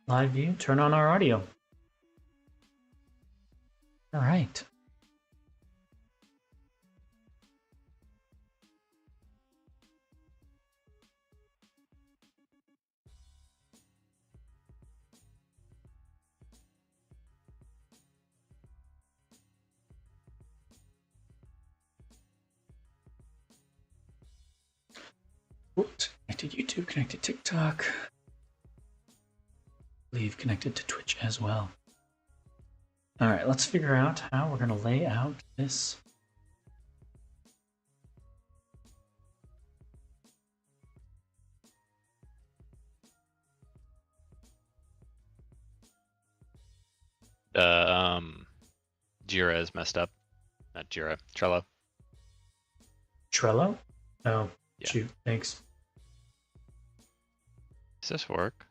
Live view, turn on our audio. All right. Whoops, connected YouTube, connected TikTok. Leave connected to Twitch as well. All right, let's figure out how we're going to lay out this. Jira is messed up. Not Jira, Trello. Trello? Oh, Yeah. shoot, thanks. Does this work?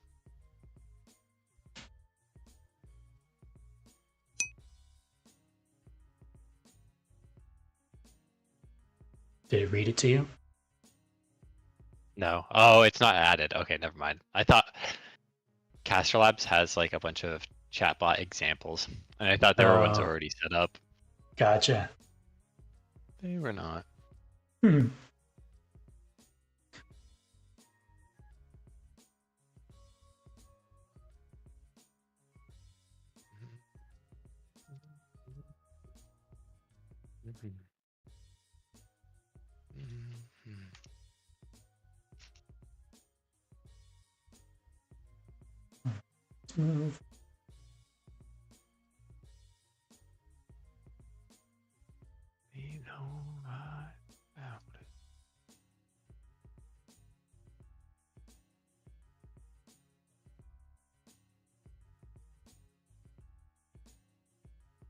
Did it read it to you? No. Oh, it's not added. Okay, never mind. I thought Caster Labs has like a bunch of chatbot examples, and I thought there were ones already set up. Gotcha. They were not. Hmm. Move. You know,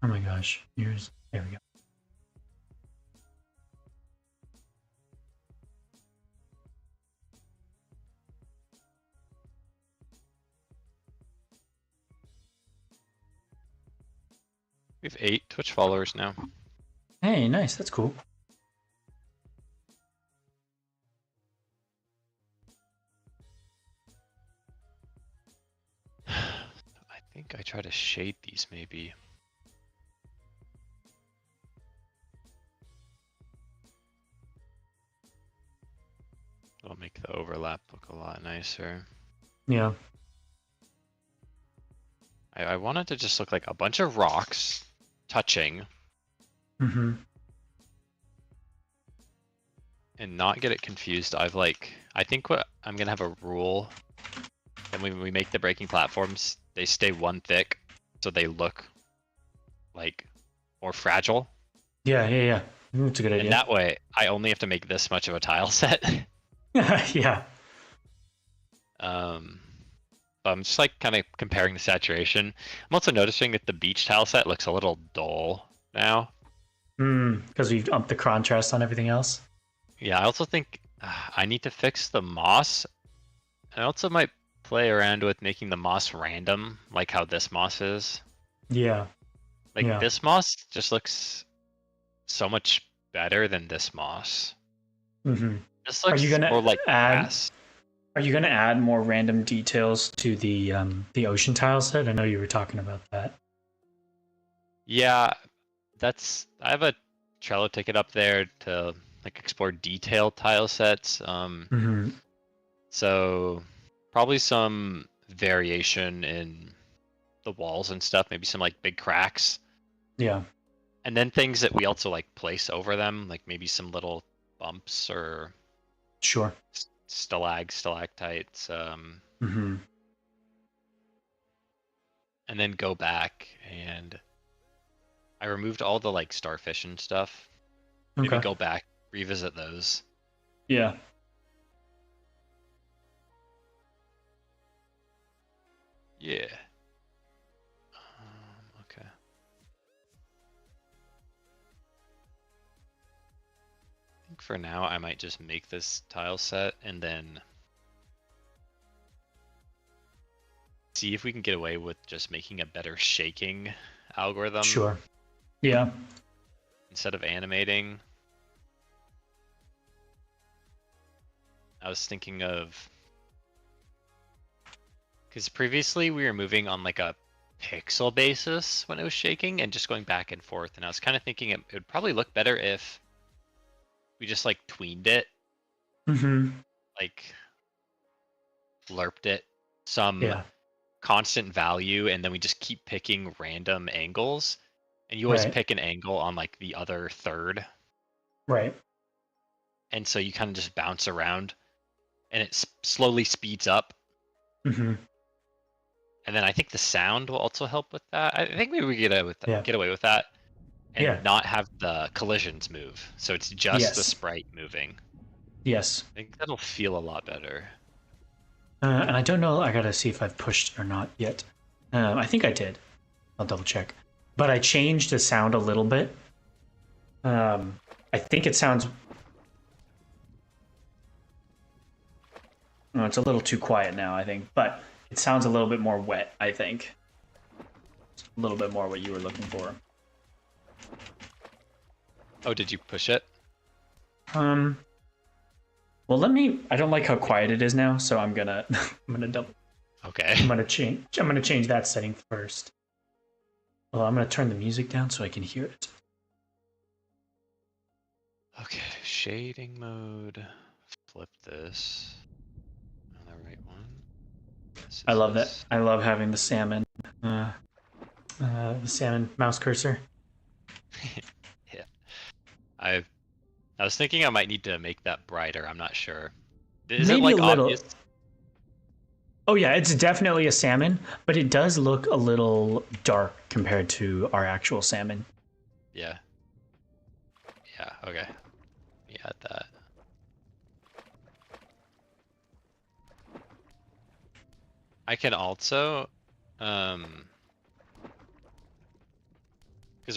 Oh my gosh, there we go. we have 8 Twitch followers now. Hey, nice, that's cool. I think I try to shade these maybe. It'll make the overlap look a lot nicer. Yeah. I wanted to just look like a bunch of rocks touching. Mm-hmm. And not get it confused. I think what I'm gonna have a rule. And when we make the breaking platforms, they stay one thick, so they look like more fragile. Yeah. That's a good idea. And that way, I only have to make this much of a tile set. Yeah. But I'm just like kind of comparing the saturation. I'm also noticing that the beach tile set looks a little dull now. Because we've upped the contrast on everything else. Yeah, I also think I need to fix the moss. I also might play around with making the moss random, like how this moss is. Yeah. Like this moss just looks so much better than this moss. Mm-hmm. This looks more like grass. Are you gonna add more random details to the ocean tile set? I know you were talking about that. Yeah, I have a Trello ticket up there to like explore detailed tile sets. So probably some variation in the walls and stuff, maybe some like big cracks. Yeah. And then things that we also like place over them, like maybe some little bumps or Sure. stalactites. Mm-hmm. And then go back and I removed all the like starfish and stuff. Maybe go back, revisit those. Yeah. Yeah. Okay. I think for now I might just make this tile set and then see if we can get away with just making a better shaking algorithm. Sure. Yeah. Instead of animating. I was thinking of Because previously we were moving on like a pixel basis when it was shaking and just going back and forth. And I was kind of thinking it would probably look better if we just like tweened it, Mm-hmm. like lerped it some Yeah. constant value, and then we just keep picking random angles. And you always Right. pick an angle on like the other third. Right. And so you kind of just bounce around and it slowly speeds up. Mm-hmm. And then I think the sound will also help with that. I think maybe we get Yeah. away with that Yeah. and not have the collisions move. So it's just the Yes. sprite moving. Yes. I think that'll feel a lot better. And I don't know. I gotta see if I've pushed or not yet. I think I did. I'll double check. But I changed the sound a little bit. I think it sounds. No, it's a little too quiet now, I think, but it sounds a little bit more wet, I think. Just a little bit more what you were looking for. Oh, did you push it? Um, well, I don't like how quiet it is now, so I'm gonna Okay. I'm gonna change that setting first. Well, I'm gonna turn the music down so I can hear it. Okay, shading mode. Flip this on the right one. I love that. I love having the salmon mouse cursor. Yeah. I was thinking I might need to make that brighter. I'm not sure. Is it Maybe a like little. obvious? Oh yeah, it's definitely a salmon, but it does look a little dark compared to our actual salmon. Yeah. Yeah, okay. We add that. I can also, because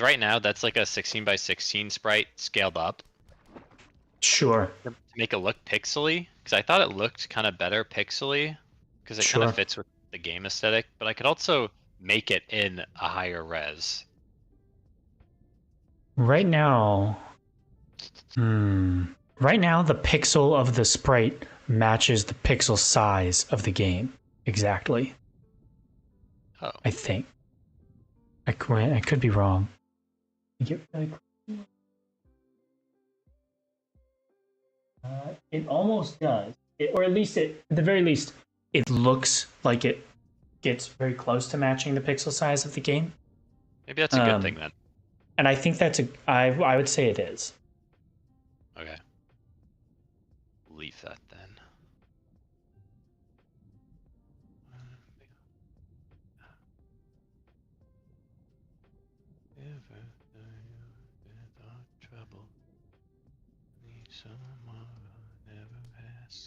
right now that's like a 16 by 16 sprite scaled up Sure. to make it look pixely. Because I thought it looked kind of better pixely, because it kind Sure. of fits with the game aesthetic. But I could also make it in a higher res. Right now, right now the pixel of the sprite matches the pixel size of the game exactly. Oh, I think. I could be wrong. It almost does, or at least at the very least, it looks like it gets very close to matching the pixel size of the game. maybe that's a good thing then. And I think I would say it is. Okay. Leave that then. Trouble. Need someone never has.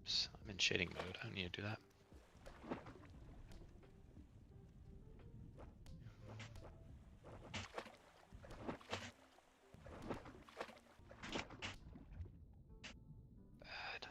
Oops, I'm in shading mode. I don't need to do that. Bad.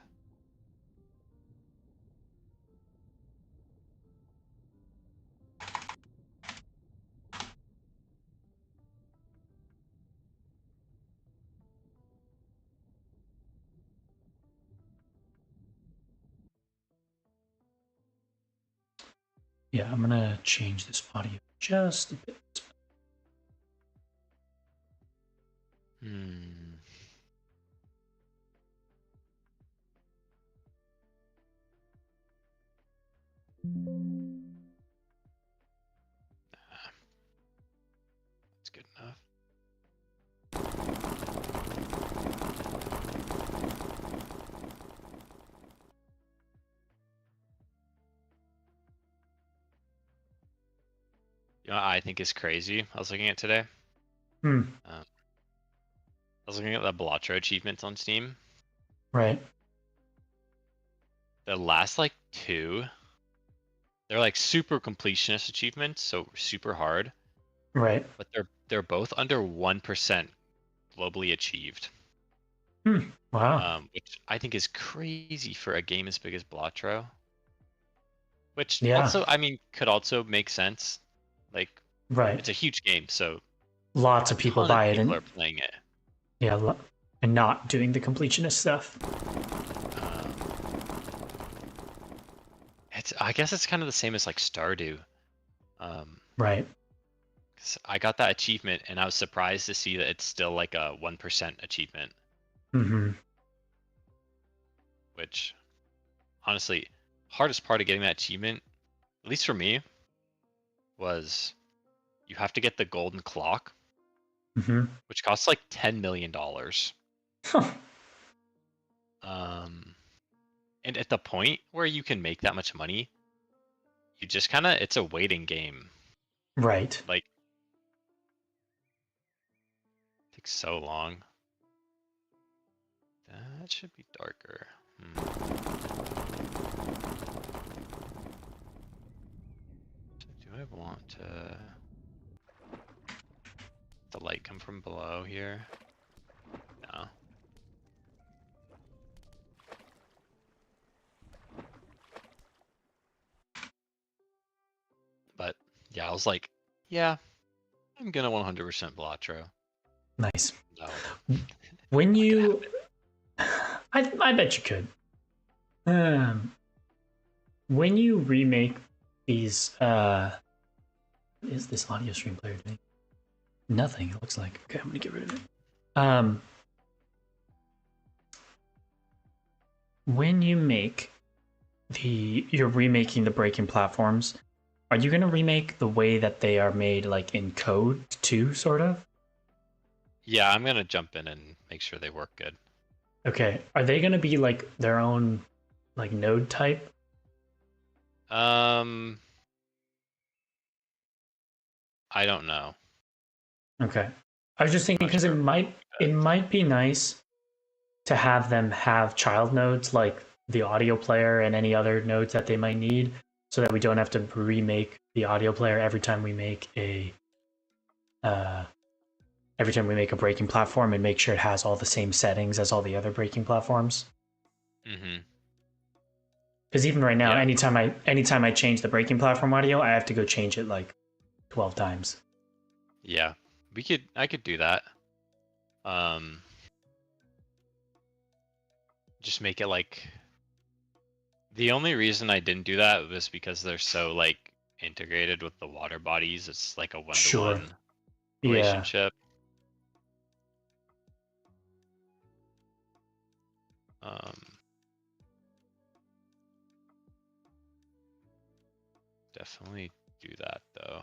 Yeah, I'm gonna change this audio just a bit. Hmm. That's good enough. You know what I think is crazy? I was looking at today. Hmm. I was looking at the Blatro achievements on Steam. Right. The last like two, they're like super completionist achievements, so super hard. Right. But they're both under 1% globally achieved. Wow. Which I think is crazy for a game as big as Blatro. Which Yeah. also, I mean, could also make sense. Like, Right. it's a huge game, so Lots a of people ton of buy it people and are playing it. yeah, and not doing the completionist stuff. I guess it's kind of the same as like Stardew. Um, Right. 'Cause I got that achievement and I was surprised to see that it's still like a 1% achievement, Mm-hmm. which honestly, hardest part of getting that achievement, at least for me, was you have to get the golden clock, Mm-hmm. which costs like $10 million. Huh. And at the point where you can make that much money, you just kind of, it's a waiting game. Right. Like, it takes so long. That should be darker. So do I want to the light come from below here? No. But yeah, I was like, yeah, I'm gonna 100% Blatro. Nice. No, When not gonna you, happen. I bet you could. When you remake these, what is this audio stream player doing? Nothing. It looks like. Okay, I'm gonna get rid of it. When you make you're remaking the breaking platforms, are you gonna remake the way that they are made, like in code too, sort of? Yeah, I'm gonna jump in and make sure they work good. Okay. Are they gonna be like their own, like node type? Um, I don't know. Okay. I was just I'm thinking not because sure. it might be nice to have them have child nodes like the audio player and any other nodes that they might need, so that we don't have to remake the audio player uh, every time we make a breaking platform, and make sure it has all the same settings as all the other breaking platforms. Mm-hmm. Because even right now, Yeah, anytime I change the breaking platform audio, I have to go change it like 12 times. yeah. I could do that. Um, just make it like the only reason I didn't do that was because they're so like integrated with the water bodies. It's like a Sure. one-to-one Yeah. relationship. Um, definitely do that though.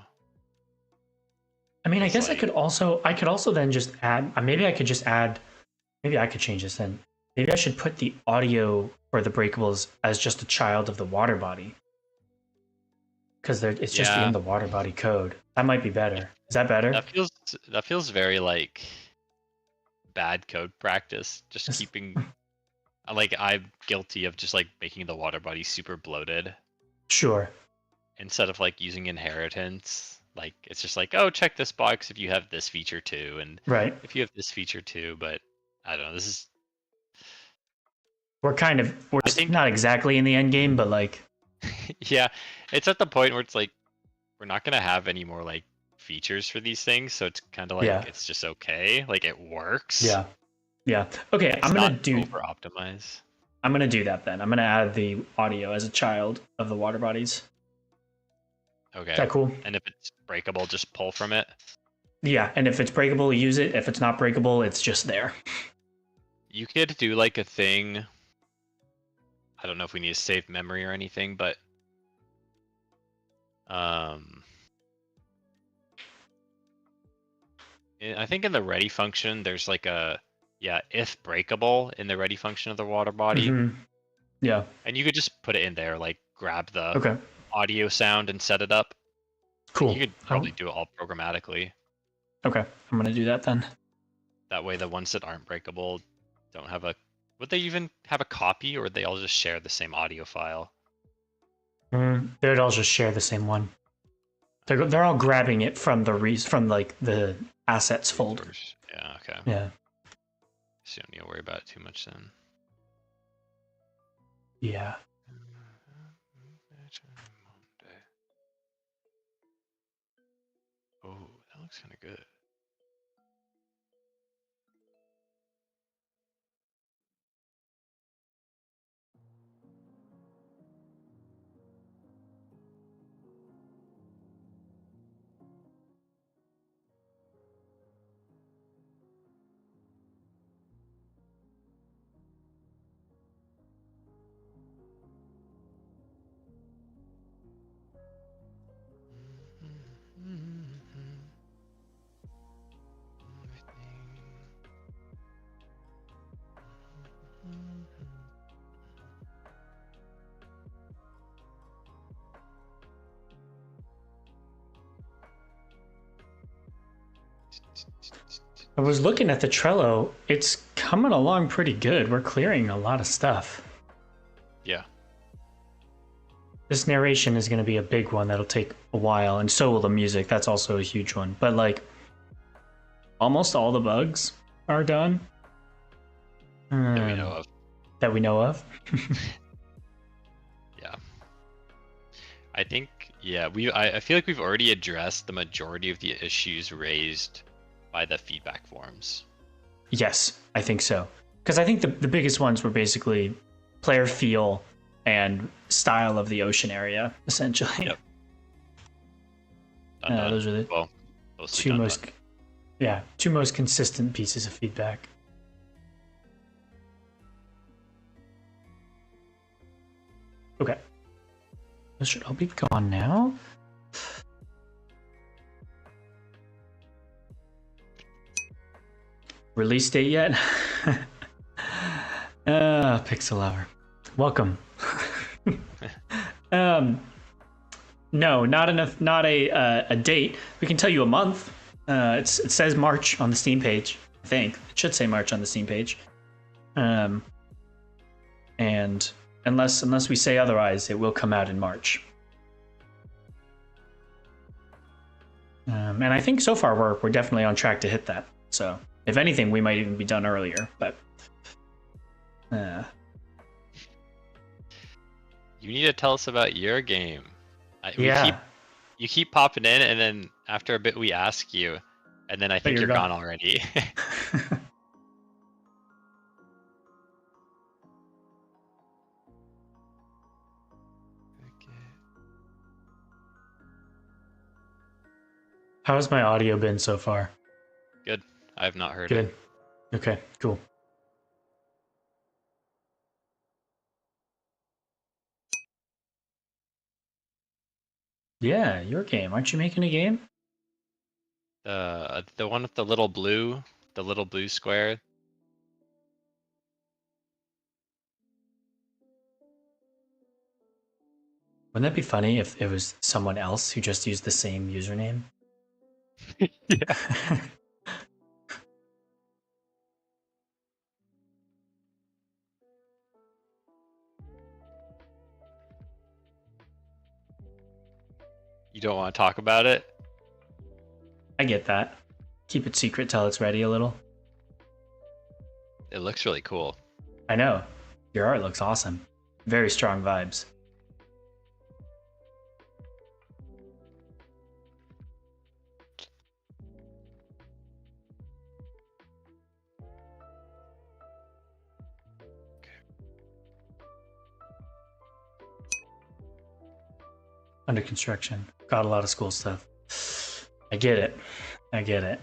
I mean, I 'Cause guess like, I could also then just add. Maybe I could just add. Maybe I could change this then. Maybe I should put the audio for the breakables as just a child of the water body, because it's just in yeah, the water body code. That might be better. Is that better? that feels very like bad code practice. Just It's- keeping like I'm guilty of just like making the water body super bloated Sure. instead of like using inheritance. Like it's just like, oh, check this box if you have this feature too, and Right. if you have this feature too. But I don't know. This is We're I think not exactly in the end game, but like, yeah, it's at the point where it's like we're not gonna have any more like features for these things, so it's kind of like yeah, it's just okay. Like it works. yeah, yeah. Okay, Let's not over optimize. I'm gonna do that then. I'm gonna add the audio as a child of the water bodies. Is Okay. that cool? And if it's breakable, just pull from it. Yeah, and if it's breakable, use it. If it's not breakable, it's just there. You could do like a thing. I don't know if we need to save memory or anything, but um, I think in the ready function, there's like a, yeah, if breakable in the ready function of the water body. Mm-hmm. Yeah. And you could just put it in there, like grab the Okay. audio sound and set it up. Like Cool. you could probably do it all programmatically. Okay. I'm gonna do that then. That way the ones that aren't breakable don't have a, would they even have a copy or would they all just share the same audio file? They'd all just share the same one. They're all grabbing it from from like the assets folder. Yeah, okay. Yeah. So you don't need to worry about it too much then. Yeah. Oh, that looks kind of good. I was looking at the Trello. It's coming along pretty good. We're clearing a lot of stuff. Yeah. This narration is going to be a big one that'll take a while, and so will the music. That's also a huge one. But like, almost all the bugs are done. That we know of. That we know of. Yeah. I think, yeah, I feel like we've already addressed the majority of the issues raised by the feedback forums. Yes, I think so. Because I think the biggest ones were basically player feel and style of the ocean area, essentially. Yep. Those are the two most consistent pieces of feedback. Okay. This should all be gone now. Release date yet? Pixel Hour. Welcome. No, not enough. Not a date. We can tell you a month. It says March on the Steam page. I think it should say March on the Steam page. And unless we say otherwise, it will come out in March. And I think so far we're definitely on track to hit that. So if anything, we might even be done earlier. But you need to tell us about your game. Yeah. You keep popping in, and then after a bit we ask you, and then I think you're gone already. How has my audio been so far? Good. I have not heard Good. it. Okay, cool. Yeah, your game. Aren't you making a game? The one with the little blue square. Wouldn't that be funny if it was someone else who just used the same username? Yeah. You don't want to talk about it? I get that. Keep it secret till it's ready a little. It looks really cool. I know. Your art looks awesome. Very strong vibes. Under construction. Got a lot of school stuff. I get it. I get it.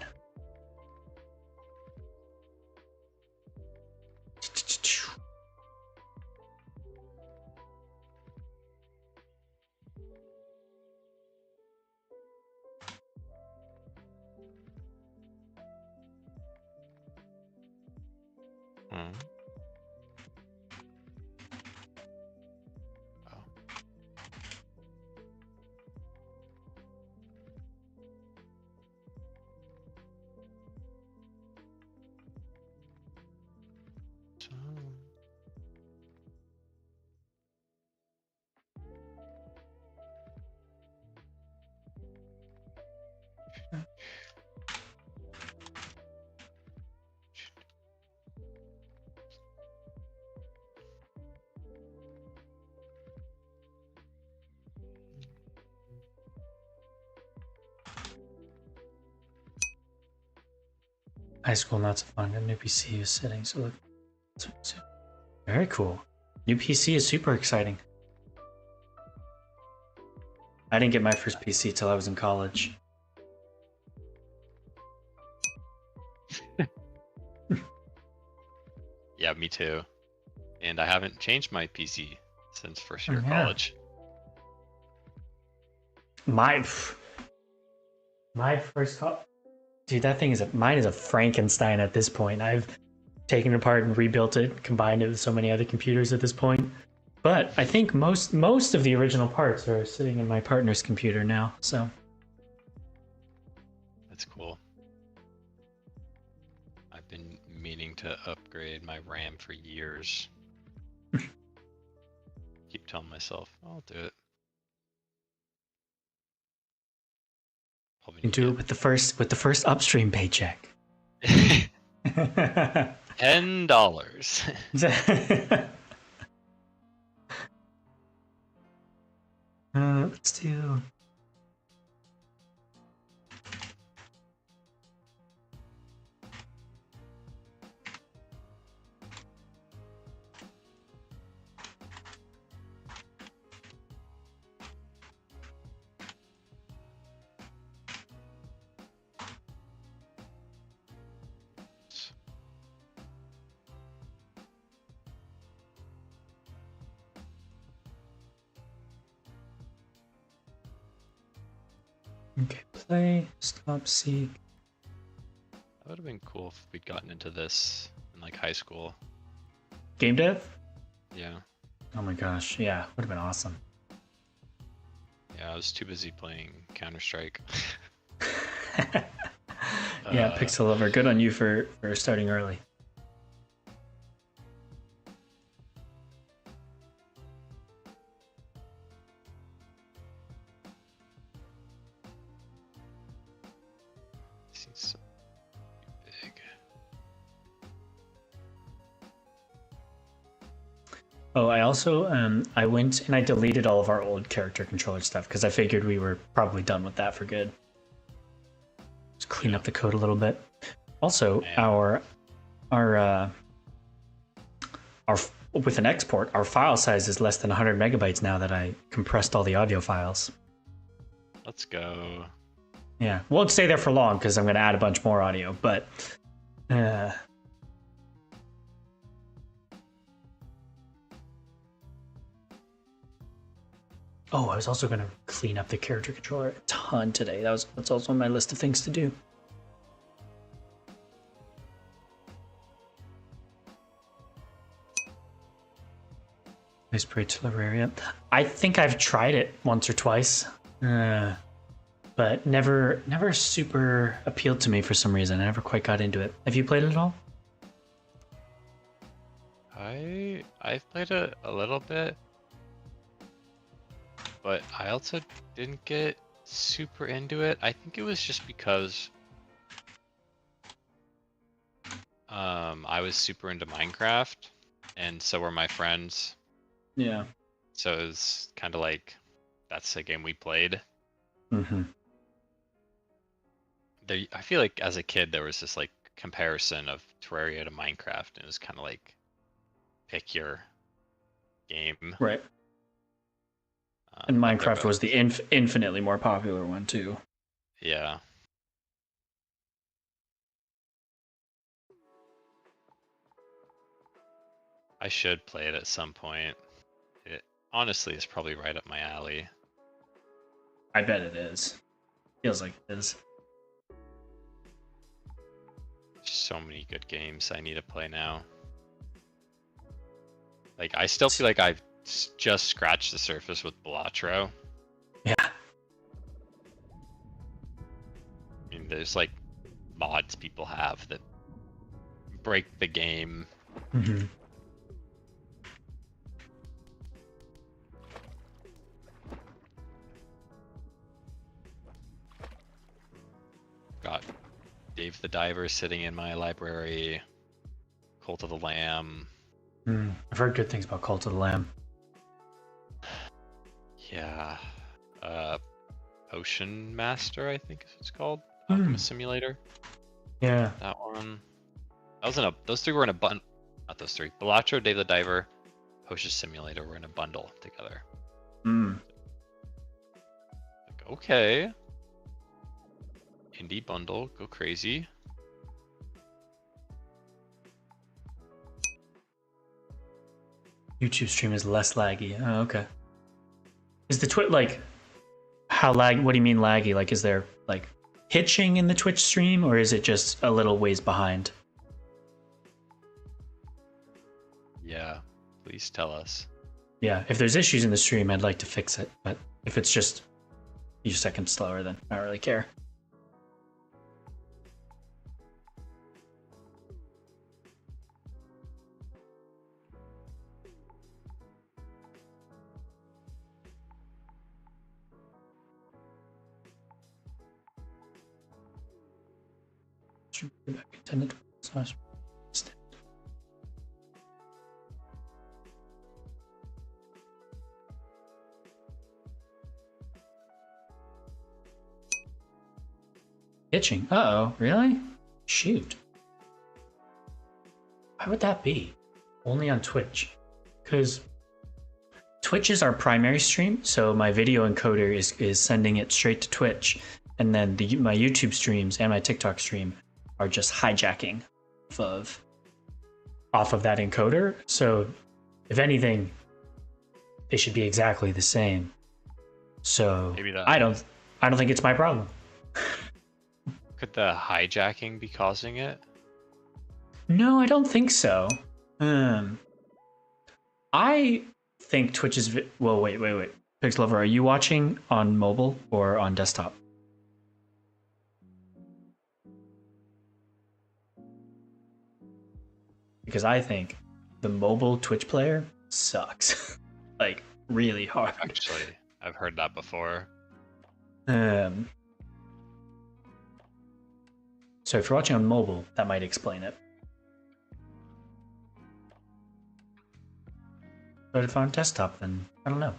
Hmm. High school, not so fun. A new PC is sitting, so look. Very cool. New PC is super exciting. I didn't get my first PC till I was in college. Yeah, me too. And I haven't changed my PC since first year of college. My first dude, that thing mine is a Frankenstein at this point. I've taken it apart and rebuilt it, combined it with so many other computers at this point. But I think most of the original parts are sitting in my partner's computer now. So that's cool. meaning to upgrade my RAM for years. Keep telling myself, I'll do it. You can do it with the first Upstream paycheck. $10. Let's do. Okay, play, stop, seek. That would have been cool if we'd gotten into this in like high school. Game dev? Yeah. Oh my gosh, yeah, would have been awesome. Yeah, I was too busy playing Counter-Strike. Yeah, Pixel Lover, good on you for starting early. Seems so big. Oh, I also I went and I deleted all of our old character controller stuff because I figured we were probably done with that for good. Just clean up the code a little bit. Also, our with an export, our file size is less than 100 megabytes now that I compressed all the audio files. Let's go. Yeah, won't stay there for long because I'm going to add a bunch more audio, but oh, I was also going to clean up the character controller a ton today. That's also on my list of things to do. Nice Parade Terraria. I think I've tried it once or twice, but never super appealed to me for some reason. I never quite got into it. Have you played it at all? I've played it a little bit, but I also didn't get super into it. I think it was just because I was super into Minecraft, and so were my friends. Yeah. So it was kind of like that's a game we played. Mm-hmm. I feel like as a kid there was this like comparison of Terraria to Minecraft, and it was kind of like pick your game. Right. And Minecraft was the infinitely more popular one too. Yeah. I should play it at some point. It honestly is probably right up my alley. I bet it is. Feels like it is. So many good games I need to play now. Like, I still feel like I've just scratched the surface with Balatro. Yeah. I mean, there's like mods people have that break the game. Mm-hmm. Got Dave the Diver sitting in my library. Cult of the Lamb. I've heard good things about Cult of the Lamb. Yeah. Ocean Master, I think is what it's called. Alchemist Simulator. Yeah. That one. Those three were in a bundle. Not those three. Balatro, Dave the Diver, Ocean Simulator were in a bundle together. Like, okay. Indie bundle, go crazy. YouTube stream is less laggy. Oh, okay. Is the Twitch like how lag? What do you mean laggy? Like, is there like hitching in the Twitch stream, or is it just a little ways behind? Yeah, please tell us. Yeah, if there's issues in the stream, I'd like to fix it. But if it's just a few seconds slower, then I don't really care. stream back intended. Itching. Uh-oh, really? Shoot. Why would that be? Only on Twitch. Because Twitch is our primary stream, so my video encoder is sending it straight to Twitch, and then my YouTube streams and my TikTok stream are just hijacking off of that encoder. So if anything, they should be exactly the same. So Maybe that. I don't think it's my problem. Could the hijacking be causing it? No, I don't think so. I think Twitch is well. Wait. Pixelover, are you watching on mobile or on desktop? Because I think the mobile Twitch player sucks, like really hard. Actually, I've heard that before. So if you're watching on mobile, that might explain it. But if on desktop, then I don't know.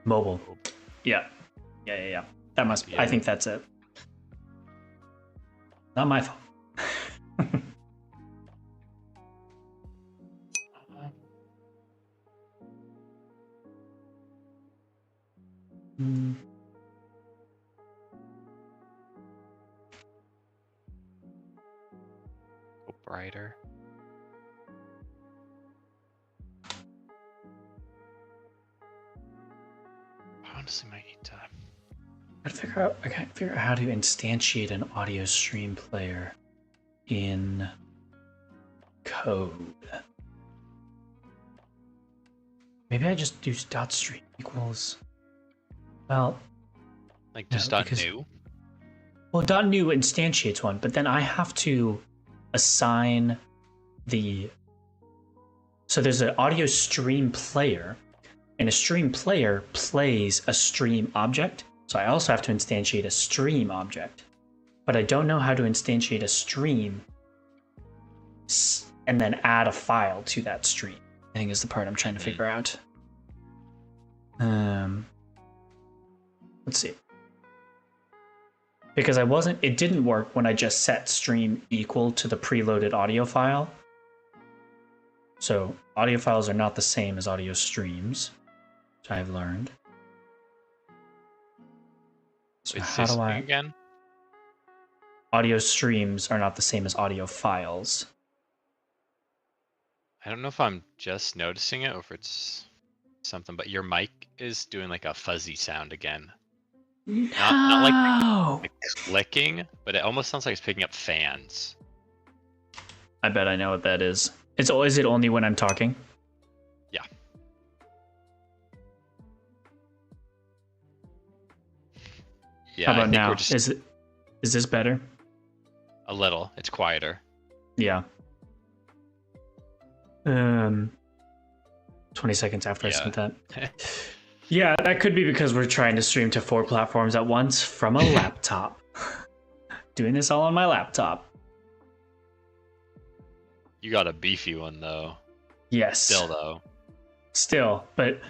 Mobile. Yeah. That must be. I think that's it. Not my fault. Go brighter. I honestly might need to. I can't figure out how to instantiate an audio stream player in code. Maybe I just do .stream equals. Well, Like just .new? Well, .new instantiates one, but then I have to assign the. So there's an audio stream player, and a stream player plays a stream object. So I also have to instantiate a stream object, but I don't know how to instantiate a stream and then add a file to that stream. I think is the part I'm trying to figure out. Let's see. Because it didn't work when I just set stream equal to the preloaded audio file. So audio files are not the same as audio streams, which I've learned. So how do I again? Audio streams are not the same as audio files. I don't know if I'm just noticing it or if it's something, but your mic is doing like a fuzzy sound again. No. Not like clicking, but it almost sounds like it's picking up fans. I bet I know what that is. Is it only when I'm talking? Yeah. Yeah. How about now? Is this better? A little. It's quieter. Yeah. 20 seconds after I said that. Yeah, that could be because we're trying to stream to 4 platforms at once from a laptop. Doing this all on my laptop. You got a beefy one though. Yes. Still, but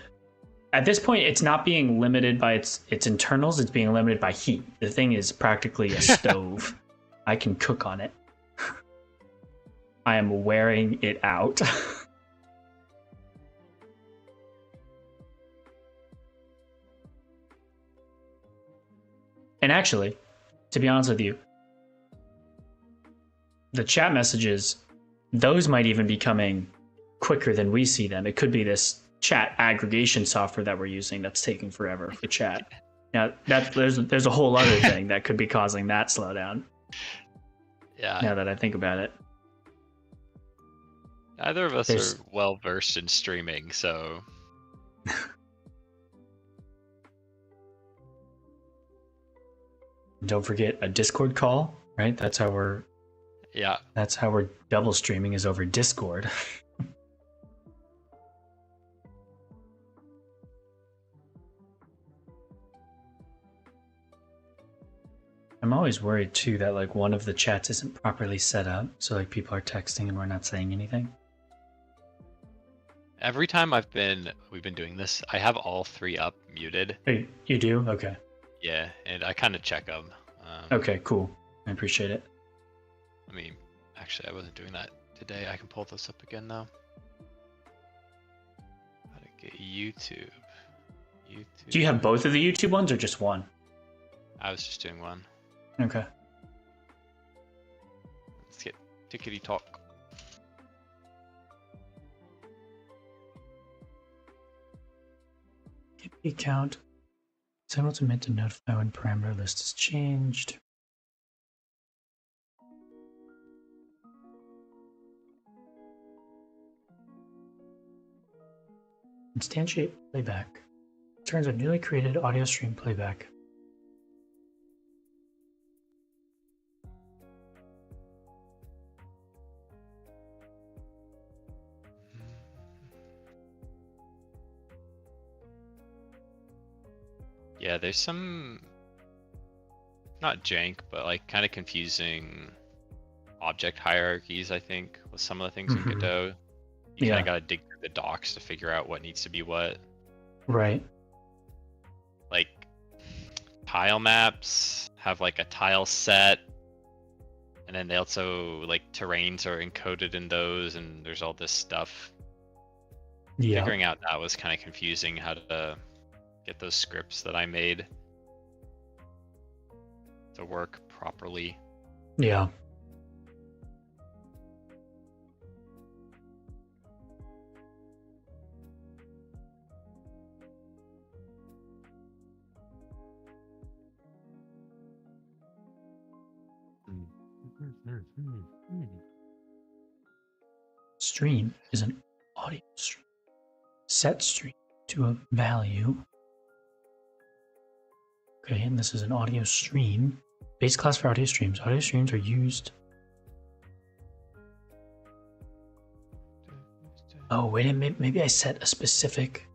at this point, it's not being limited by its internals. It's being limited by heat. The thing is practically a stove. I can cook on it. I am wearing it out. And actually, to be honest with you, the chat messages, those might even be coming quicker than we see them. It could be this chat aggregation software that we're using that's taking forever for chat. Now, there's a whole other thing that could be causing that slowdown. Yeah. Now that I think about it. Neither of us are well versed in streaming, so. Don't forget a Discord call, right? That's how we're Yeah. That's how we're double streaming, is over Discord. I'm always worried too that like one of the chats isn't properly set up, so like people are texting and we're not saying anything. Every time we've been doing this, I have all three up muted. Hey, you do? Okay. Yeah, and I kind of check them. Okay, cool. I appreciate it. I mean, actually, I wasn't doing that today. I can pull this up again though. How to get YouTube? YouTube. Do you have both of the YouTube ones or just one? I was just doing one. Okay. Let's get tickety talk. Get count. Signal to mint to notify when parameter list is changed. Instantiate playback. Turns a newly created audio stream playback. Yeah, there's some, not jank, but like kind of confusing object hierarchies, I think, with some of the things in Godot. You kind of got to dig through the docs to figure out what needs to be what. Right. Like, tile maps have like a tile set, and then they also, like, terrains are encoded in those, and there's all this stuff. Yeah. Figuring out that was kind of confusing, how to get those scripts that I made to work properly. Yeah. Stream is an audio stream. Set stream to a value. Okay, and this is an audio stream. Base class for audio streams. Audio streams are used. Oh, wait a minute. Maybe I set a specific.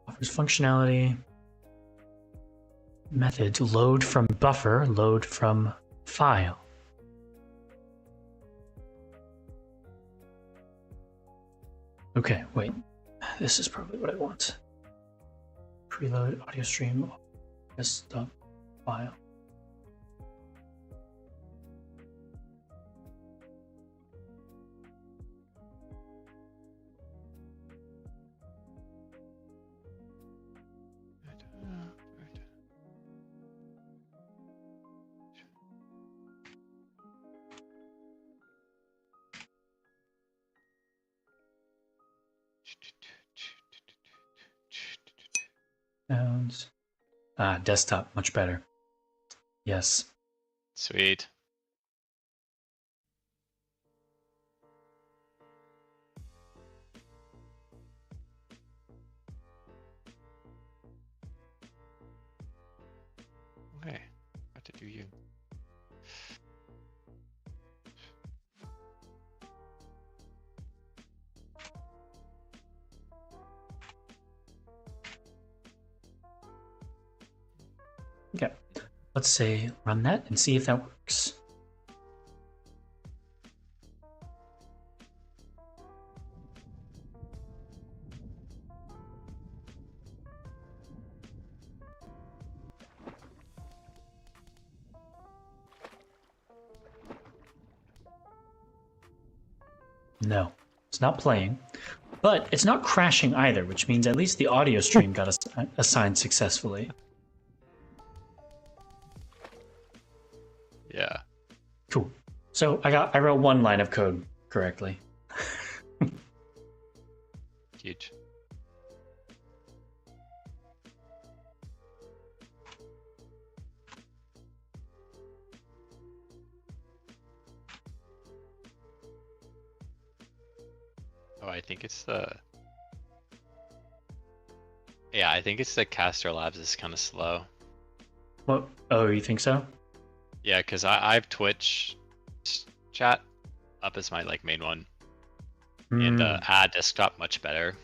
Offers functionality. Method. Load from buffer. Load from file. Okay, wait. This is probably what I want. Preload audio stream desktop file. Sounds. Desktop, much better. Yes. Sweet. Okay, got to do you. Okay, let's say run that and see if that works. No, it's not playing, but it's not crashing either, which means at least the audio stream got assigned successfully. Yeah. Cool. So I wrote one line of code correctly. Huge. Oh, I think it's the... Yeah, I think it's the Caster Labs is kind of slow. What Oh, you think so? Yeah, because I have Twitch chat up as my like main one, and Hmm. ad desktop much better.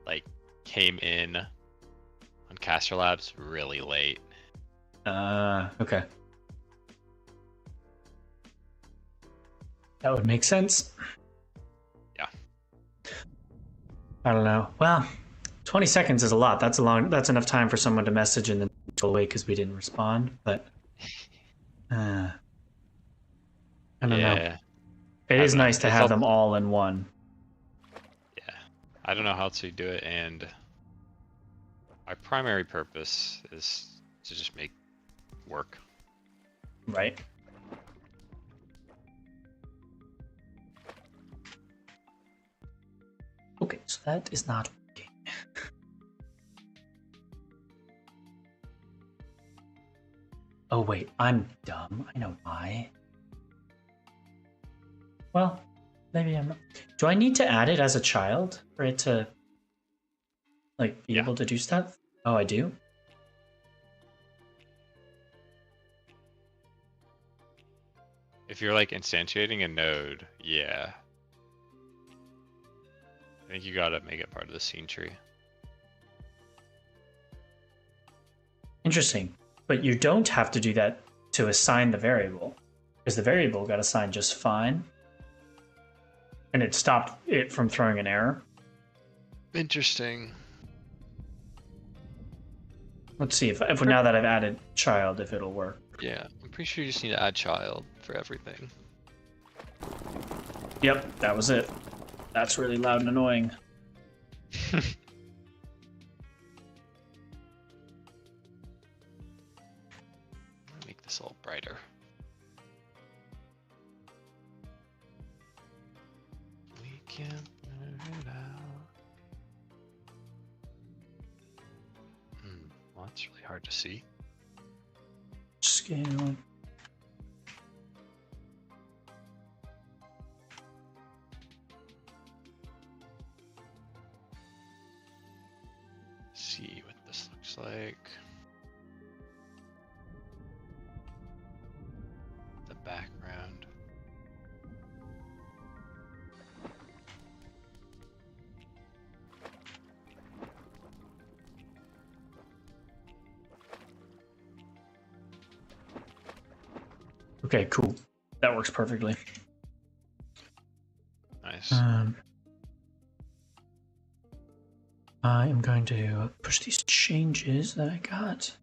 Like came in on Caster Labs really late. Okay. That would make sense. Yeah. I don't know. Well, 20 seconds is a lot. That's a long. That's enough time for someone to message and then go away because we didn't respond. But I don't know. Yeah. It I is don't know. nice to It's have all them all in one. yeah. I don't know how to do it, and my primary purpose is to just make work. Right. Okay, so that is not working. Oh wait, I'm dumb. I know why. Well, maybe I'm not. Do I need to add it as a child for it to like be Yeah. able to do stuff? Oh, I do? If you're like instantiating a node, yeah. I think you gotta make it part of the scene tree. Interesting. But you don't have to do that to assign the variable. Because the variable got assigned just fine. And it stopped it from throwing an error. Interesting. Let's see if now that I've added child, if it'll work. Yeah, I'm pretty sure you just need to add child for everything. Yep, that was it. That's really loud and annoying. Make this all brighter. We can figure it out. Well, that's really hard to see. Scale. See what this looks like. The background. Okay, cool. That works perfectly. Nice. I am going to push these changes that I got.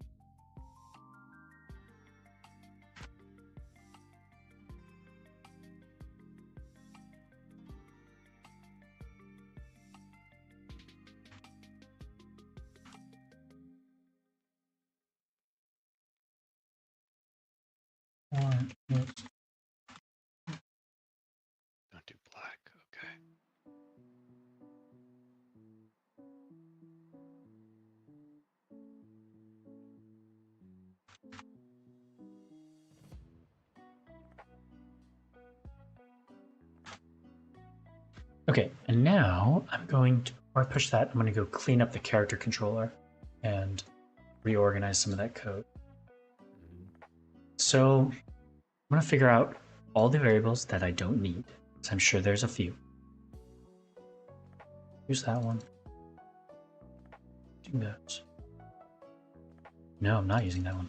Don't do black. Okay. Okay, and now I'm going to, before I push that, I'm going to go clean up the character controller and reorganize some of that code. So I'm going to figure out all the variables that I don't need, because I'm sure there's a few. Use that one. Do those. No, I'm not using that one.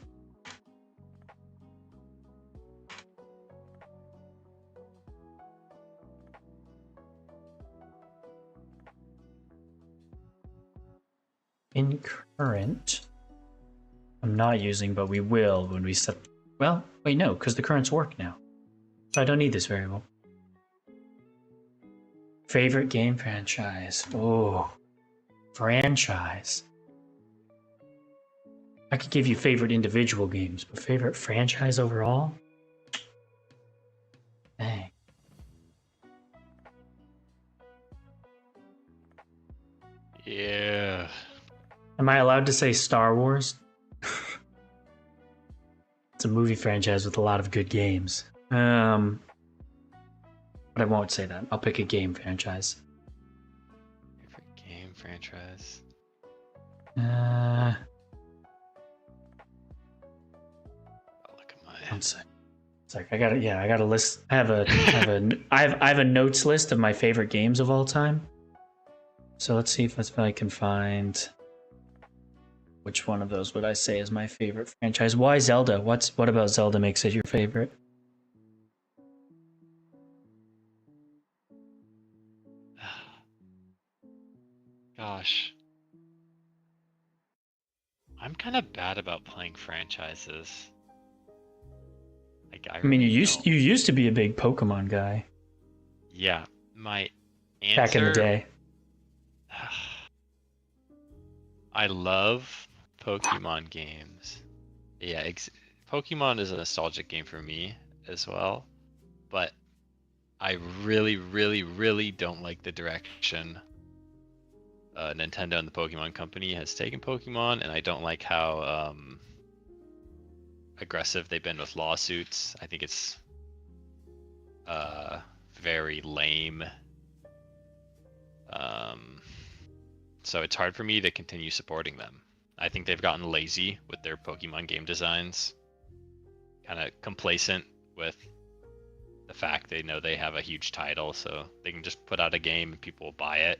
In current, I'm not using, but we will when we set. Well, wait, no, because the currents work now. So I don't need this variable. Favorite game franchise. Oh, franchise. I could give you favorite individual games, but favorite franchise overall? Dang. Yeah. Am I allowed to say Star Wars? It's a movie franchise with a lot of good games. But I won't say that. I'll pick a game franchise. Favorite game franchise. One sec. It's like I got a list. I have a notes list of my favorite games of all time. So let's see if I can find which one of those would I say is my favorite franchise. Why Zelda? What about Zelda makes it your favorite? Gosh. I'm kind of bad about playing franchises. Like I mean, you used to be a big Pokemon guy. Yeah, my answer. Back in the day. I love Pokemon games. Yeah, Pokemon is a nostalgic game for me as well, but I really, really, really don't like the direction Nintendo and the Pokemon Company has taken Pokemon, and I don't like how aggressive they've been with lawsuits. I think it's very lame. So it's hard for me to continue supporting them. I think they've gotten lazy with their Pokemon game designs, kind of complacent with the fact they know they have a huge title, so they can just put out a game and people will buy it.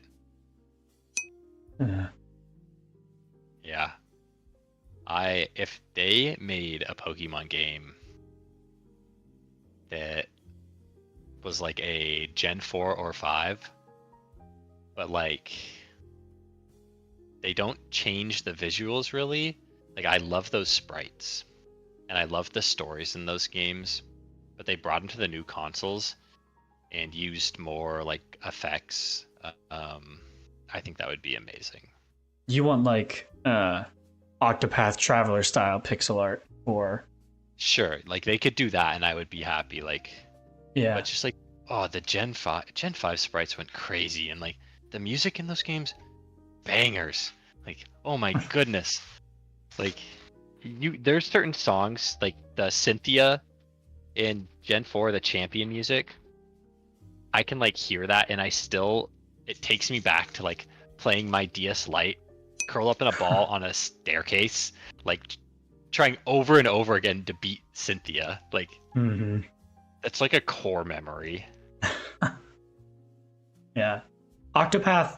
Yeah. If they made a Pokemon game that was like a Gen 4 or 5, but like they don't change the visuals really. Like I love those sprites and I love the stories in those games, but they brought them to the new consoles and used more like effects. I think that would be amazing. You want like Octopath Traveler style pixel art, or sure, like they could do that and I would be happy. Like, yeah, but just like, oh, the Gen 5 sprites went crazy, and like the music in those games, bangers. Like, oh my goodness. Like there's certain songs like the Cynthia in Gen 4, the Champion music. I can like hear that and it takes me back to like playing my DS Lite, curl up in a ball on a staircase, like trying over and over again to beat Cynthia. Like, That's like a core memory. Yeah. Octopath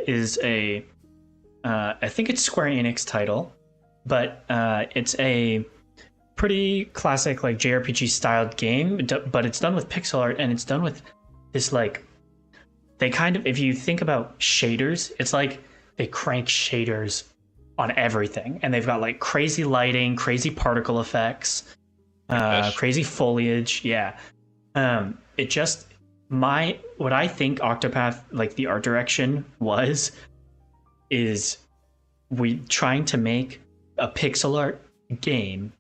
is I think it's Square Enix title, but it's a pretty classic like JRPG styled game, but it's done with pixel art, and it's done with this like, they kind of, if you think about shaders, it's like they crank shaders on everything, and they've got like crazy lighting, crazy particle effects, crazy foliage. Yeah. It just, what I think Octopath, like the art direction is we trying to make a pixel art game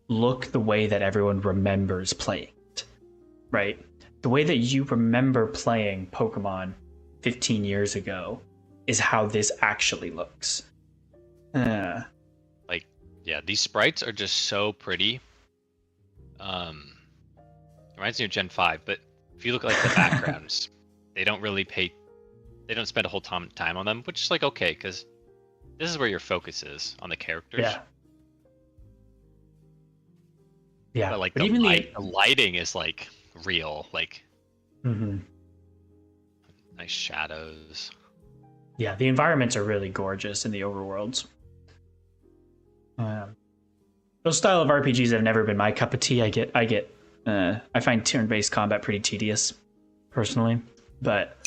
look the way that everyone remembers playing it, right? The way that you remember playing Pokemon 15 years ago is how this actually looks. Like, yeah, these sprites are just so pretty. Reminds me of Gen 5, but if you look at like the backgrounds, they don't spend a whole time on them, which is like okay, because this is where your focus is on the characters. Yeah. Yeah. But like the lighting is like real, like nice shadows. Yeah, the environments are really gorgeous in the overworlds. Those style of RPGs have never been my cup of tea. I find turn-based combat pretty tedious, personally. But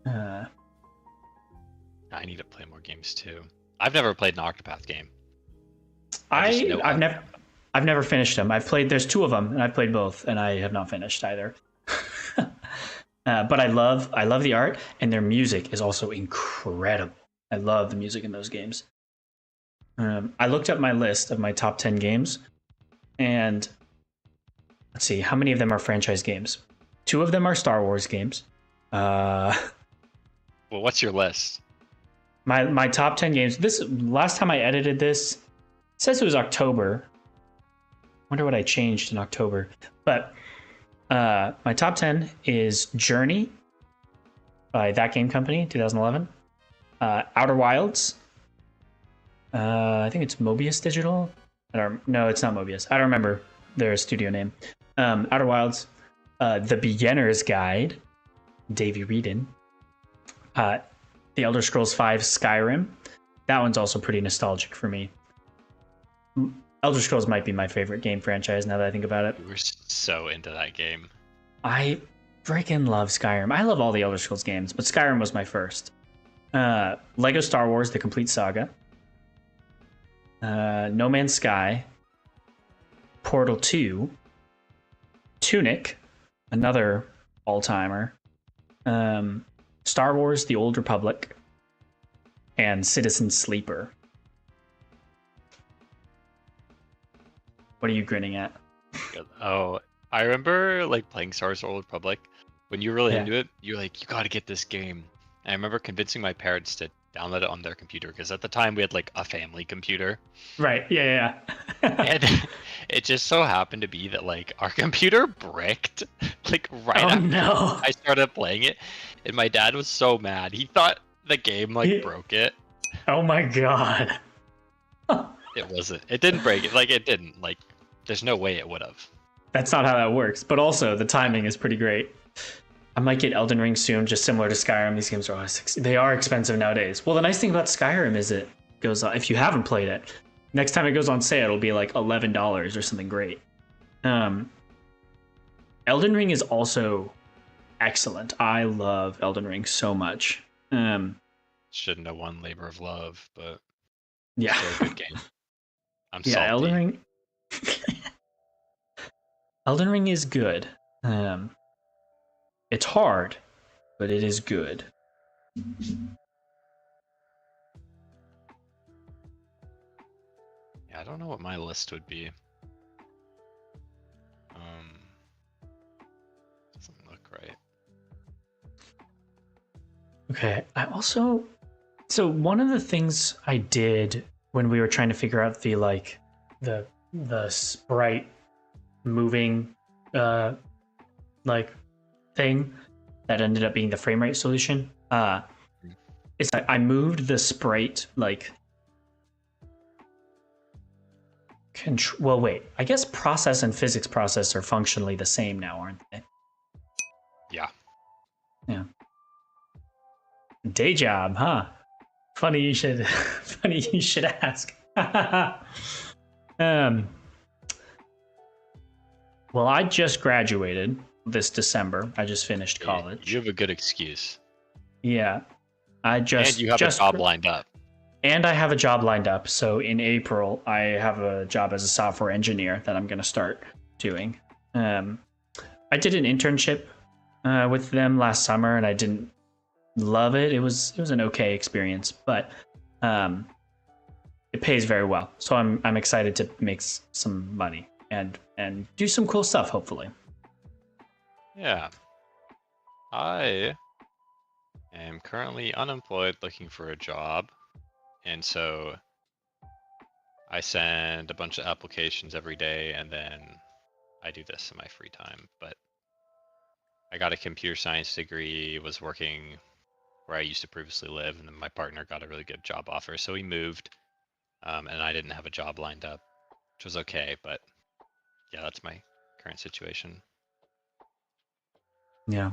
I need to play more games too. I've never played an Octopath game. I've never finished them. There's two of them, and I've played both, and I have not finished either. But I love the art, and their music is also incredible. I love the music in those games. I looked up my list of my top 10 games, and let's see, how many of them are franchise games? 2 of them are Star Wars games. Well, what's your list? My top 10 games. This last time I edited this, it says it was October. Wonder what I changed in October. But my top 10 is Journey by That Game Company, 2011. Outer Wilds. I think it's Mobius Digital. No, it's not Mobius. I don't remember. their studio name. Outer Wilds, The Beginner's Guide, Davey Reedon. The Elder Scrolls V Skyrim. That one's also pretty nostalgic for me. Elder Scrolls might be my favorite game franchise now that I think about it. We were so into that game. I freaking love Skyrim. I love all the Elder Scrolls games, but Skyrim was my first. Lego Star Wars: The Complete Saga. No Man's Sky. Portal 2. Tunic, another all-timer. Star Wars: The Old Republic. And Citizen Sleeper. What are you grinning at? Oh, I remember like playing Star Wars: Old Republic. When you're really into it, you're like, you gotta get this game. And I remember convincing my parents to download it on their computer because at the time we had like a family computer. Right. Yeah. And it just so happened to be that like our computer bricked like right Oh after no. I started playing it, and my dad was so mad. He thought the game like broke it. Oh my god. It wasn't. It didn't break it. Like it didn't. Like there's no way it would have. That's not how that works. But also, the timing is pretty great. I might get Elden Ring soon, just similar to Skyrim. These games are they are expensive nowadays. Well, the nice thing about Skyrim is it goes if you haven't played it, next time it goes on sale, it'll be like $11 or something great. Elden Ring is also excellent. I love Elden Ring so much. Shouldn't have won Labor of Love, but yeah, still a good game. I'm yeah, salty. Elden Ring. Elden Ring is good. It's hard, but it is good. Yeah, I don't know what my list would be. Doesn't look right. Okay, so one of the things I did when we were trying to figure out the sprite moving like thing that ended up being the frame rate solution is I moved the sprite well, wait, I guess process and physics process are functionally the same now, aren't they? Yeah. Day job, huh? Funny you should ask. Well, I just graduated this December. I just finished college. You have a good excuse. Yeah. And you have a job lined up. And I have a job lined up. So in April, I have a job as a software engineer that I'm going to start doing. I did an internship with them last summer, and I didn't love it. It was an okay experience, but it pays very well. So I'm excited to make some money and do some cool stuff, hopefully. Yeah. I am currently unemployed looking for a job. And so I send a bunch of applications every day, and then I do this in my free time. But I got a computer science degree, was working where I used to previously live, and then my partner got a really good job offer. So we moved, and I didn't have a job lined up, which was okay. But yeah, that's my current situation. Yeah.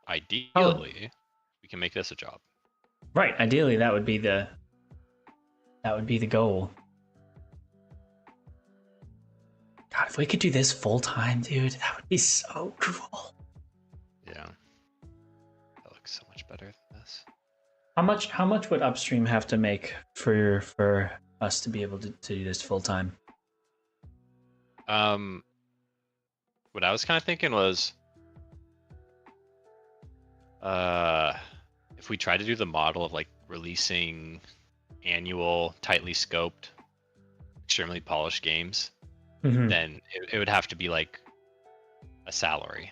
Ideally, we can make this a job. Right. Ideally, that would be the goal. God, if we could do this full time, dude, that would be so cool. Yeah. That looks so much better than this. How much would Upstream have to make for us to be able to do this full time? What I was kind of thinking was, if we try to do the model of like releasing annual, tightly scoped, extremely polished games, then it would have to be like a salary.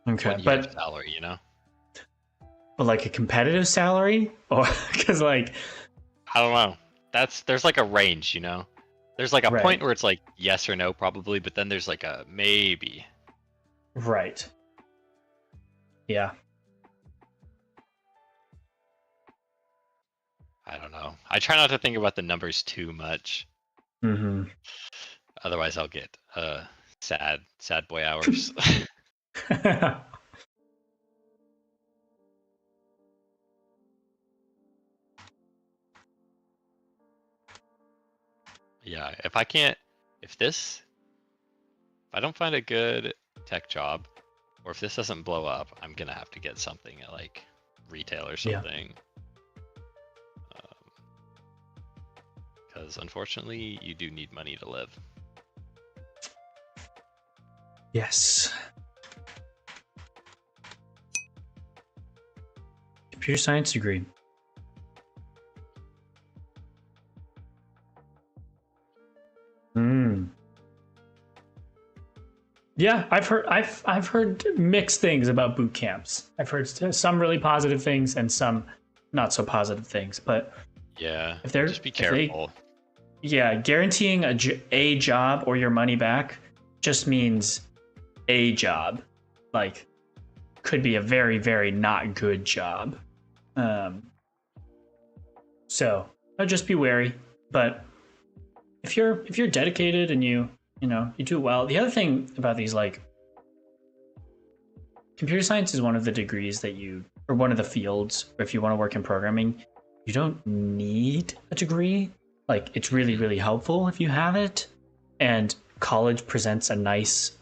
Okay, but salary, you know. But like a competitive salary, or because like I don't know. There's like a range, you know. There's like a point where it's like yes or no probably, but then there's like a maybe. Right. Yeah. I don't know. I try not to think about the numbers too much. Mm-hmm. Otherwise, I'll get sad boy hours. Yeah, if I don't find a good tech job, or if this doesn't blow up, I'm gonna have to get something at like retail or Yeah. something. Because unfortunately, you do need money to live. Yes. Computer science degree. Hmm. Yeah, I've heard mixed things about boot camps. I've heard some really positive things and some not so positive things. But Yeah, if just be if they careful. yeah, guaranteeing a job or your money back just means a job. Like, could be a very, very not good job. Um, so just be wary. But if you're dedicated and you do well. The other thing about these, like, computer science is one of the degrees that or one of the fields, or if you want to work in programming, you don't need a degree. Like, it's really, really helpful if you have it. And college presents a nice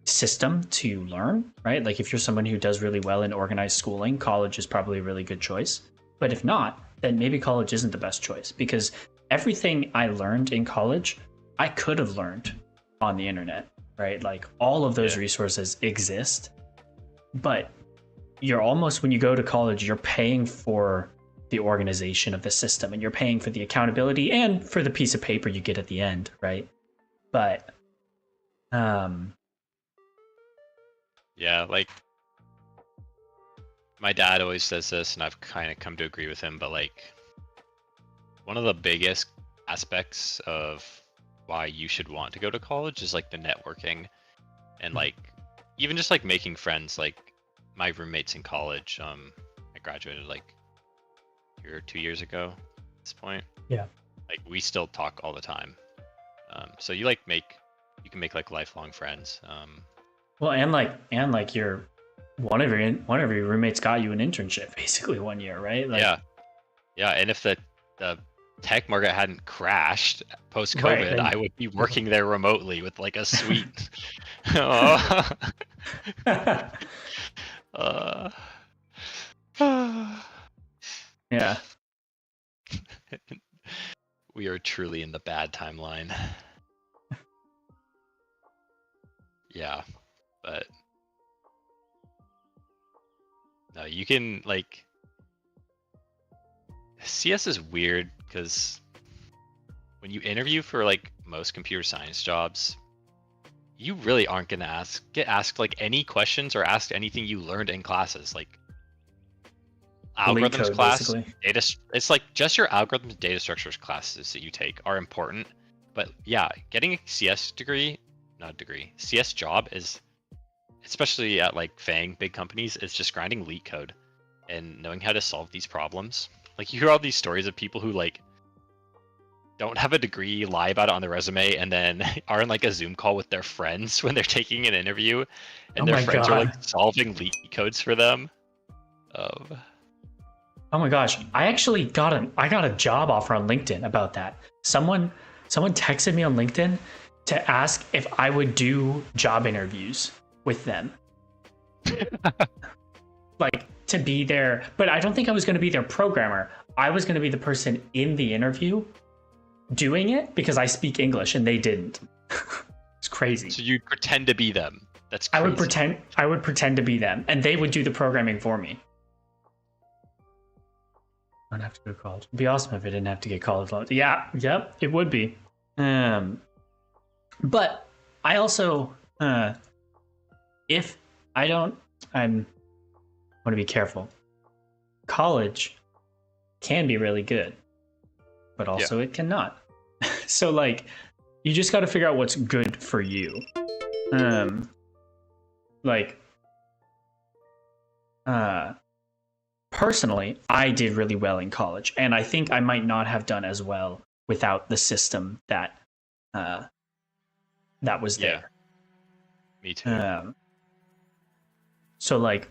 system to learn, right? Like, if you're someone who does really well in organized schooling, college is probably a really good choice. But if not, then maybe college isn't the best choice, because everything I learned in college, I could have learned on the internet, right? Like, all of those resources exist, but you're almost, when you go to college, you're paying for the organization of the system, and you're paying for the accountability and for the piece of paper you get at the end, right? But Yeah, like my dad always says this, and I've kind of come to agree with him, but like one of the biggest aspects of why you should want to go to college is like the networking and like even just like making friends. Like my roommates in college, I graduated like a year or 2 years ago at this point. yeah. Like we still talk all the time. So you can make like lifelong friends. Well, and like your one of your roommates got you an internship basically 1 year, right? Like, yeah, and if the tech market hadn't crashed post COVID, right, then, I would be working there remotely with like a suite. uh, yeah. We are truly in the bad timeline. Yeah, but no, you can like CS is weird because when you interview for like most computer science jobs, you really aren't gonna get asked like any questions or asked anything you learned in classes. Like Elite algorithms code, class, basically. it's like just your algorithms data structures classes that you take are important. But yeah, getting a CS degree, not a degree, CS job is, especially at like FANG big companies, is just grinding leak code and knowing how to solve these problems. Like you hear all these stories of people who like don't have a degree, lie about it on their resume, and then are in like a Zoom call with their friends when they're taking an interview, and Oh their my friends are like god. solving leak codes for them. Oh my gosh. I got a job offer on LinkedIn about that. Someone texted me on LinkedIn to ask if I would do job interviews with them. Like, to be there, but I don't think I was going to be their programmer. I was going to be the person in the interview doing it because I speak English and they didn't. It's crazy. So you pretend to be them. That's crazy. I would pretend to be them, and they would do the programming for me. I don't have to go to college. It'd be awesome if I didn't have to get college loans. Yeah, yep, it would be. But I also, if I don't, I want to be careful. College can be really good, but also it cannot. So like, you just got to figure out what's good for you. Personally, I did really well in college, and I think I might not have done as well without the system that that was Yeah. there. Me too. So like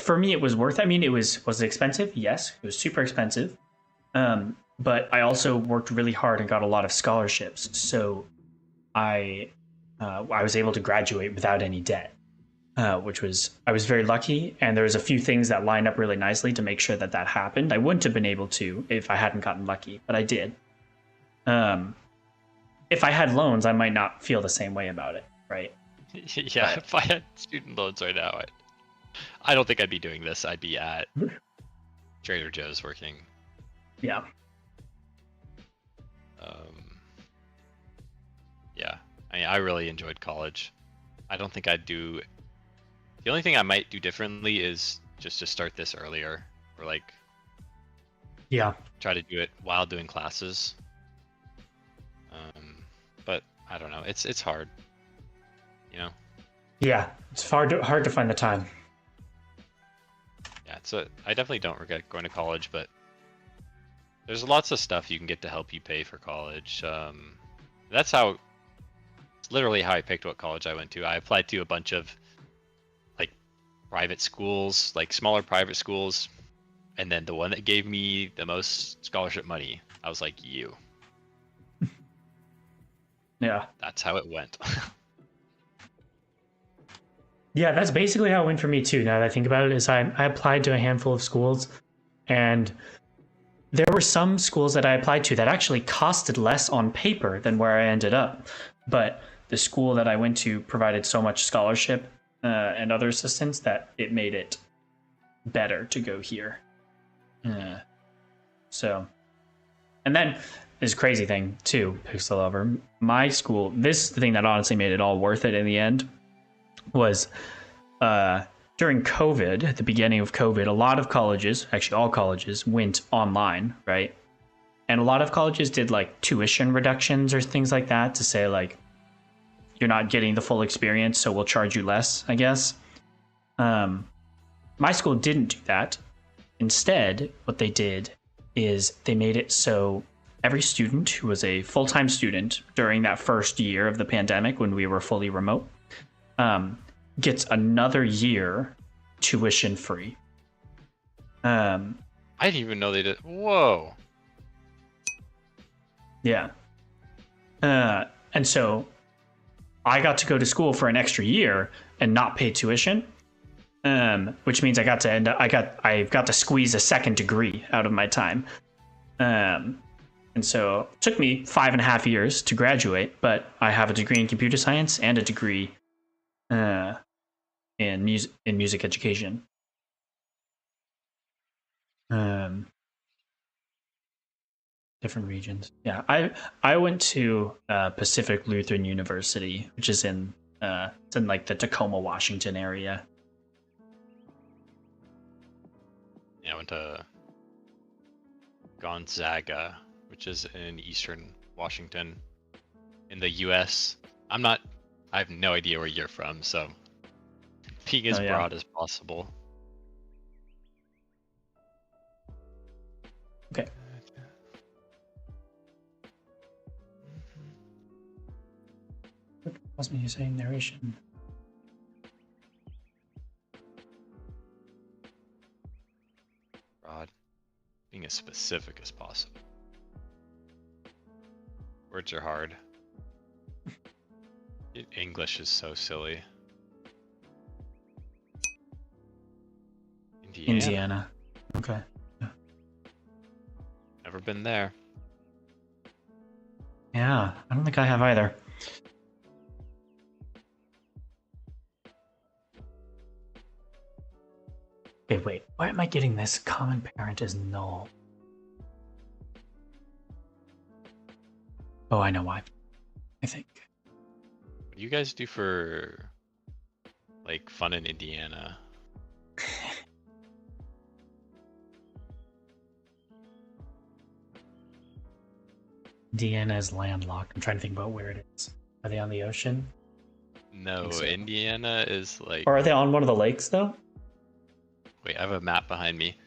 for me, it was worth. I mean, was it expensive? Yes, it was super expensive. But I also worked really hard and got a lot of scholarships, so I was able to graduate without any debt, which was I was very lucky. And there was a few things that lined up really nicely to make sure that that happened. I wouldn't have been able to if I hadn't gotten lucky, but I did. If I had loans, I might not feel the same way about it, right? Yeah, But if I had student loans right now, I don't think I'd be doing this. I'd be at Trader Joe's working. yeah. Yeah, I mean, I really enjoyed college. I don't think I'd do. The only thing I might do differently is just to start this earlier, or like Yeah. try to do it while doing classes. But I don't know. It's hard, you know. Yeah. It's hard to find the time. Yeah, I definitely don't regret going to college, but there's lots of stuff you can get to help you pay for college. That's how. It's literally how I picked what college I went to. I applied to a bunch of like private schools, like smaller private schools, and then the one that gave me the most scholarship money, I was like, you. Yeah. That's how it went. Yeah, that's basically how it went for me too. Now that I think about it, is I applied to a handful of schools, and there were some schools that I applied to that actually costed less on paper than where I ended up. But the school that I went to provided so much scholarship and other assistance that it made it better to go here. So, and then this crazy thing too, Pixel Lover. My school, this thing that honestly made it all worth it in the end was during COVID, at the beginning of COVID, a lot of colleges, actually all colleges, went online, right? And a lot of colleges did like tuition reductions or things like that to say like, you're not getting the full experience, so we'll charge you less, I guess. My school didn't do that. Instead, what they did is they made it so every student who was a full-time student during that first year of the pandemic when we were fully remote gets another year tuition free. I didn't even know they did. Whoa. Yeah. And so I got to go to school for an extra year and not pay tuition, which means I got to squeeze a second degree out of my time. And so it took me 5.5 years to graduate, but I have a degree in computer science and a degree in music education. Different regions. Yeah, I went to Pacific Lutheran University, which is it's in like the Tacoma, Washington area. Yeah, I went to Gonzaga, which is in eastern Washington, in the U.S. I have no idea where you're from, so being as broad as possible. Okay. Must be saying narration. Broad, being as specific as possible. Words are hard. English is so silly. Indiana. Okay. Yeah. Never been there. Yeah, I don't think I have either. Okay, wait. Why am I getting this? Common parent is null. Oh, I know why. I think. What do you guys do for like fun in Indiana? Indiana is landlocked. I'm trying to think about where it is. Are they on the ocean? No, so. Indiana is like. Or are they on one of the lakes though? Wait, I have a map behind me.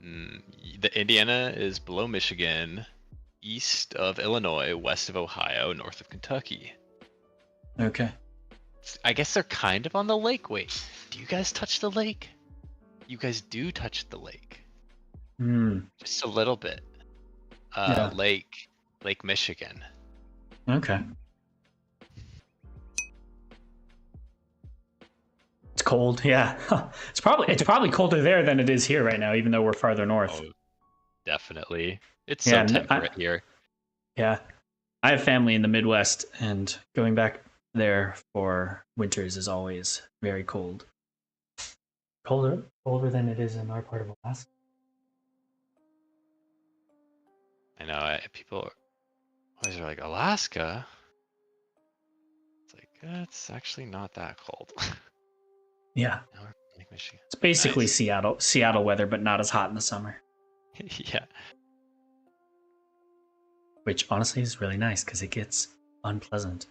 The Indiana is below Michigan. east of Illinois, west of Ohio, north of Kentucky. Okay. I guess they're kind of on the lake. Wait, do you guys touch the lake? You guys do touch the lake. Hmm. Just a little bit. Yeah. Lake Michigan. Okay. It's cold. Yeah. It's probably colder there than it is here right now, even though we're farther north. Oh, definitely. It's Yeah. so temperate here. Yeah. I have family in the Midwest, and going back there for winters is always very cold. Colder than it is in our part of Alaska. I know people always are like, Alaska? It's like, it's actually not that cold. Yeah. No, Lake Michigan. It's basically Nice. Seattle weather, but not as hot in the summer. Yeah. Which honestly is really nice because it gets unpleasant.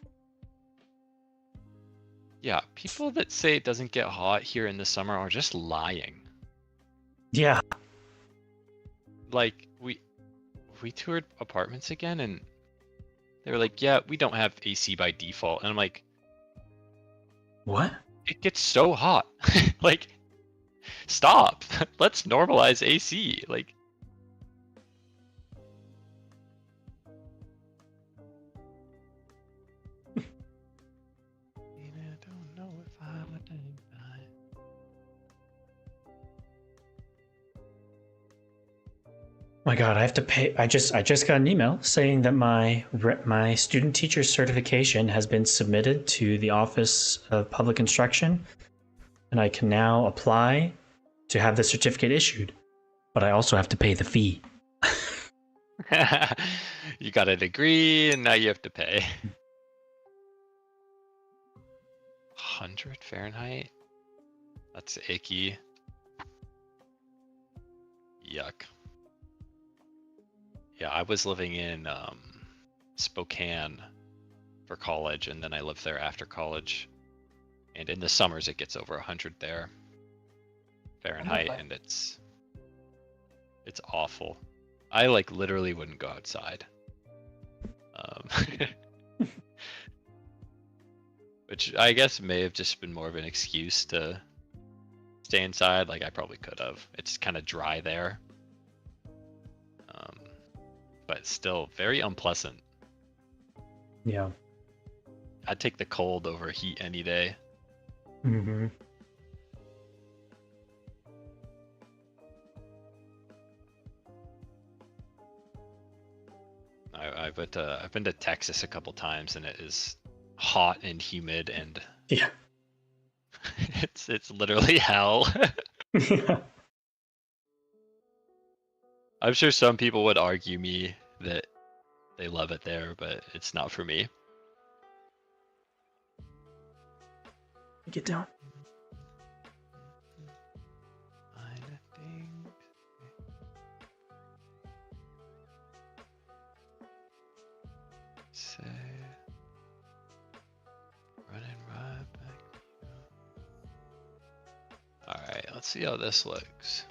Yeah, people that say it doesn't get hot here in the summer are just lying. Yeah. Like, we toured apartments again, and they were like, yeah, we don't have AC by default. And I'm like, What? it gets so hot. Like, stop. Let's normalize AC. Like, I don't know if I would do that. My God, I have to pay. I just got an email saying that my student teacher certification has been submitted to the Office of Public Instruction, and I can now apply to have the certificate issued. But I also have to pay the fee. You got a degree, and now you have to pay. 100 Fahrenheit? That's icky. Yuck. Yeah, I was living in Spokane for college, and then I lived there after college. And in the summers, it gets over 100 there Fahrenheit, and it's awful. I like literally wouldn't go outside. Which I guess may have just been more of an excuse to stay inside. Like I probably could have. It's kind of dry there. But still very unpleasant. Yeah. I'd take the cold over heat any day. Mm-hmm. I've been to Texas a couple times, and it is hot and humid, and Yeah. it's literally hell. Yeah. I'm sure some people would argue me that they love it there, but it's not for me. Get down. Say, running right back. All right, let's see how this looks.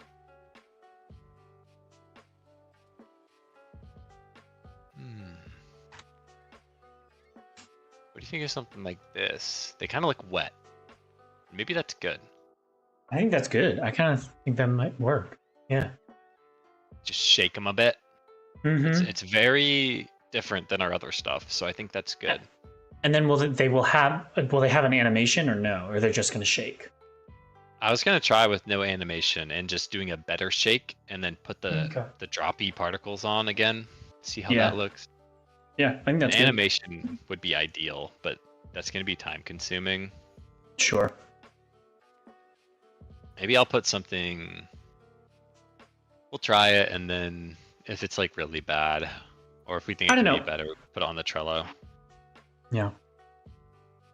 What do you think of something like this? They kind of look wet. Maybe that's good. I think that's good. I kind of think that might work. Yeah. Just shake them a bit. Mm-hmm. It's very different than our other stuff, so I think that's good. And then will they have an animation or no? Or they're just gonna shake? I was gonna try with no animation and just doing a better shake, and then put the droppy particles on again. See how that looks. Yeah, I think that's good. Animation would be ideal, but that's gonna be time consuming. Sure. Maybe I'll put something. We'll try it, and then if it's like really bad, or if we think it could be better, put it on the Trello. Yeah.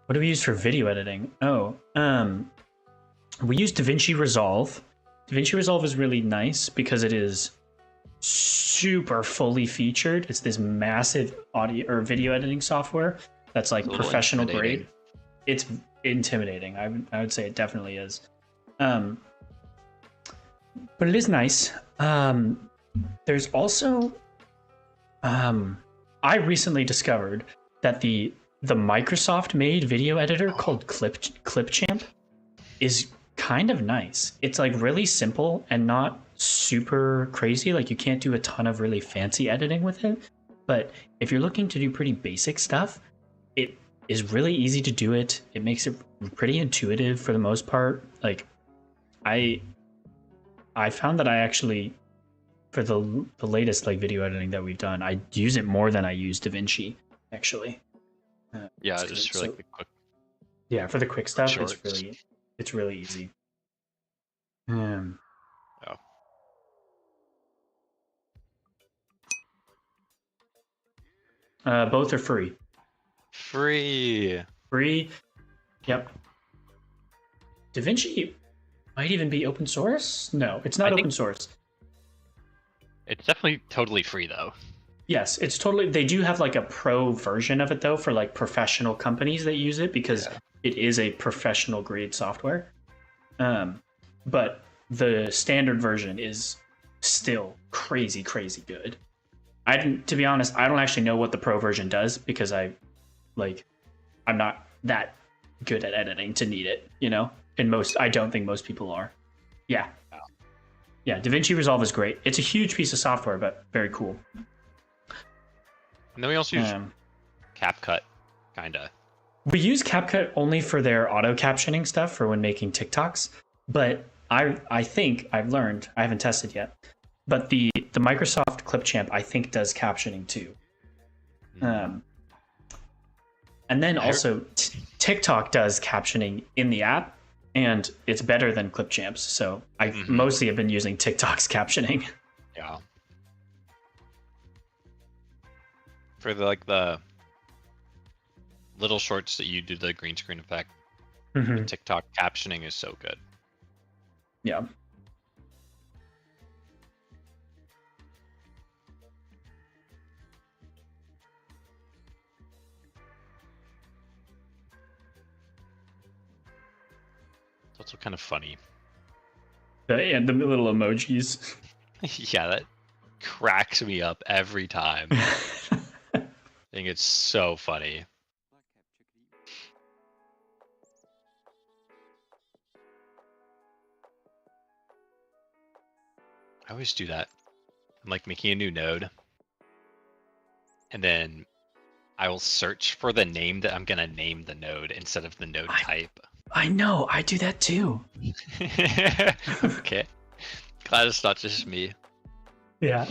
What do we use for video editing? Oh, we use DaVinci Resolve. DaVinci Resolve is really nice because it is super fully featured. It's this massive audio or video editing software that's like professional grade. It's intimidating. I would say it definitely is. But it is nice. There's also I recently discovered that the Microsoft made video editor called Clipchamp is kind of nice. It's like really simple and not super crazy. Like you can't do a ton of really fancy editing with it. But if you're looking to do pretty basic stuff, it is really easy to do it. It makes it pretty intuitive for the most part. Like I I found that I actually for the latest like video editing that we've done, I use it more than I use DaVinci actually. Yeah, just for like the quick yeah, for the quick stuff, shorts. it's really easy. Um, Oh, both are free. free. Free. Yep. DaVinci might even be open source. No, it's not I open think source. it's definitely totally free though. Yes, it's totally. They do have like a pro version of it though for like professional companies that use it because Yeah. it is a professional grade software. But the standard version is still crazy, crazy good. I didn't, to be honest, I don't actually know what the pro version does because like, I'm not that good at editing to need it, you know? And I don't think most people are. Yeah. Yeah, DaVinci Resolve is great. It's a huge piece of software, but very cool. And then we also use Um, CapCut, kinda. we use CapCut only for their auto captioning stuff for when making TikToks, but I think I've learned, I haven't tested yet, but the Microsoft Clipchamp I think does captioning too. Um, and then also TikTok does captioning in the app, and it's better than Clipchamps. So I mostly have been using TikTok's captioning. Yeah. For the little shorts that you do the green screen effect, Mm-hmm. TikTok captioning is so good. Yeah. It's also kind of funny. And the little emojis. Yeah, that cracks me up every time. I think it's so funny. I always do that. I'm like making a new node, and then I will search for the name that I'm gonna name the node instead of the node type. I know, I do that too. Okay. Glad it's not just me. Yeah.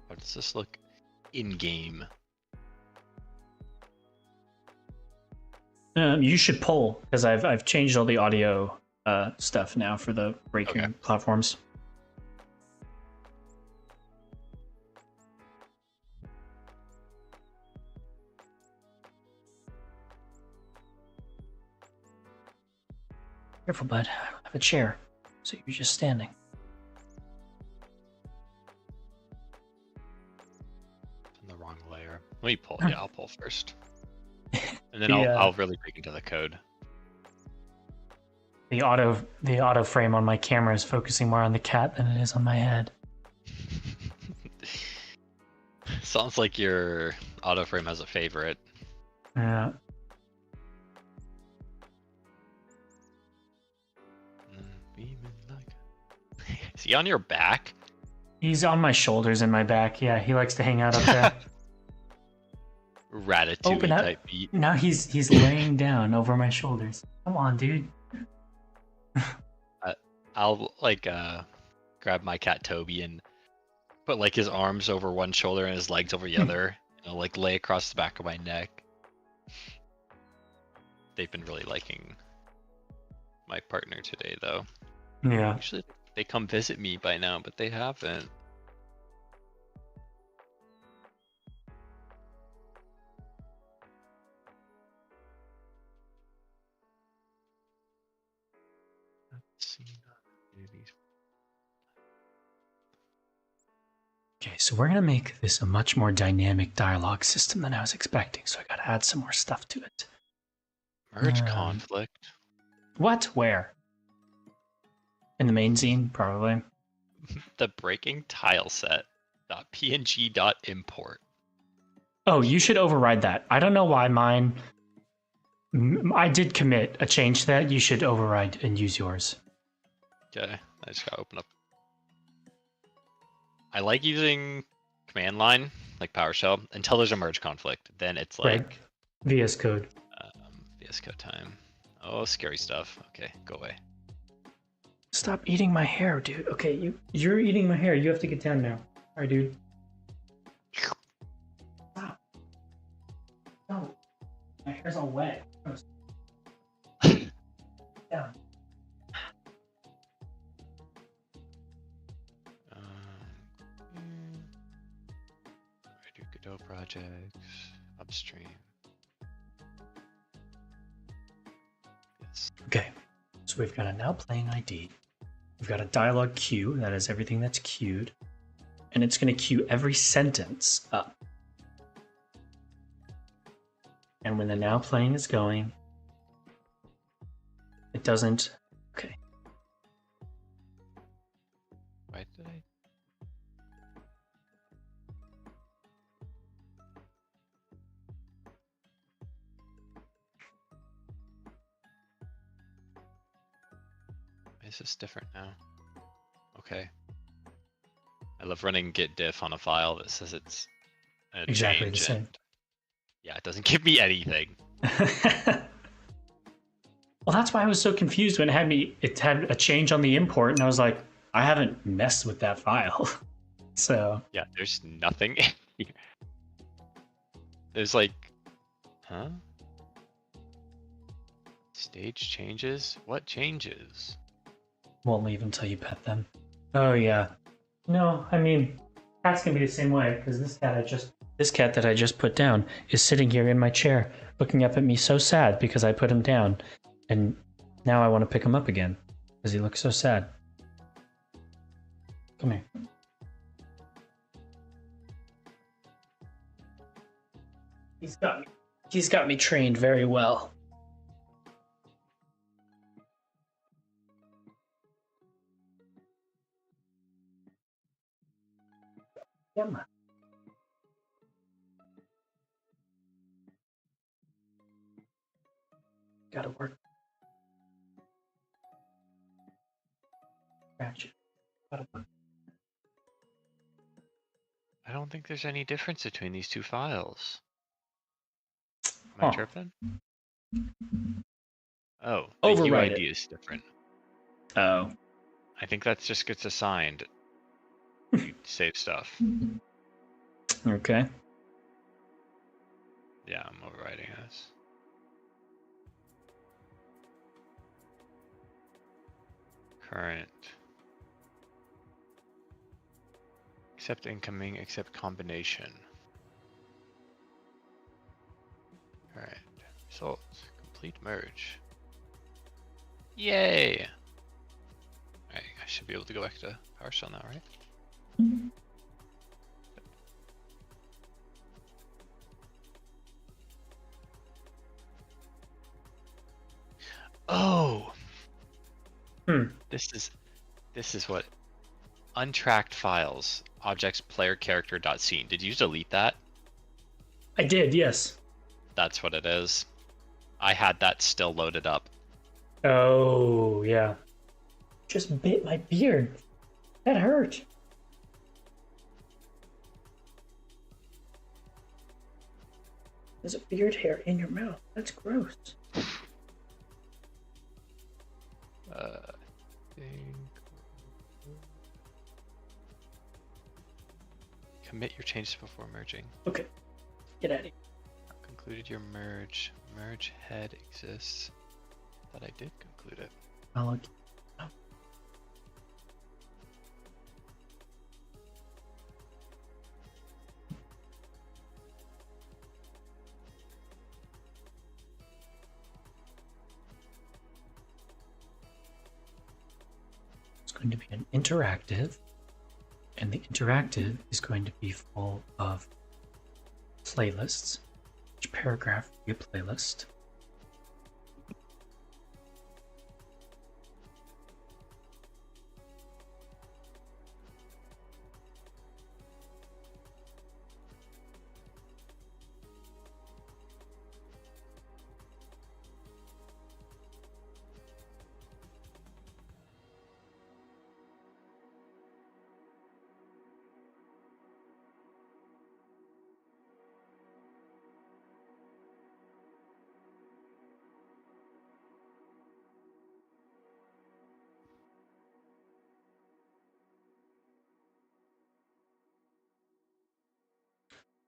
How does this look in game? You should pull because I've changed all the audio stuff now for the breaking platforms. Careful, bud. I don't have a chair, so you're just standing. In the wrong layer. Let me pull. Yeah, I'll pull first, and then I'll really dig into the code. The auto frame on my camera is focusing more on the cat than it is on my head. Sounds like your auto frame has a favorite. Yeah. Is he on your back? He's on my shoulders and my back. Yeah, he likes to hang out up there. Ratatouille Open up. type beat. Now he's laying down over my shoulders. Come on, dude. I'll like grab my cat Toby and put like his arms over one shoulder and his legs over the other. And I'll like lay across the back of my neck. They've been really liking my partner today though. Yeah. Usually they come visit me by now, but they haven't. Let's see. so we're gonna make this a much more dynamic dialogue system than I was expecting. So I gotta add some more stuff to it. Merge conflict. What? Where? In the main scene, probably. The breaking tile set. .png.import. Oh, you should override that. I don't know why mine. I did commit a change to that. You should override and use yours. Okay, I just gotta open up. I like using command line, like PowerShell, until there's a merge conflict. Then it's like Greg, VS Code. VS Code time. Oh, scary stuff. Okay, go away. Stop eating my hair, dude. Okay, you're eating my hair. You have to get down now. All right, dude. Stop. No, my hair's all wet. Down. Do Godot projects, Upstream. Yes. Okay, so we've got a now playing ID. We've got a dialogue queue that is everything that's queued, and it's going to queue every sentence up. And when the now playing is going, it doesn't. Okay. Why did I? Is this different now? Okay. I love running git diff on a file that says it's a Exactly the change same. and yeah, it doesn't give me anything. Well, that's why I was so confused when it had a change on the import, and I was like, I haven't messed with that file. So Yeah, there's nothing in here. There's like, huh? Stage changes? What changes? won't leave until you pet them. Oh yeah. No, I mean, cats can be the same way, because this cat that I just put down is sitting here in my chair, looking up at me so sad because I put him down, and now I want to pick him up again because he looks so sad. Come here. He's got me trained very well. Come on. Gotta work. Scratch. Gotta work. I don't think there's any difference between these two files. Am I tripping? Oh, the Override UID it. is different. Oh. I think that just gets assigned. You save stuff. Okay. Yeah, I'm overriding this. Current. Accept incoming, accept combination. Alright. Results. Complete merge. Yay! Alright, I should be able to go back to PowerShell now, right? Oh! This is what untracked files objects player character dot scene. Did you delete that? I did, yes. That's what it is. I had that still loaded up. Oh, yeah. Just bit my beard. That hurt. There's a beard hair in your mouth. That's gross. Commit your changes before merging. Okay. Get out of here. Concluded your merge. Merge head exists. Thought I did conclude it. Oh. It's going to be an interactive, And the interactive is going to be full of playlists. Each paragraph will be a playlist.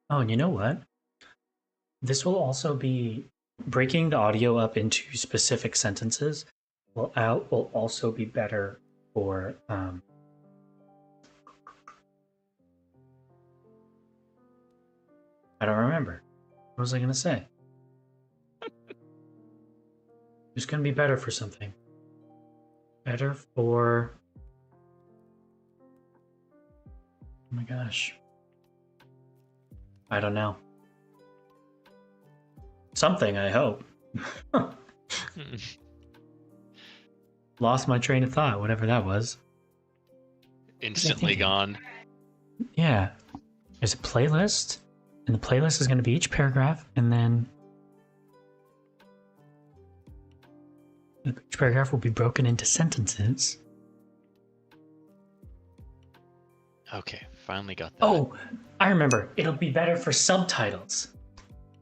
Oh, and you know what? This will also be breaking the audio up into specific sentences will also be better for I don't remember. What was I gonna say? It's gonna be better for something. Better for oh my gosh. I don't know. Something, I hope. Lost my train of thought, whatever that was. Instantly gone. Yeah. There's a playlist, and the playlist is going to be each paragraph, and then each paragraph will be broken into sentences. Okay, finally got that. Oh, I remember. It'll be better for subtitles.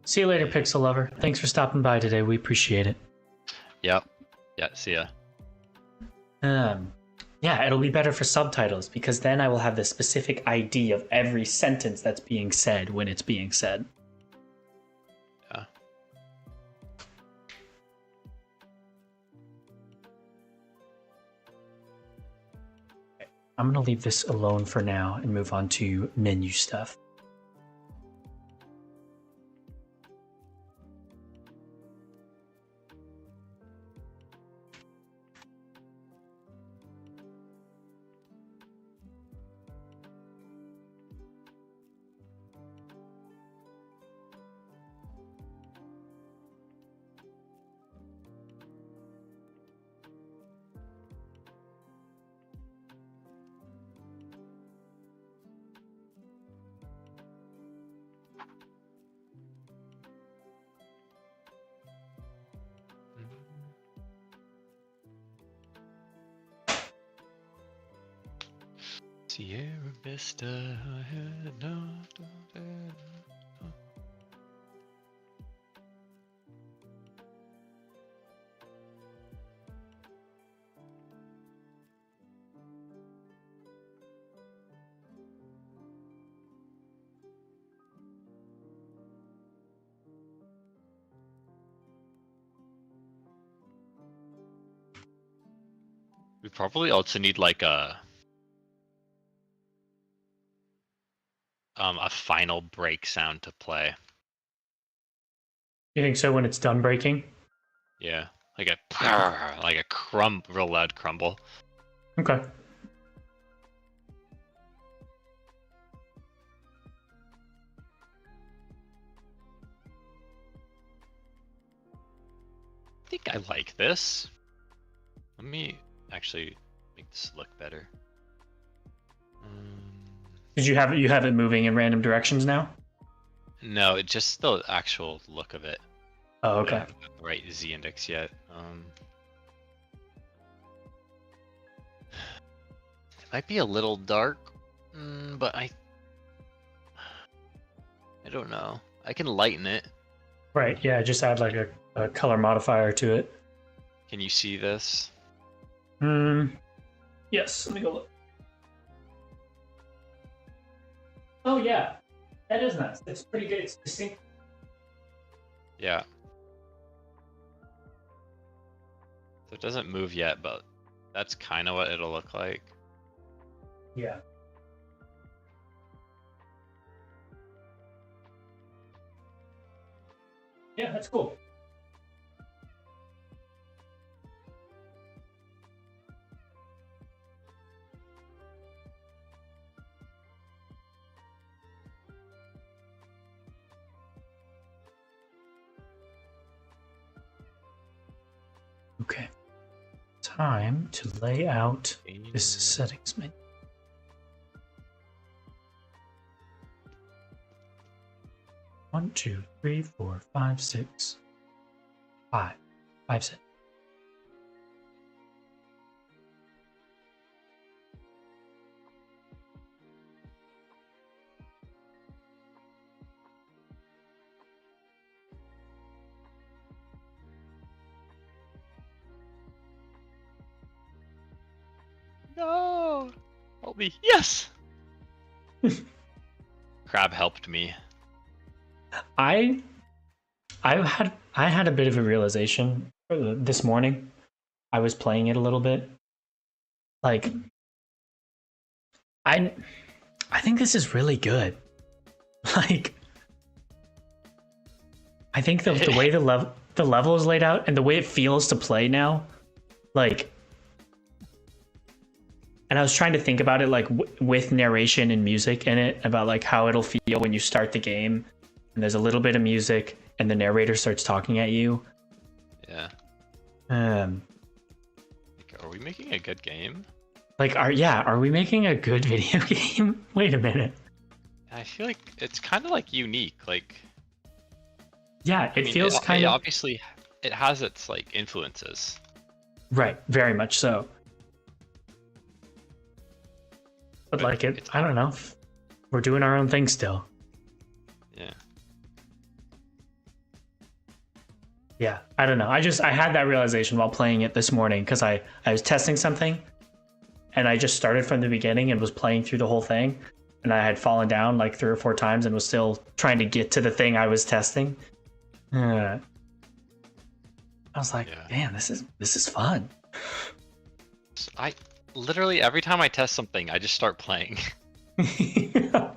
See you later, Pixel Lover. Thanks for stopping by today. We appreciate it. Yep. Yeah, see ya. Yeah, it'll be better for subtitles because then I will have the specific ID of every sentence that's being said when it's being said. Yeah. I'm going to leave this alone for now and move on to menu stuff. Sierra Vista, I had no. We probably also need like a final break sound to play. You think so when it's done breaking? Yeah, like a real loud crumble. Okay. I think I like this. Let me actually make this look better. Did you have it moving in random directions now? No, it's just the actual look of it. Oh, I okay. don't have the right Z index yet. It might be a little dark, but I don't know. I can lighten it. Right. Yeah. Just add like a color modifier to it. Can you see this? Yes. Let me go look. Oh yeah, that is nice. It's pretty good. It's distinct. Yeah. So it doesn't move yet, but that's kind of what it'll look like. Yeah. Yeah, that's cool. Okay. Time to lay out this settings menu. One, two, three, four, five, six, five. 5 set. No! Help me. Yes! Crab helped me. I had a bit of a realization this morning. I was playing it a little bit. Like I think this is really good. Like I think the way the level is laid out and the way it feels to play now, like, and I was trying to think about it like with narration and music in it, about like how it'll feel when you start the game and there's a little bit of music and the narrator starts talking at you. Yeah. Like, are we making a good game? Like, are we making a good video game? Wait a minute. I feel like it's kind of like unique. Like, yeah, it feels kind of obviously it has its like influences. Right, very much so. But like I don't know. We're doing our own thing still. Yeah. Yeah, I don't know. I had that realization while playing it this morning because I was testing something and I just started from the beginning and was playing through the whole thing, and I had fallen down like 3 or 4 times and was still trying to get to the thing I was testing. I was like, man, this is fun. I literally every time I test something, I just start playing. And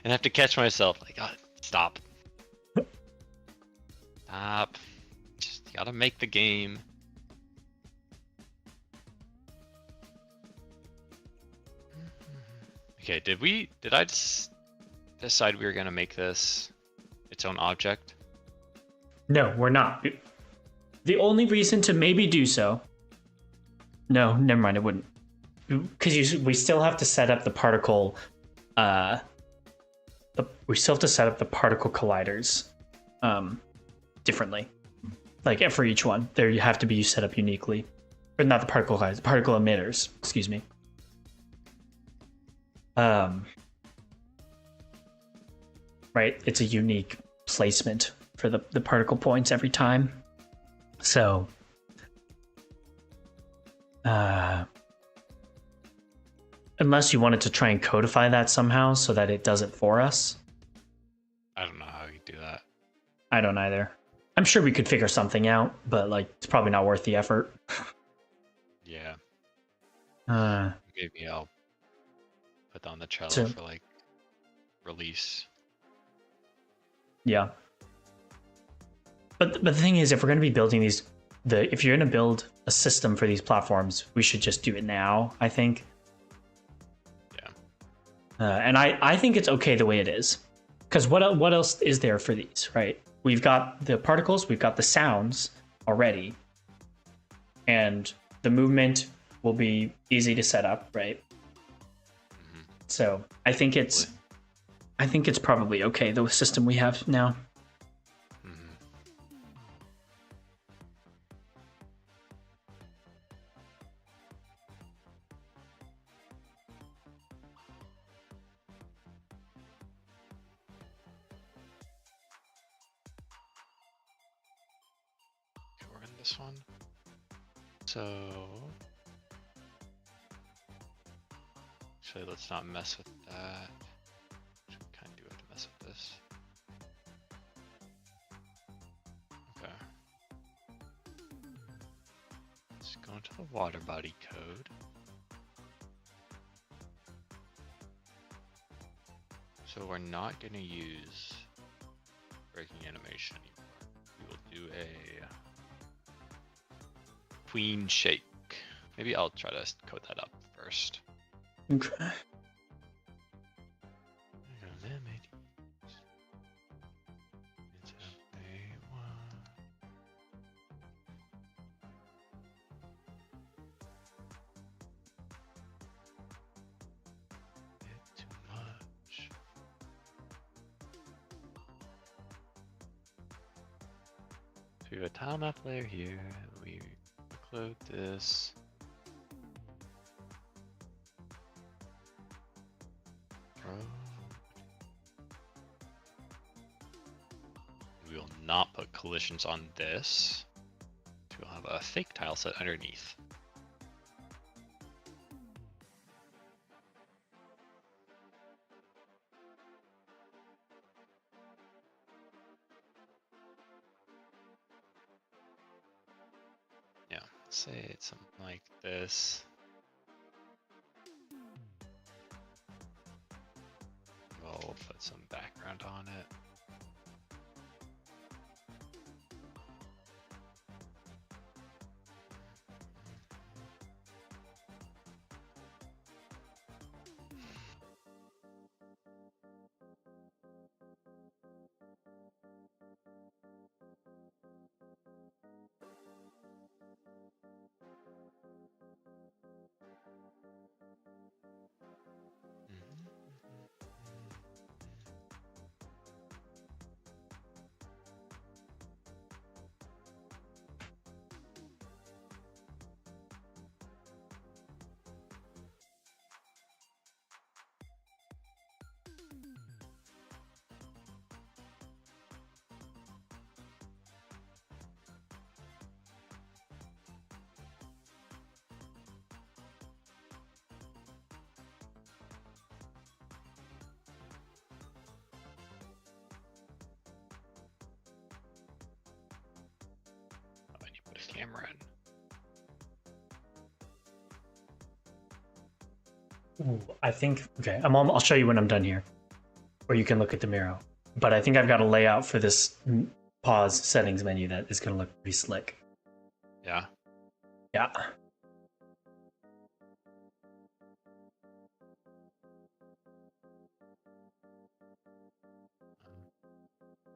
I have to catch myself like, oh, stop. Stop. Just you gotta make the game. Okay, did I just decide we were gonna make this its own object? No, we're not. The only reason to maybe do so. No, never mind. It wouldn't, because we still have to set up the particle. We still have to set up the particle colliders, differently. Like for each one, there you have to be set up uniquely, or not the particle colliders, particle emitters. Excuse me. Right, it's a unique placement for the particle points every time. So, unless you wanted to try and codify that somehow so that it does it for us. I don't know how you do that. I don't either. I'm sure we could figure something out, but like it's probably not worth the effort. Yeah. Maybe I'll put on the cello for like release. Yeah. But the thing is, if we're going to be building if you're going to build a system for these platforms, we should just do it now, I think. Yeah. And I think it's okay the way it is. Because what else is there for these, right? We've got the particles, we've got the sounds already. And the movement will be easy to set up, right? Mm-hmm. So I think it's probably okay, the system we have now. This one. So actually, let's not mess with that. We kind of do have to mess with this. Okay. Let's go into the water body code. So we're not going to use breaking animation anymore. We will do a queen shake. Maybe I'll try to code that up first. Okay. we have a tile map layer here. We upload this. We will not put collisions on this. We'll have a fake tile set underneath. Yeah, say it's something like this. We'll put some background on it. Oh, I need to put a camera in. Ooh, I think, okay, I'll show you when I'm done here, or you can look at the Miro. But I think I've got a layout for this pause settings menu that is going to look pretty slick. Yeah. Yeah.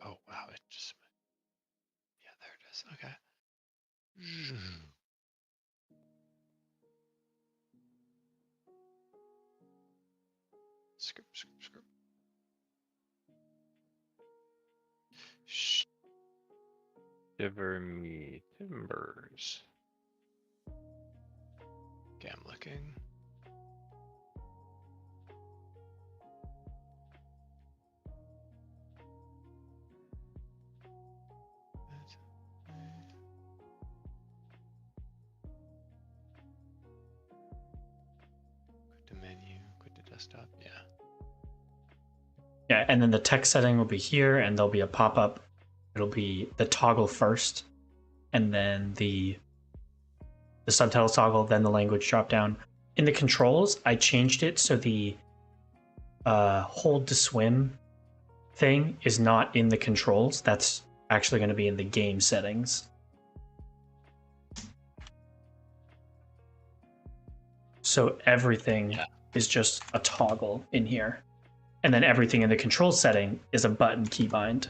Oh wow, it just, yeah, there it is. Okay. Script, script, script. Shiver me timbers. Okay, I'm looking. Quit the menu, quit the desktop, yeah. Yeah, and then the text setting will be here, and there'll be a pop-up. It'll be the toggle first, and then the subtitle toggle, then the language drop down. In the controls, I changed it so the hold to swim thing is not in the controls. That's actually going to be in the game settings. So everything is just a toggle in here. And then everything in the control setting is a button keybind.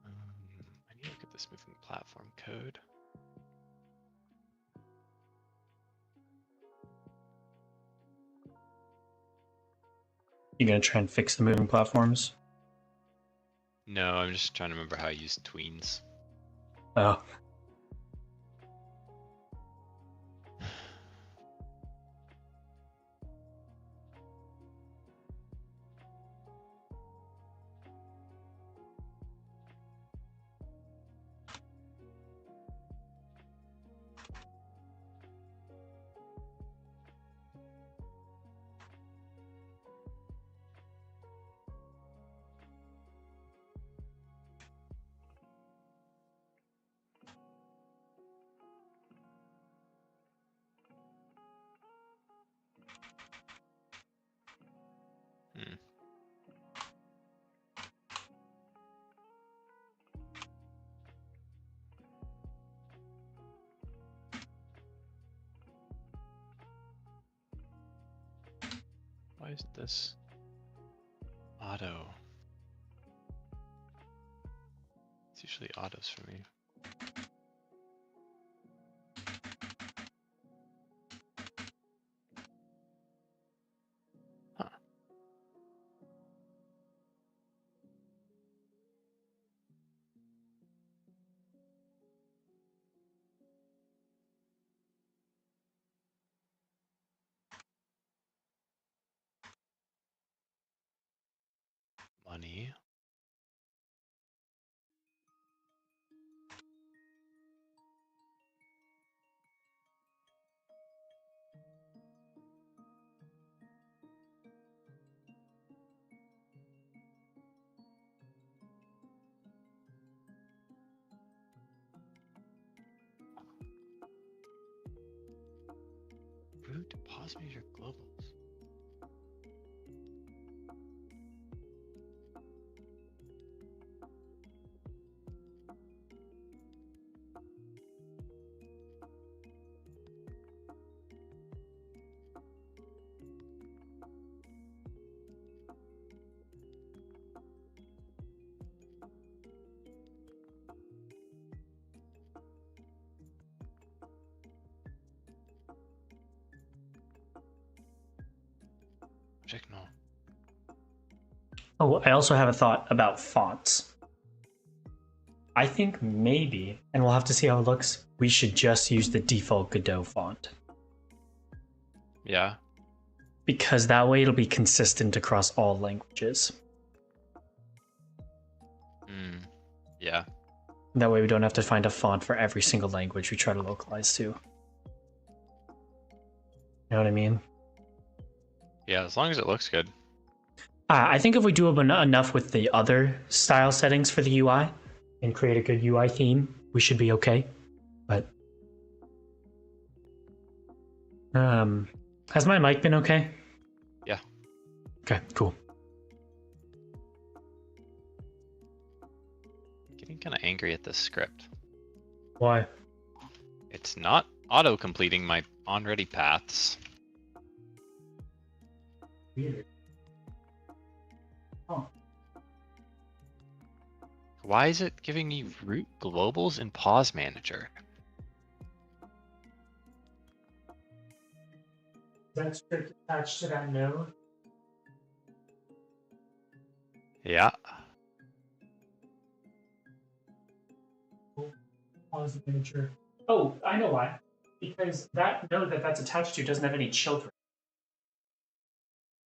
I need to look at this moving platform code. You're going to try and fix the moving platforms? No, I'm just trying to remember how I use tweens. Oh. Why is this auto? usually autos for me. Huh. Money. Root pause major globals. Object null. Oh, I also have a thought about fonts. I think maybe, and we'll have to see how it looks, we should just use the default Godot font. Yeah. Because that way it'll be consistent across all languages. Yeah. That way we don't have to find a font for every single language we try to localize to. You know what I mean? Yeah, as long as it looks good. I think if we do enough with the other style settings for the UI and create a good UI theme, we should be okay. But has my mic been okay? Yeah. Okay, cool. Getting kind of angry at this script. Why? It's not auto-completing my on-ready paths. Weird. Oh. Why is it giving me root globals in pause manager? That script attached to that node? Yeah. Pause manager. Oh, I know why. Because that node that's attached to doesn't have any children.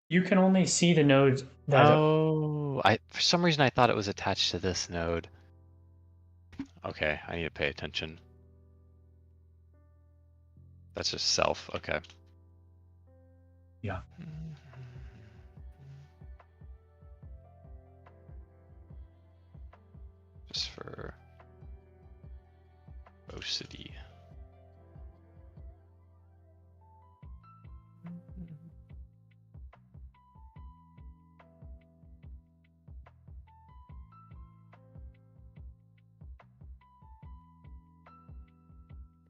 You can only see the nodes that Oh, for some reason I thought it was attached to this node. Okay, I need to pay attention. That's just self, okay. Yeah. Just for City.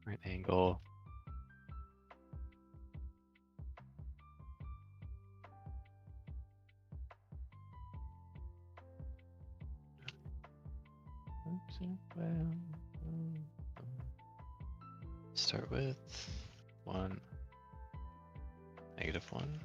Right angle. Start with 1, -1.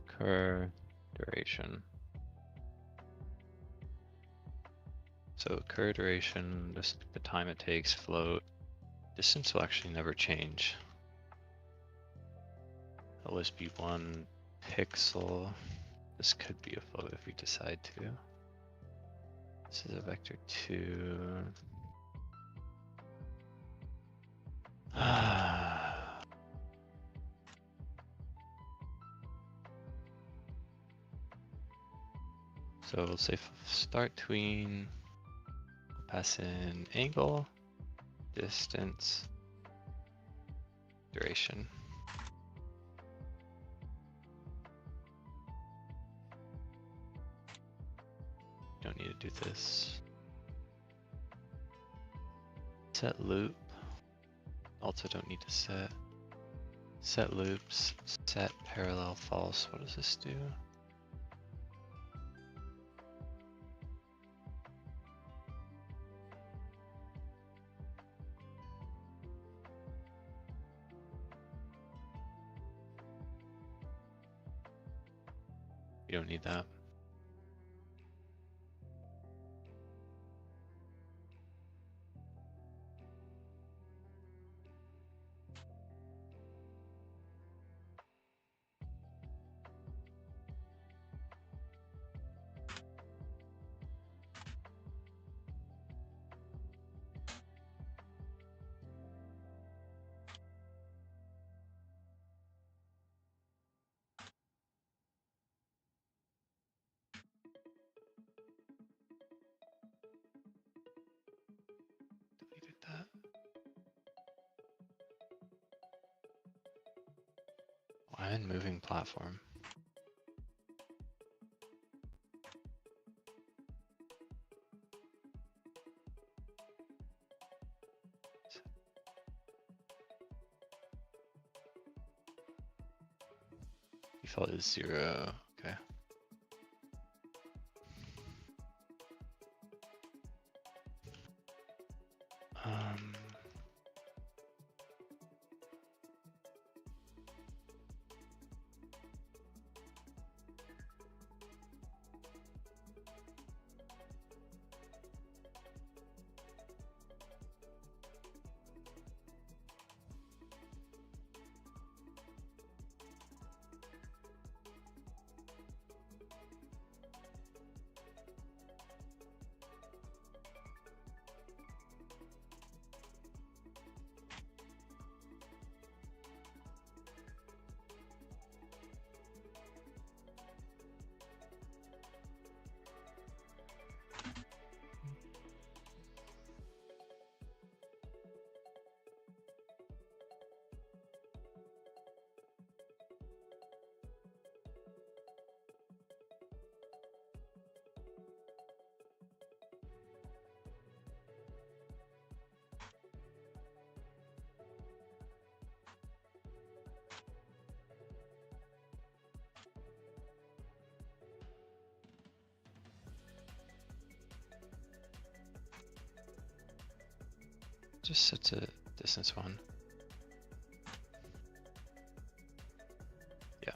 Cur duration. So cur duration, just the time it takes, float. Distance will actually never change. Always be 1 pixel. This could be a float if we decide to. This is a vector 2. So we'll say start tween, we'll pass in angle, distance, duration. Don't need to do this. Set loop. Also don't need to set loops, set parallel false. What does this do? You don't need that. Deleted that. Oh, I'm in moving platform. Default is 0. Okay. Um. Just set to distance 1. Yeah.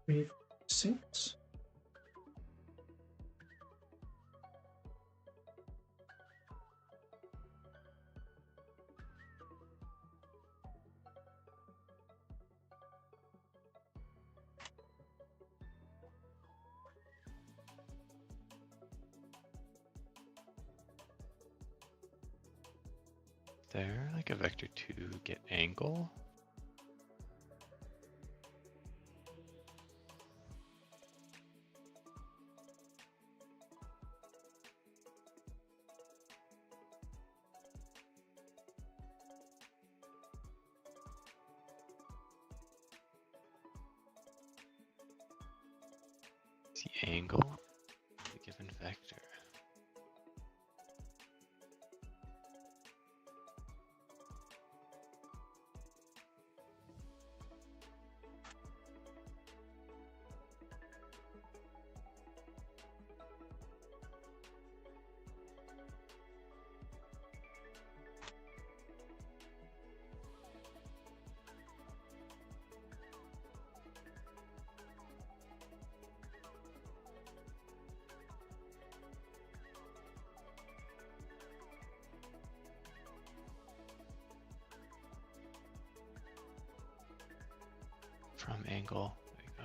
Three, 6. There, like a vector 2 get angle. The angle of the given vector. from angle. There you go.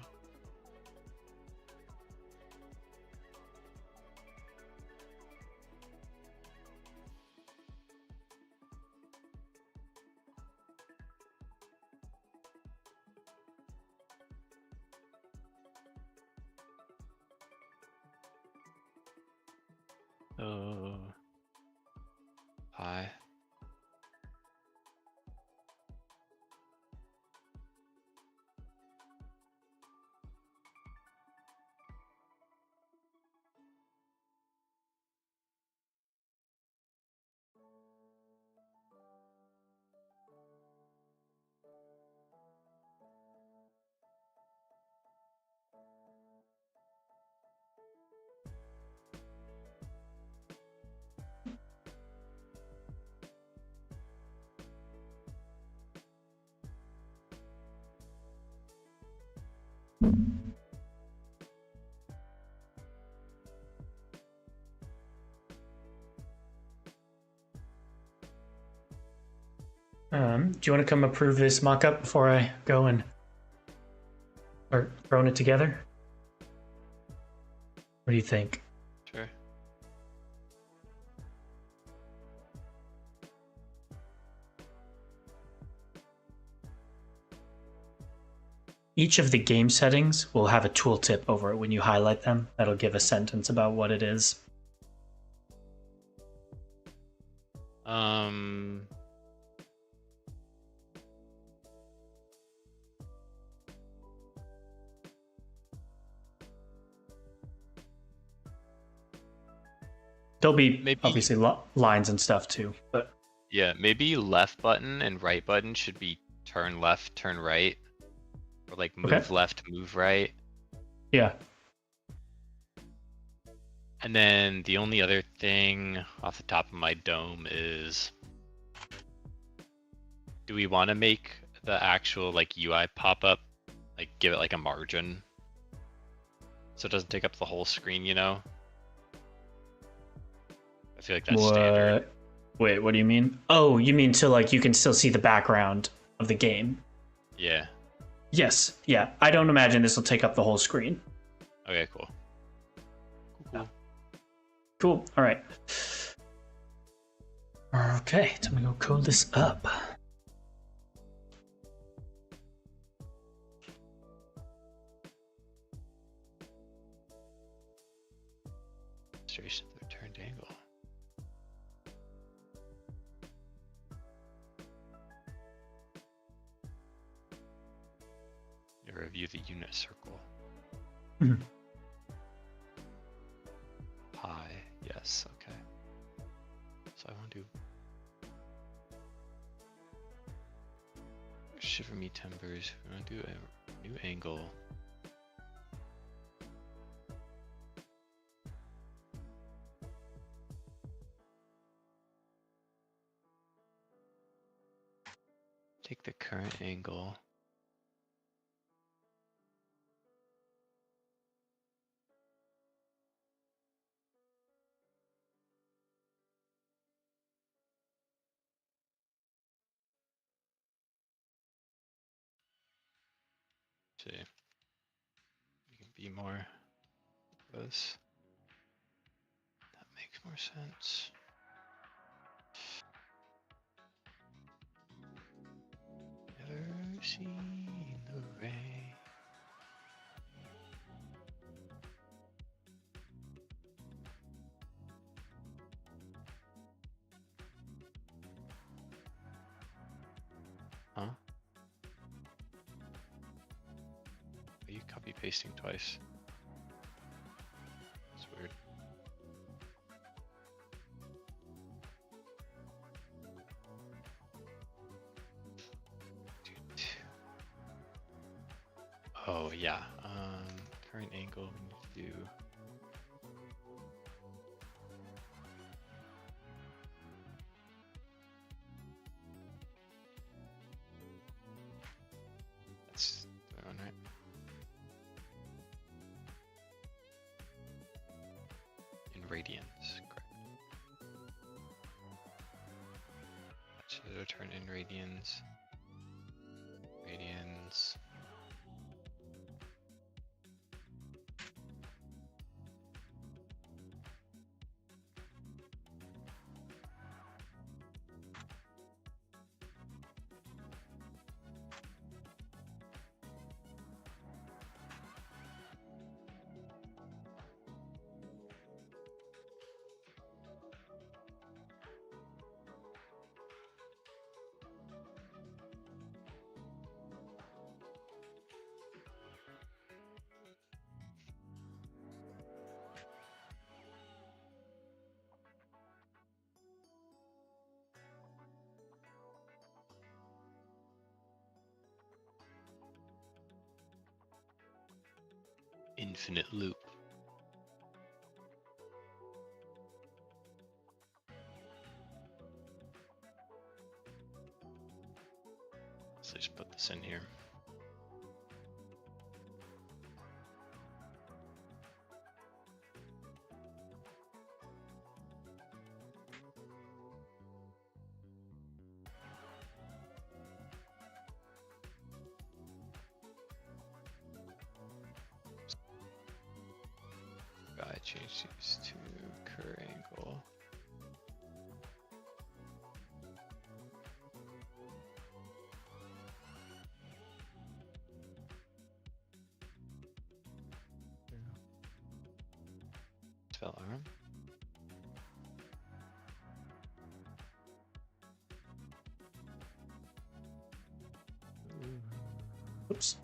Oh, hi. Do you want to come approve this mock-up before I go and start throwing it together? What do you think? Sure. Each of the game settings will have a tooltip over it when you highlight them. That'll give a sentence about what it is. There'll be Maybe, obviously lines and stuff too, but yeah, maybe left button and right button should be turn left, turn right, or like move Okay. left, move right. yeah. And then the only other thing off the top of my dome is, do we want to make the actual like UI pop up, like give it like a margin so it doesn't take up the whole screen, you know? I feel like that's standard. Wait, what do you mean? Oh, you mean so like you can still see the background of the game? Yeah. Yes. Yeah. I don't imagine this will take up the whole screen. Okay, cool. Cool. Cool. All right. Okay, time to go code this up. Illustration of the returned angle. You review the unit circle. Mhm. Pi, yes, okay. So I want to do shiver me timbers. We want to do a new angle. Take the current angle. See, you can be more close. That makes more sense. Never seen the rain. Huh? Are you copy pasting twice? That's weird. Oh yeah. Current angle we need to do. That's the one, right? In radians, correct. That should return in radians. Radians. Infinite loop. So just put this in here. I change these to curve angle. Spell arm. Oops.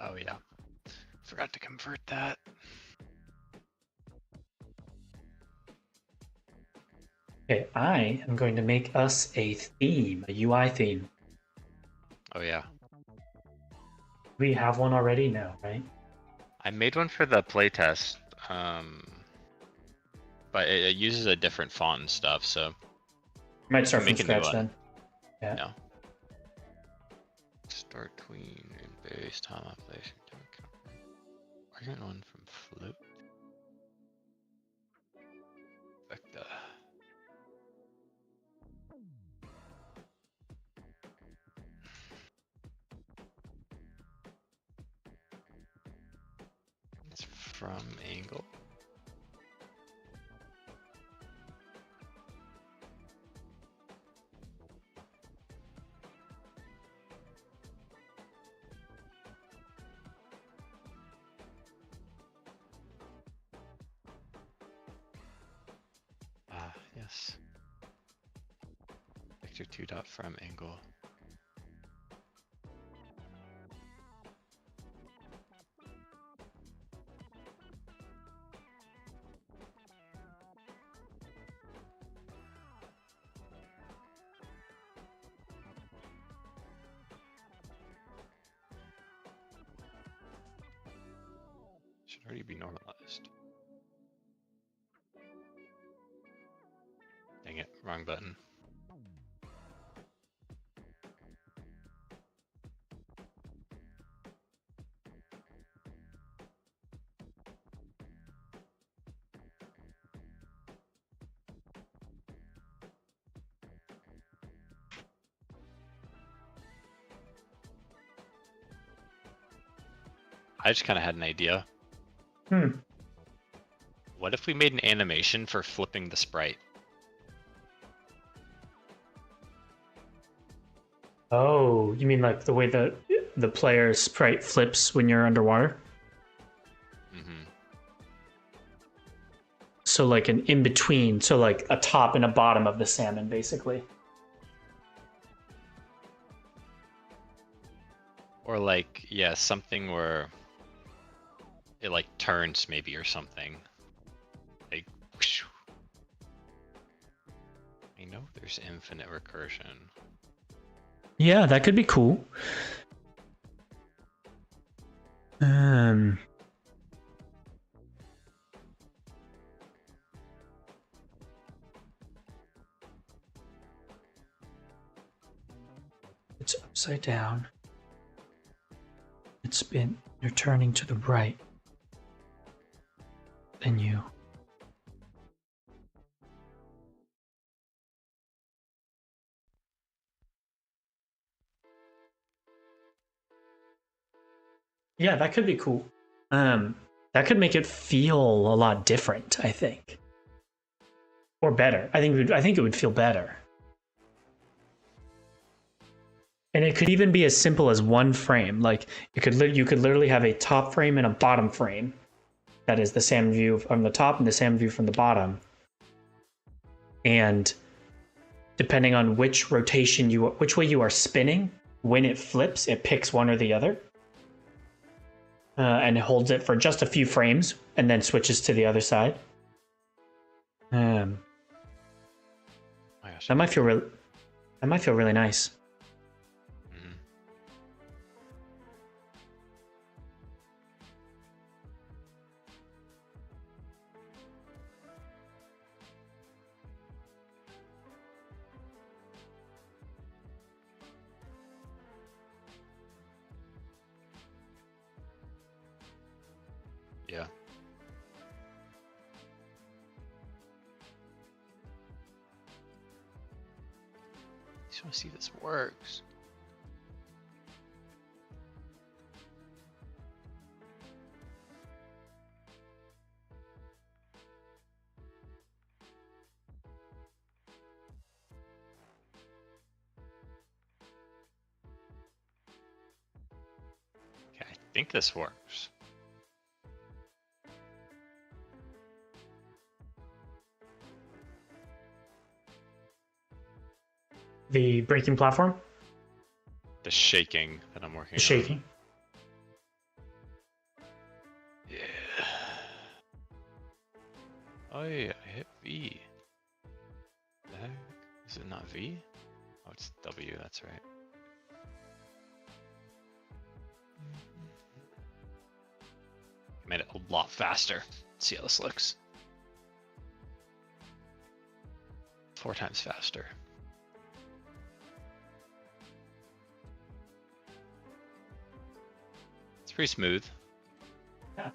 Oh yeah, forgot to convert that. Okay, I am going to make us a theme, a UI theme. Oh yeah, We have one already? No, right? I made one for the playtest, but it uses a different font and stuff, so Might start from make a new scratch one. then. Yeah. No. Start tween and base time application. Argument one from flip. Vector. It's from angle. Ah, yes. Vector 2 dot from angle. Should already be normalized. Dang it, wrong button. I just kind of had an idea. What if we made an animation for flipping the sprite? Oh, you mean like the way the player's sprite flips when you're underwater? Mm-hmm. So like an in between, so like a top and a bottom of the salmon, basically. Or like, yeah, something where it like turns maybe or something. Like, whoosh. I know there's infinite recursion. Yeah, that could be cool. It's upside down. It's been, you're turning to the right. Then you. Yeah, that could be cool. That could make it feel a lot different, I think. Or better. I think it would feel better. And it could even be as simple as one frame. Like you could literally have a top frame and a bottom frame. That is the salmon view from the top and the salmon view from the bottom. And depending on which which way you are spinning, when it flips, it picks one or the other. And it holds it for just a few frames and then switches to the other side. Oh my gosh, That might feel really nice. Mhm. Yeah. I just want to see if this works. Okay, I think this works. The braking platform, The shaking that I'm working the shaking. on. Yeah. Oh yeah, I hit V. The heck? Is it not V? Oh, it's W, that's right. Made it a lot faster. Let's see how this looks. 4 times faster. It's pretty smooth. Yeah.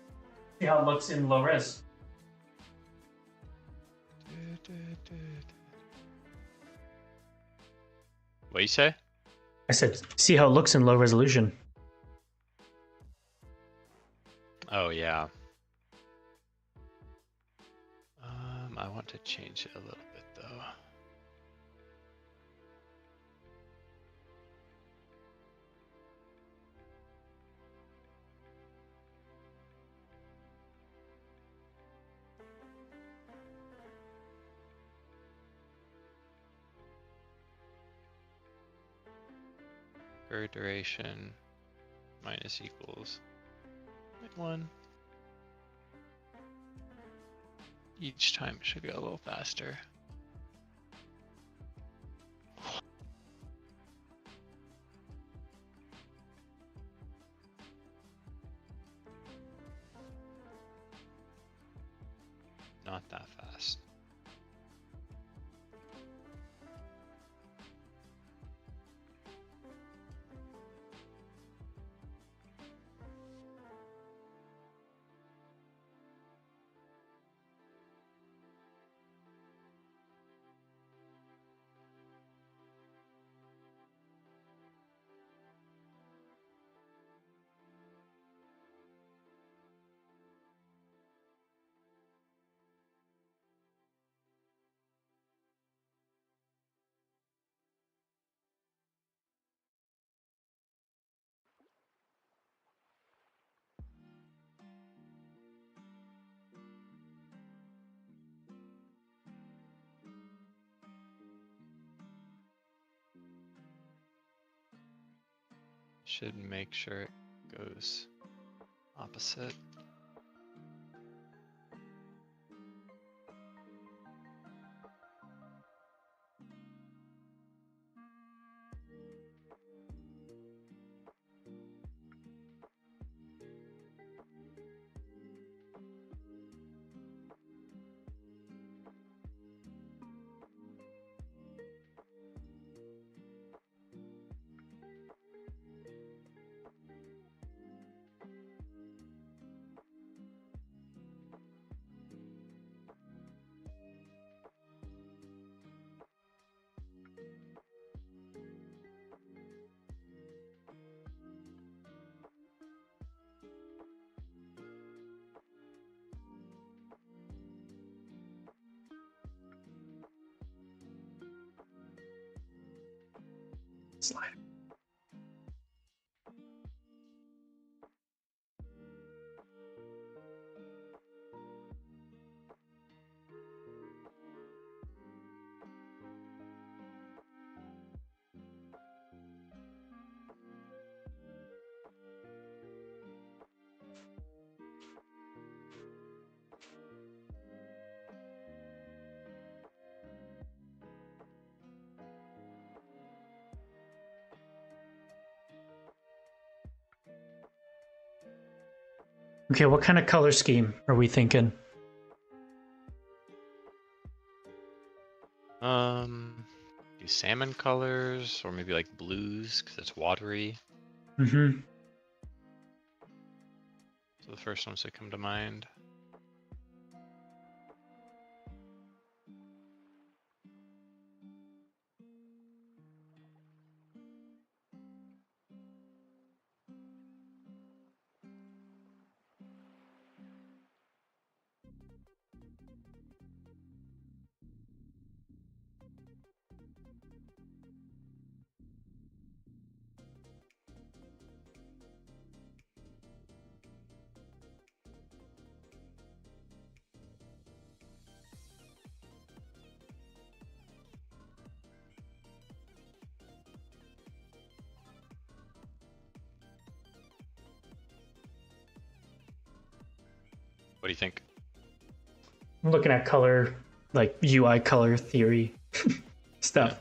See how it looks in low res. What you say? I said, see how it looks in low resolution. Oh yeah. I want to change it a little bit though. Bird duration minus equals 0.1. Each time it should go a little faster. Not that fast. Should make sure it goes opposite. Slide. Okay, what kind of color scheme are we thinking? Do salmon colors or maybe like blues because it's watery. Mm-hmm. So the first ones that come to mind. What do you think? I'm looking at color, like UI color theory stuff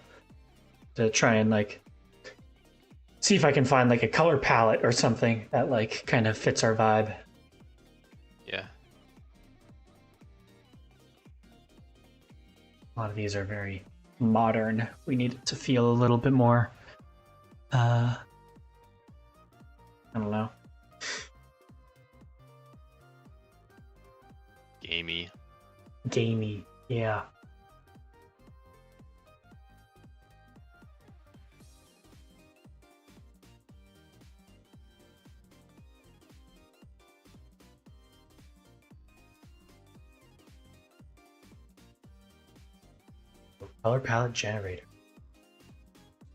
to try and like see if I can find like a color palette or something that like kind of fits our vibe. Yeah. A lot of these are very modern. We need it to feel a little bit more I don't know. Gamey. Gamey. Yeah. Color palette generator.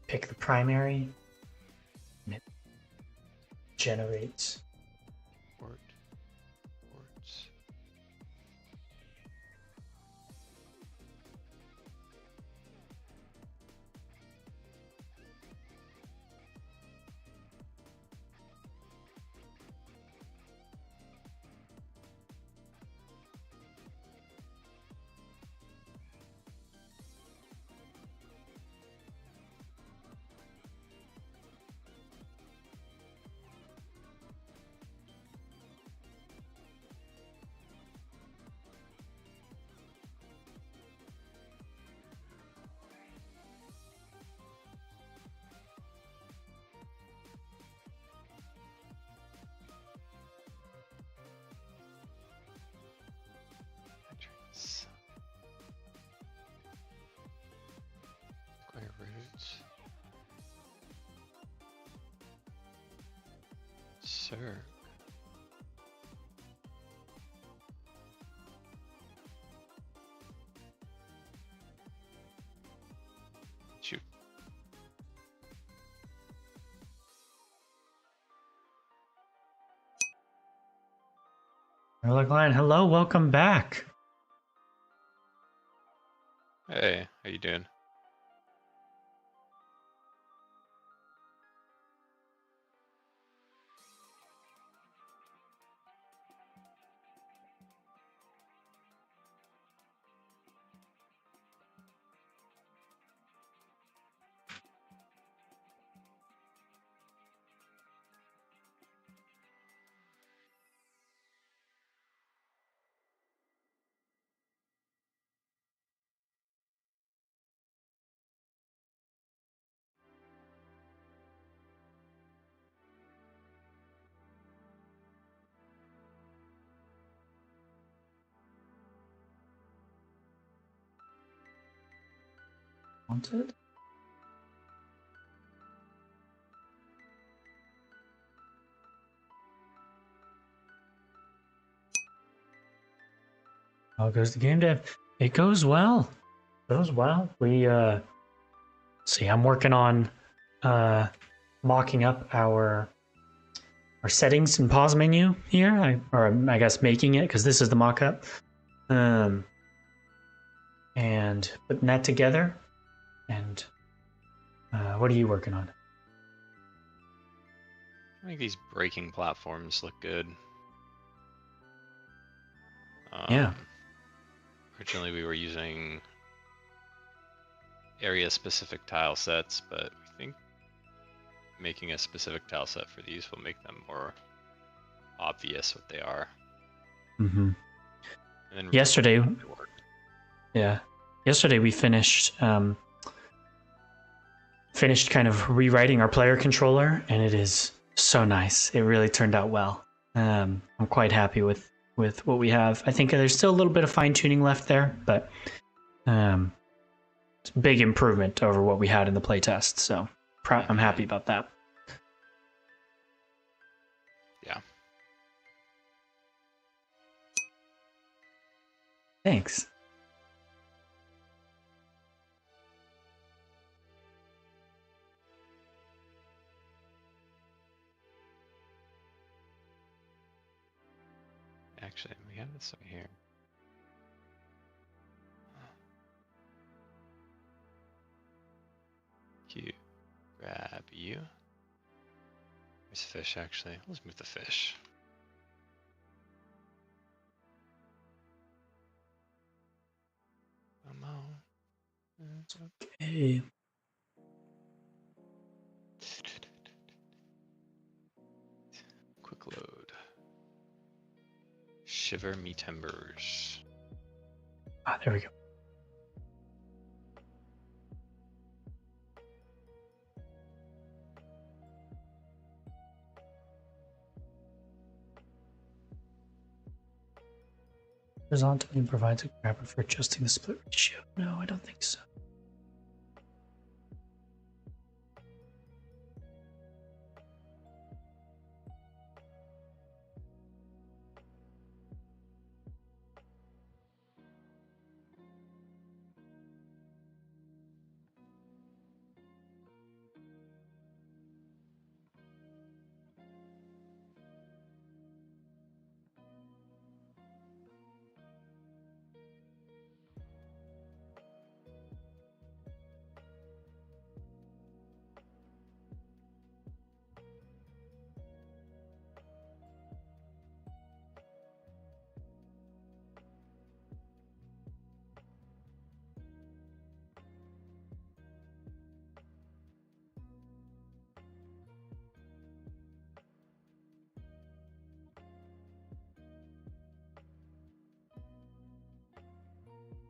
Pick the primary and it generates. Port. Ports. Square roots. Sir. Shoot. Line. Hello, welcome back. Hey, how you doing? Wanted? How goes the game dev? It goes well. Goes well. We see I'm working on mocking up our settings and pause menu here. I guess making it because this is the mock-up. And putting that together. And what are you working on? I think these braking platforms look good. Yeah. Originally we were using area specific tile sets, but we think making a specific tile set for these will make them more obvious what they are. Mm-hmm. And then Yesterday, realize how they work. yeah. Yesterday we finished kind of rewriting our player controller, and it is so nice. It really turned out well. I'm quite happy with what we have. I think there's still a little bit of fine tuning left there, but it's a big improvement over what we had in the playtest. So I'm happy about that. Yeah. Thanks. Actually, we have this right here. Q, grab you. There's fish, actually. Let's move the fish. Come on. Okay. Quick load. Shiver me timbers. Ah, there we go. Horizontally provides a grabber for adjusting the split ratio. No, I don't think so.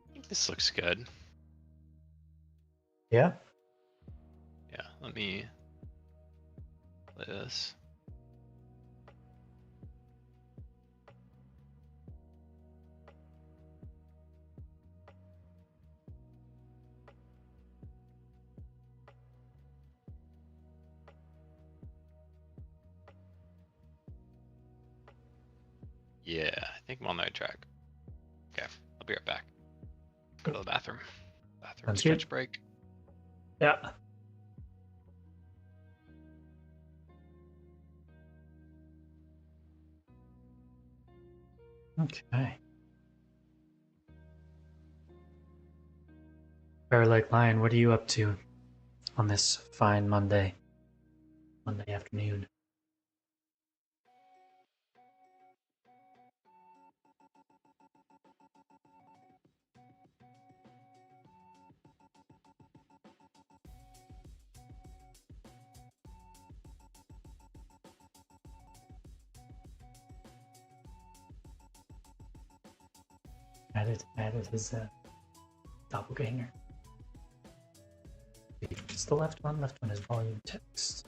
I think this looks good. Yeah. Yeah, let me play this. Yeah, I think I'm on the right track. Okay, I'll be right back. Go to the bathroom. Sounds Stretch good. break. Yeah. Okay. Bear Lake Lion, what are you up to on this fine Monday afternoon? Added his doppelganger. It's the left one. Left one is volume text.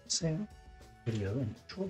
Same video intro.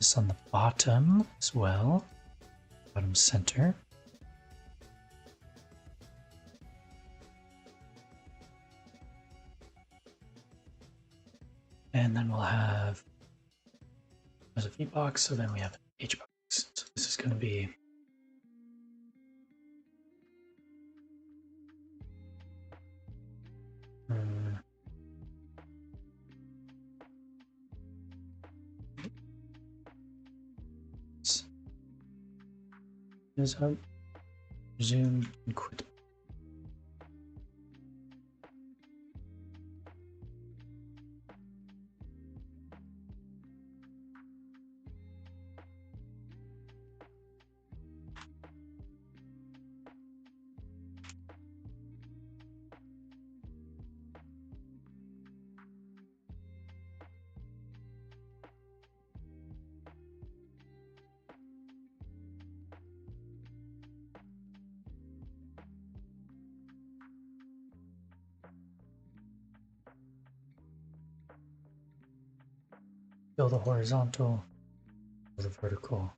this on the bottom as well. Bottom center. And then we'll have, there's a V box, so then we have an H box. So this is going to be is up, zoom, and quit. Fill the horizontal, fill the vertical.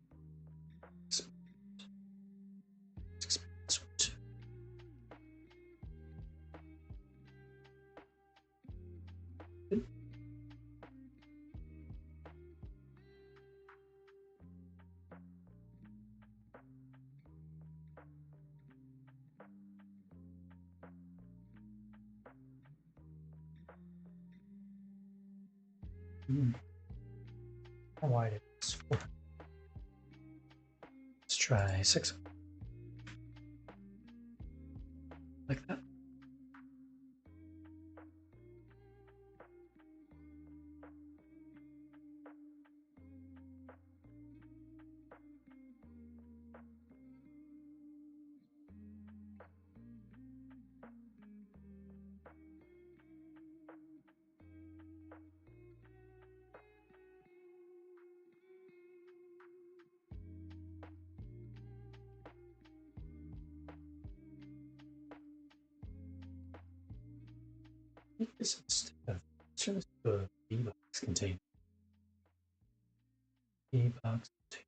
How wide it is? 4. Let's try 6. Like that. This is turn this to a V box container. V box container.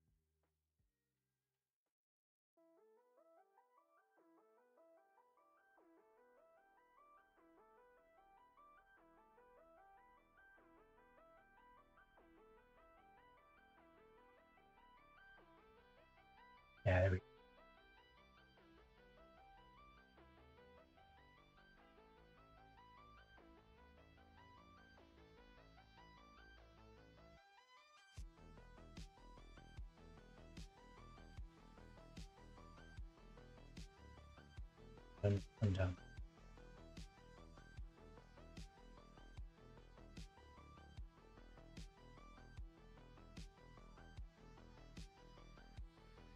Yeah, there we go. I'm done.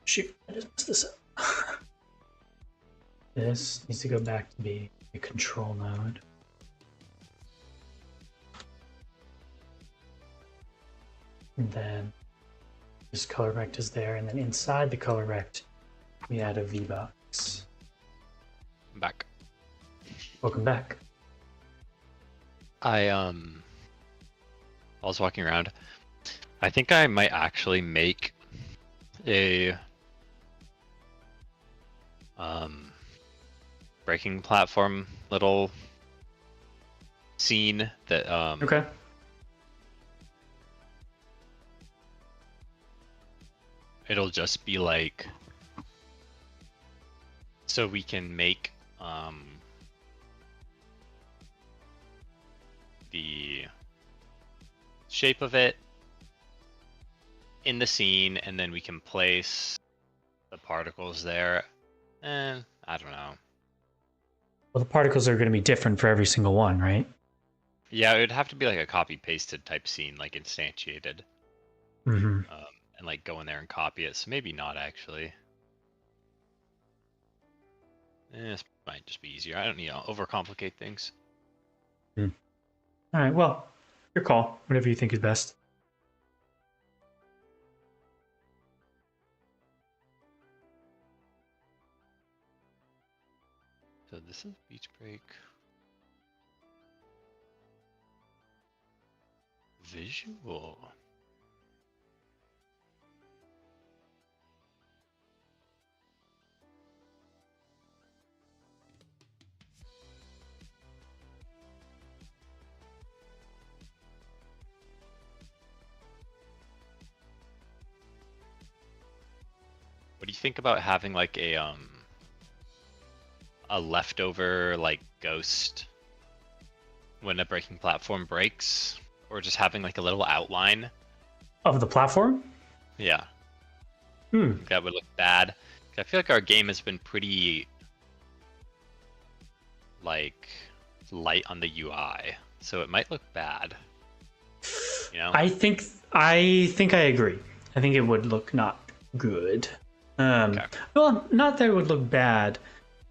Shoot, I just messed this up. This needs to go back to be a control node. And then this color rect is there, and then inside the color rect, we add a V box. I'm back. Welcome back. I was walking around. I think I might actually make a breaking platform little scene that Okay. it'll just be like, so we can make the shape of it in the scene, and then we can place the particles there. And I don't know. Well, the particles are going to be different for every single one, right? Yeah, it would have to be like a copy pasted type scene, like instantiated. Mm-hmm. And like go in there and copy it. So maybe not actually. This might just be easier. I don't need to overcomplicate things. All right. Well, your call. Whatever you think is best. So this is beach break. Visual. do you think about having like a leftover like ghost when a breaking platform breaks, or just having like a little outline? Of the platform? Yeah, Hmm. that would look bad. 'Cause I feel like our game has been pretty like light on the UI, so it might look bad. You know? I think I agree. I think it would look not good. Okay. Well, not that it would look bad.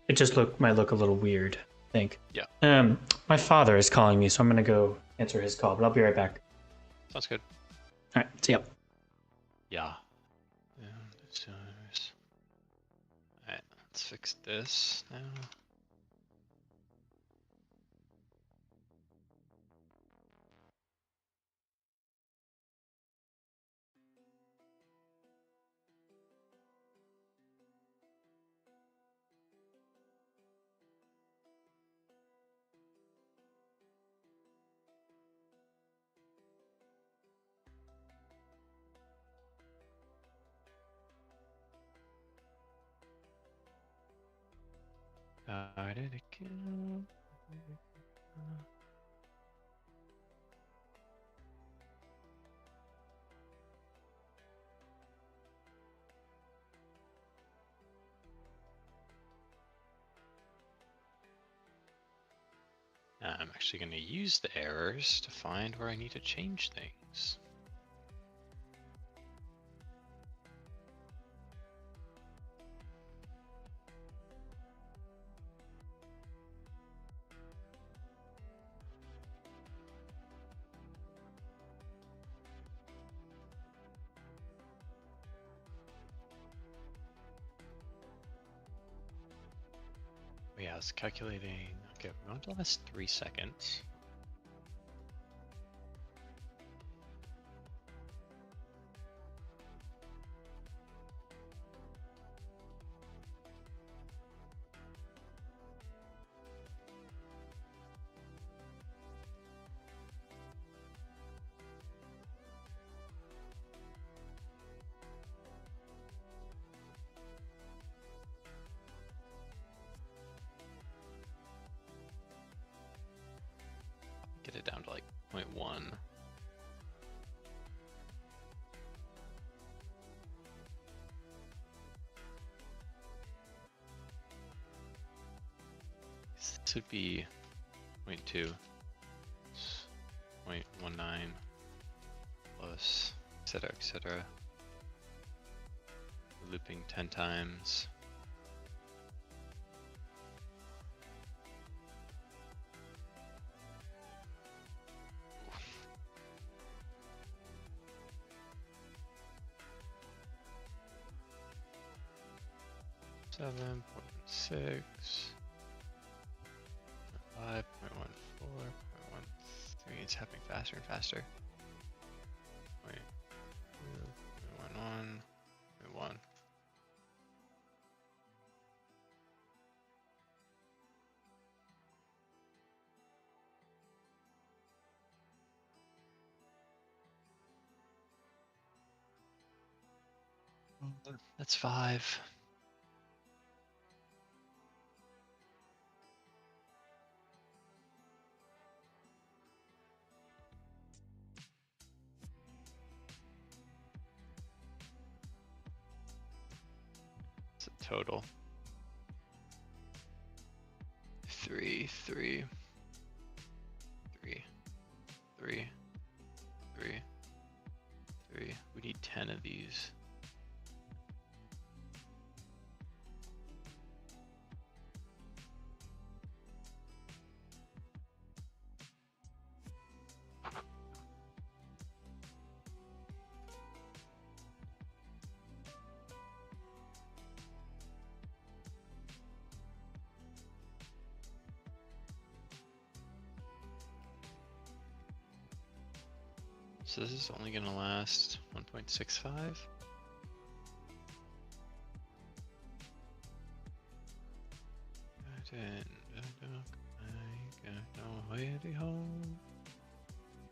It just might look a little weird, I think. Yeah. My father is calling me, so I'm gonna go answer his call, but I'll be right back. Sounds good. All right, see ya. Yeah. Alright, let's fix this now. Start it again. I'm actually going to use the errors to find where I need to change things. Oh yeah, I was calculating. Okay, we're going to last 3 seconds. Get it down to like 0.1. This would be 0.2, 0.19 plus, etc., etc. Looping 10 times. Seven point 6, 5.14, 0.13. It's happening faster and faster. 0.2, 0.11, 0.1. That's 5. It's a total. 3, 3, 3, 3, 3, 3. We need 10 of these. So this is only gonna last 1.65.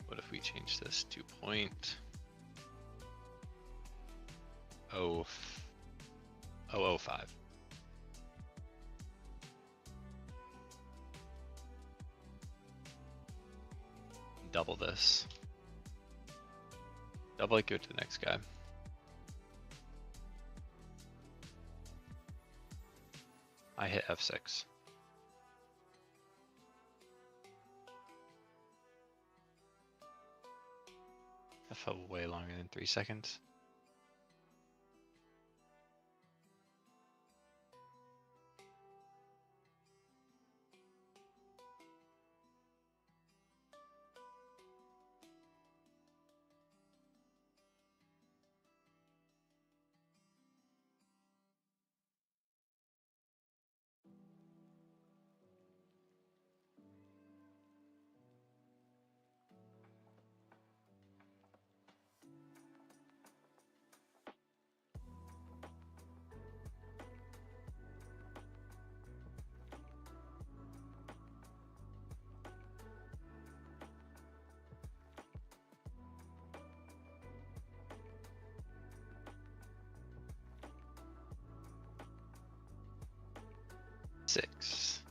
What if we change this to 0.05? 005. Double this. Double it, go to the next guy. I hit F6. That felt way longer than 3 seconds. Six.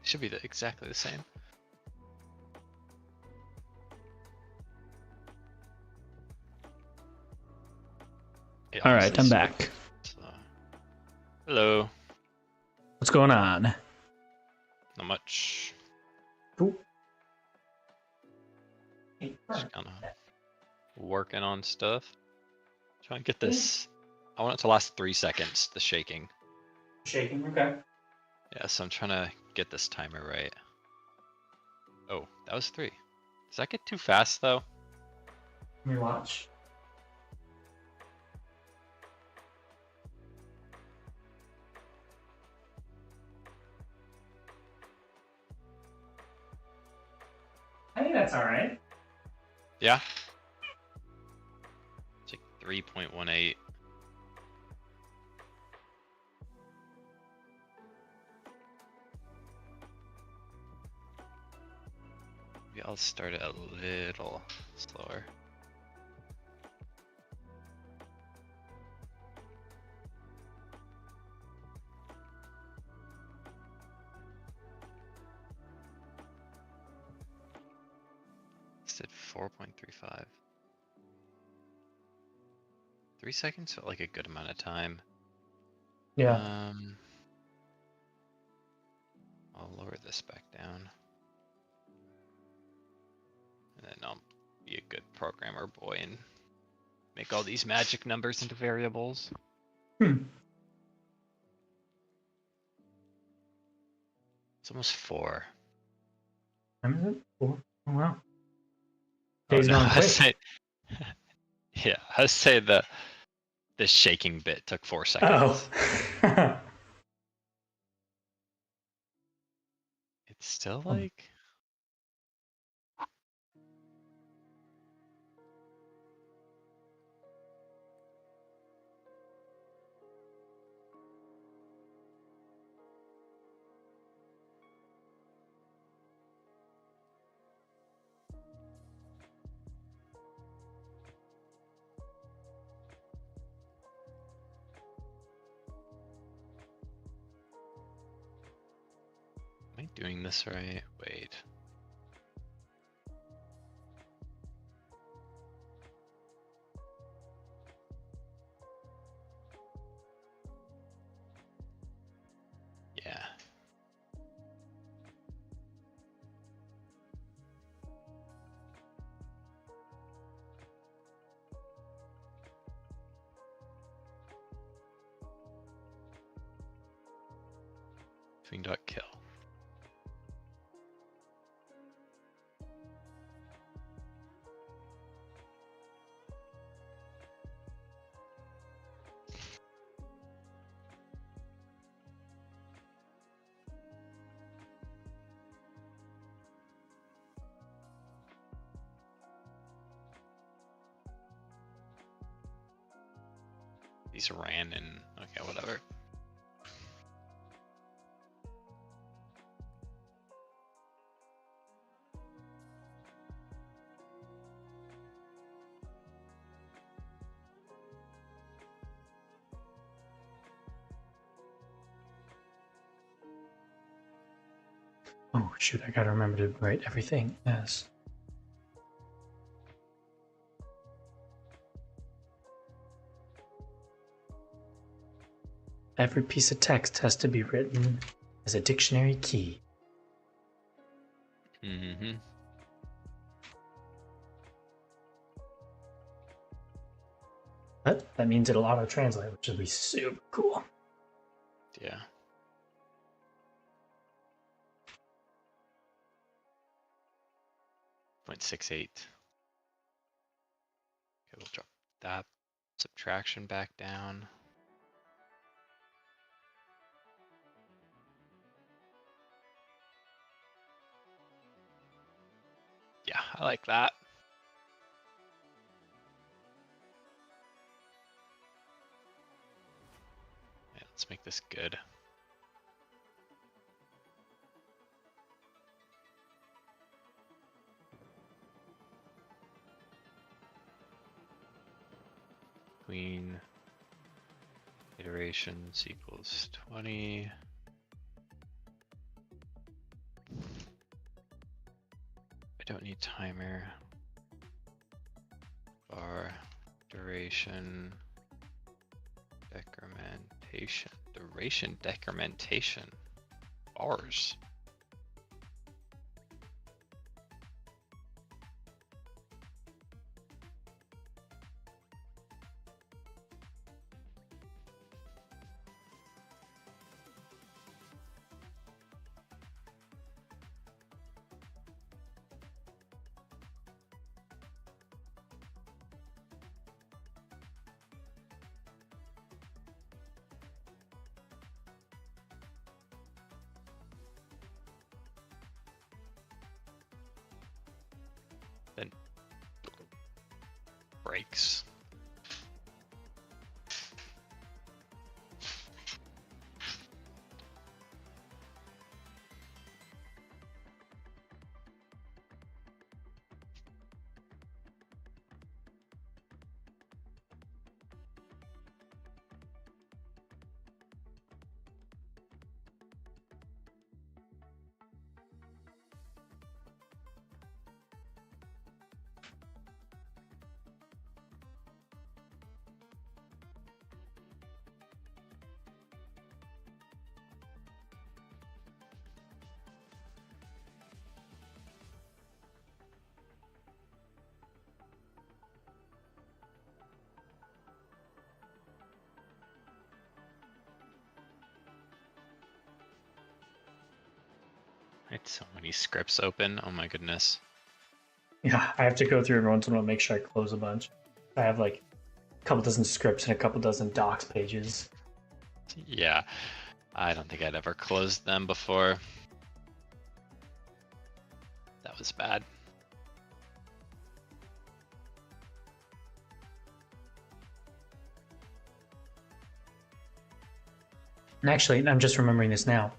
Should be exactly the same. All right, I'm back. Hello. What's going on? Not much. Cool. Just kind of working on stuff. Trying to get this. I want it to last 3 seconds, the shaking. Shaking, okay. Yeah, so I'm trying to get this timer right. Oh, that was 3. Does that get too fast though? Let me watch. I think that's all right. Yeah. It's like 3.18. Maybe I'll start it a little slower. It's at 4.35. 3 seconds felt like a good amount of time. Yeah. I'll lower this back down. And then I'll be a good programmer boy and make all these magic numbers into variables. It's almost 4. When is it? 4? Oh, wow. Oh, Days no, gone I quick. say, yeah, I say the shaking bit took 4 seconds. Oh. It's still like. Am I doing this right? Wait. Yeah. Swing.kill. These ran in. Okay, whatever. Shoot, I gotta remember to write everything as. Every piece of text has to be written as a dictionary key. Mm-hmm. But that means it'll auto-translate, which will be super cool. Yeah. .68. Okay, we'll drop that subtraction back down. Yeah, I like that. Yeah, let's make this good. Queen iterations equals 20. I don't need timer. Bar duration decrementation. Duration decrementation. Bars. Then breaks. I had so many scripts open. Oh my goodness. Yeah, I have to go through every once in a while, make sure I close a bunch. I have like a couple dozen scripts and a couple dozen docs pages. Yeah, I don't think I'd ever closed them before. That was bad. And actually, I'm just remembering this now.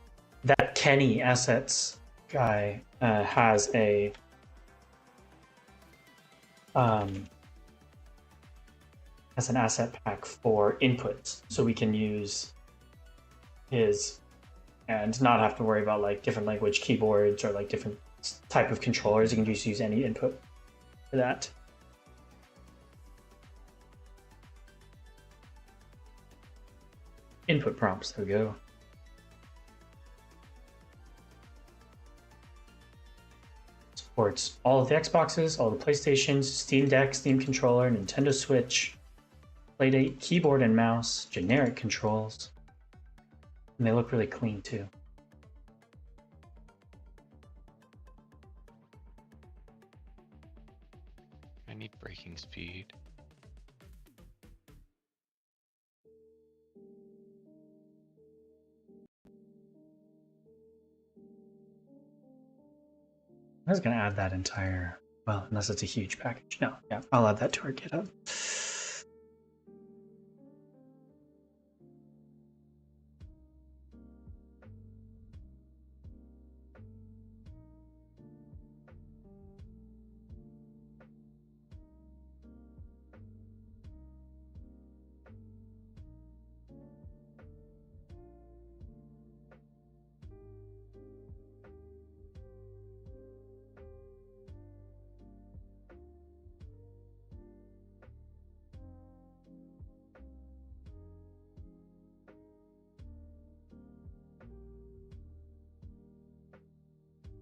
That Kenny Assets guy has a has an asset pack for inputs, so we can use his and not have to worry about like different language keyboards or like different type of controllers. You can just use any input for that. Input prompts, there we go. Supports all of the Xboxes, all the PlayStations, Steam Deck, Steam Controller, Nintendo Switch, Playdate, keyboard and mouse, generic controls. And they look really clean too. I need breaking speed. I was gonna add that entire, well, unless it's a huge package. No, yeah, I'll add that to our GitHub.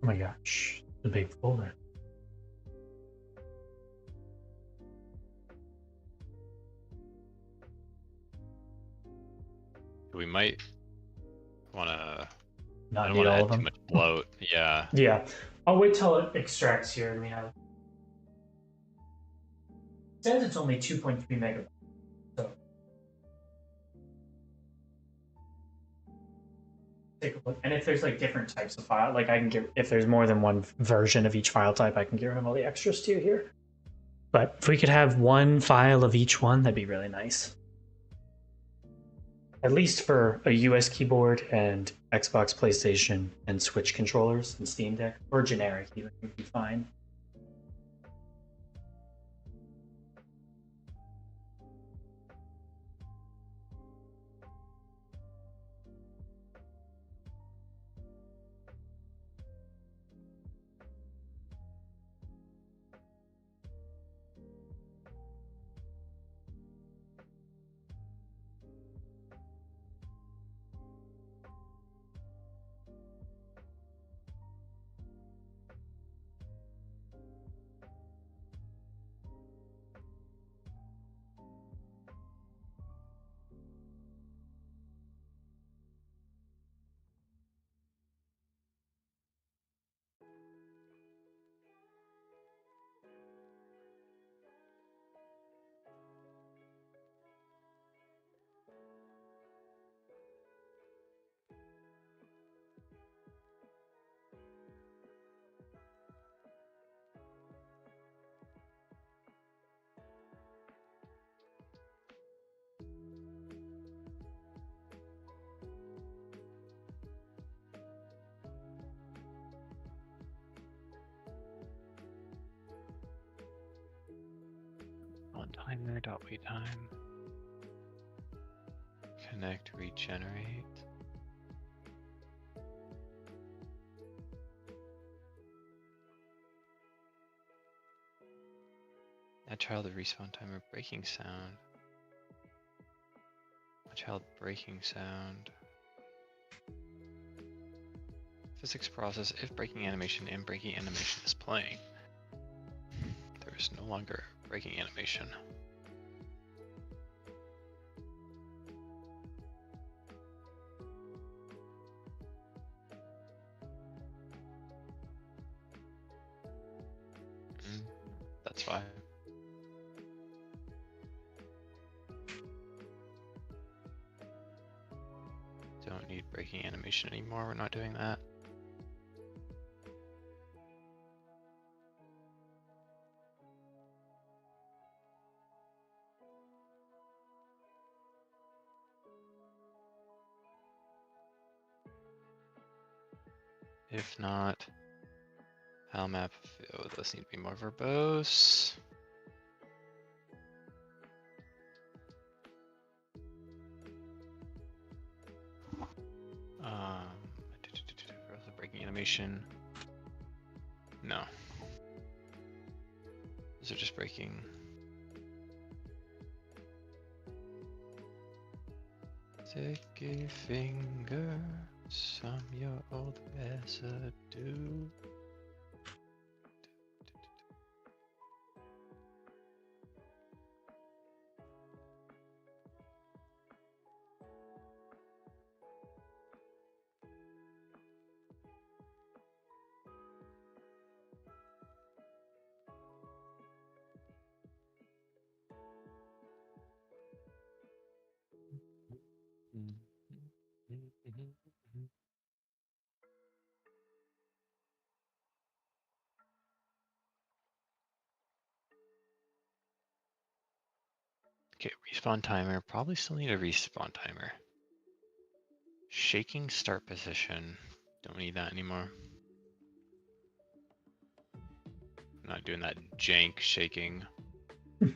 Oh my gosh, the big folder. We might want to. I Not don't need want to all add of too them. much bloat. Yeah. Yeah, I'll wait till it extracts here and we have. It says it's only 2.3 megabytes. So take a look. And if there's like different types of file, like I can get if there's more than one version of each file type, I can get rid of all the extras too here. But if we could have one file of each one, that'd be really nice. At least for a US keyboard and Xbox, PlayStation, and Switch controllers and Steam Deck, or generic even would be fine. On timer dot wait time. Connect regenerate. Add child of respawn timer breaking sound. A child breaking sound. Physics process if breaking animation and breaking animation is playing. There is no longer breaking animation. That's fine. Don't need breaking animation anymore, we're not doing that. If not, file map, oh, those need to be more verbose. Breaking animation. No. These are just breaking. Take a finger, some your old residue. Okay, respawn timer. Probably still need a respawn timer. Shaking start position. Don't need that anymore. I'm not doing that jank shaking. Where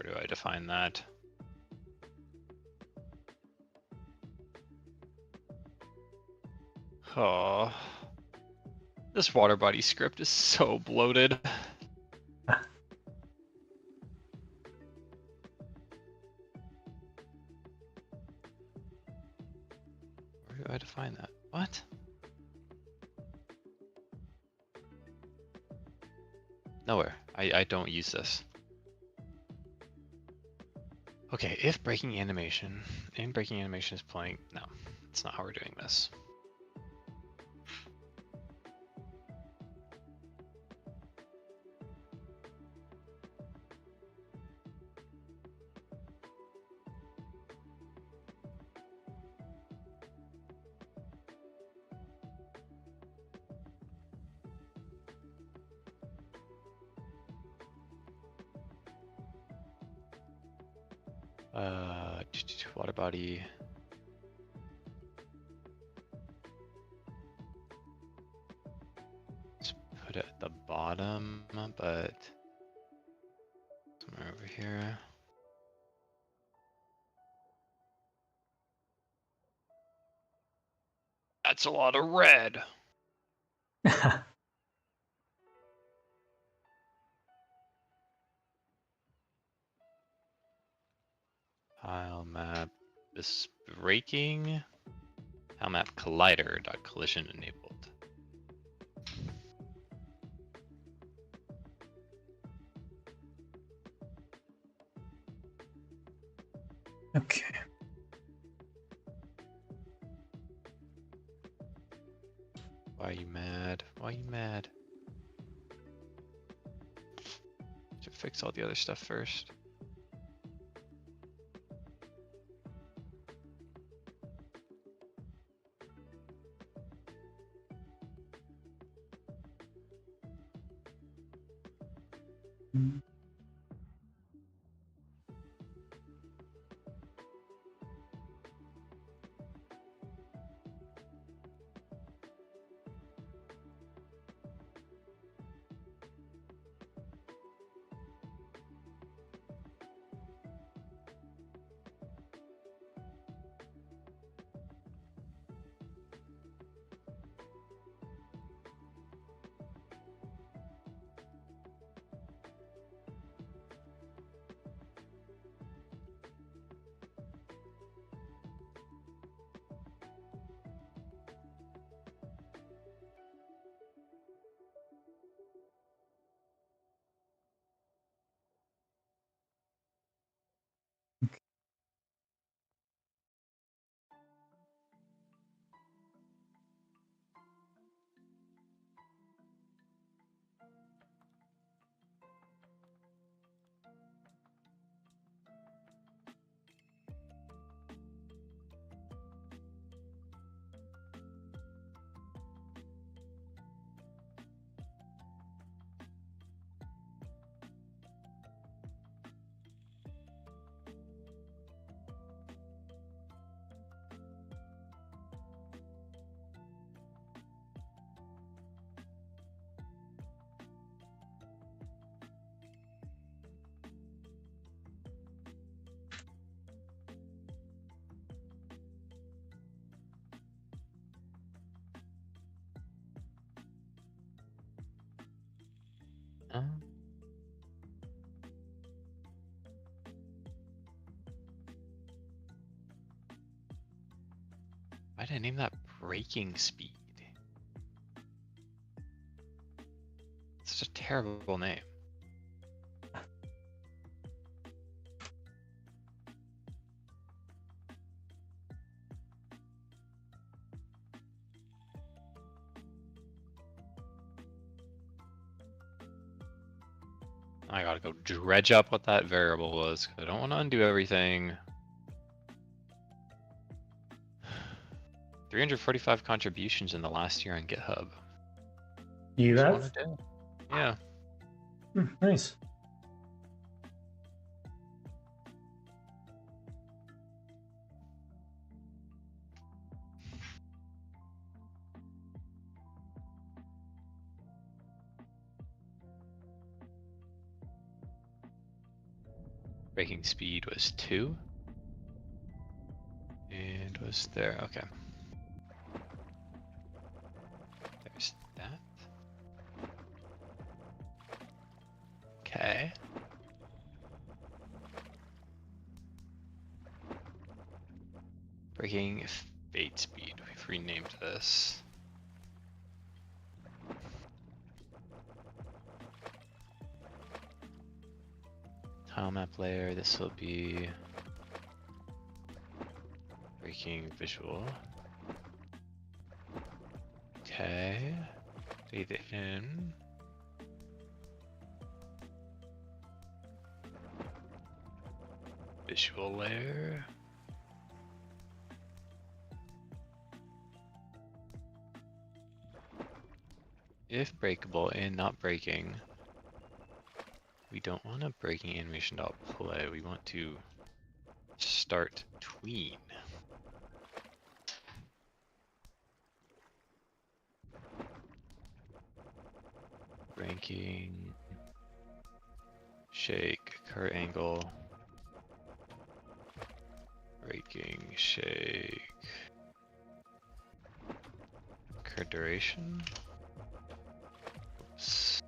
do I define that? Oh, this water body script is so bloated. Where do I define that? What? Nowhere. I don't use this. Okay, if breaking animation is playing, no, that's not how we're doing this. Water body. Let's put it at the bottom, but somewhere over here. That's a lot of red. Tile map this breaking. Tile map collider dot collision enabled. Okay. Why are you mad? Why are you mad? Should fix all the other stuff first. Why did I name that breaking speed? Such a terrible name. I gotta go dredge up what that variable was. I don't want to undo everything. 345 contributions in the last year on GitHub. You Just have? wanna do it. Yeah. Nice. Breaking speed was 2. And was there, okay. There's that. Okay. Breaking fade speed, we've renamed this. tile map layer. This will be breaking visual. Okay. Leave it in. Visual layer. If breakable and not breaking, we don't want a breaking animation.play. We want to start tween. Ranking, shake, current angle, breaking, shake, current duration. Oops.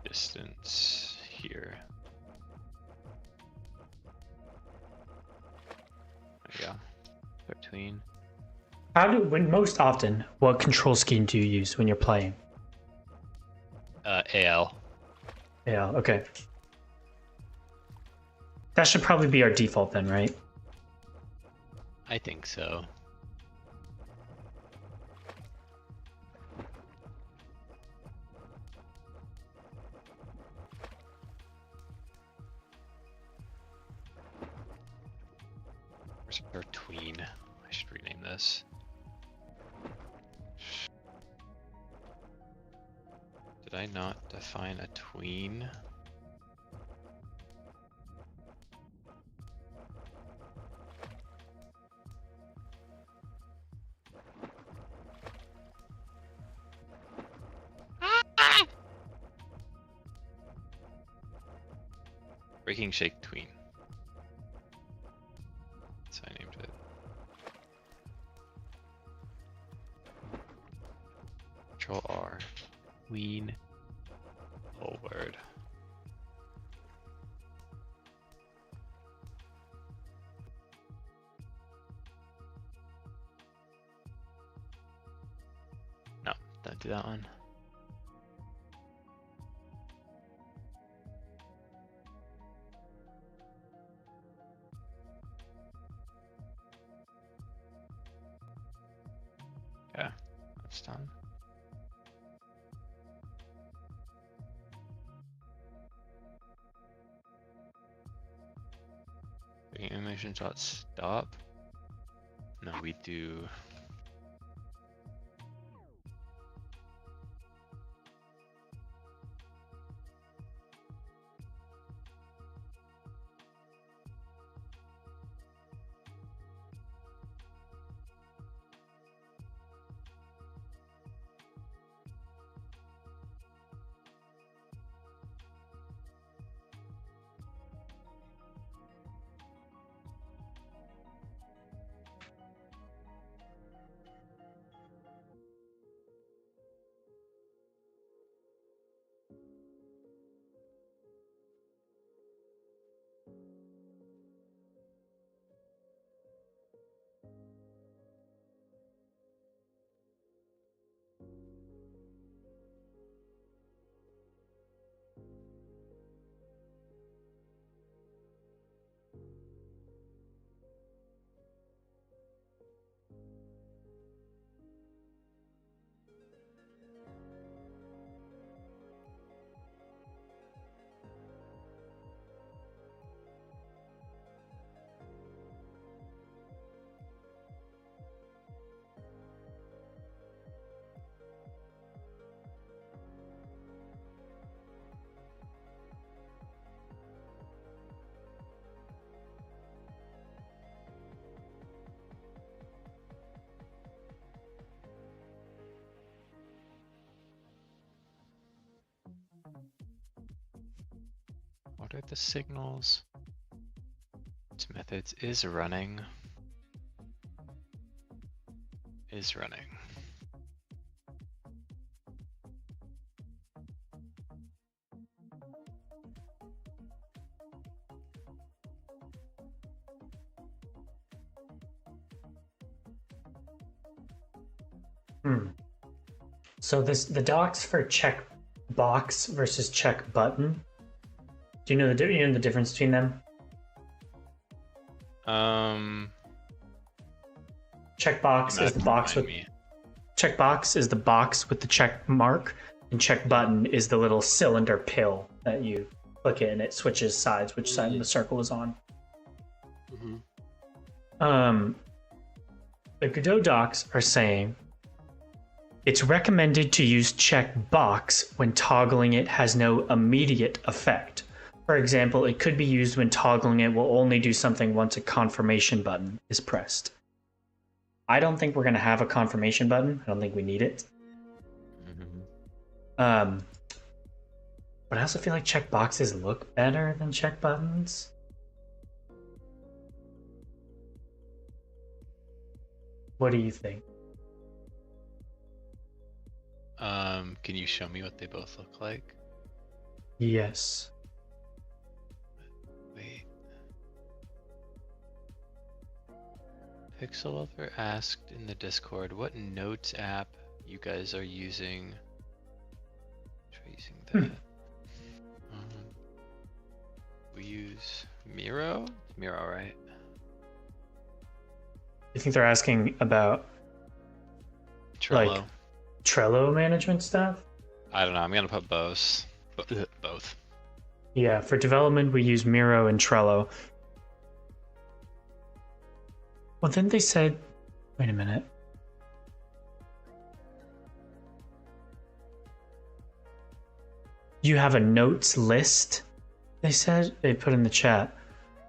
Distance here. There we go. Start tween. Most often, what control scheme do you use when you're playing? AL. Yeah, okay. That should probably be our default then, right? I think so. Where's our tween? I should rename this. Did I not define a tween? Breaking shake tween. So I named it. Control R. Tween. Whole word. No, don't do that one. Okay, that's done. Animation shot stop. No, we do. What are the signals? Its methods is running. Is running. So the docs for check box versus check button. Do you know the difference between them? Checkbox is the box with checkbox is the box with the check mark, and check button is the little cylinder pill that you click it and it switches sides, which side the circle is on. The Godot docs are saying it's recommended to use checkbox when toggling it has no immediate effect. For example, it could be used when toggling it will only do something once a confirmation button is pressed. I don't think we're going to have a confirmation button. I don't think we need it. But I also feel like checkboxes look better than check buttons. What do you think? Can you show me what they both look like? Yes. Wait. Pixel Lover asked in the Discord what notes app you guys are using. Tracing that. We use Miro? Miro, right? I think they're asking about Trello. like Trello management stuff. I don't know. I'm gonna put both. Both. Yeah, for development we use Miro and Trello. Well, then they said, wait a minute. You have a notes list, they said. They put in the chat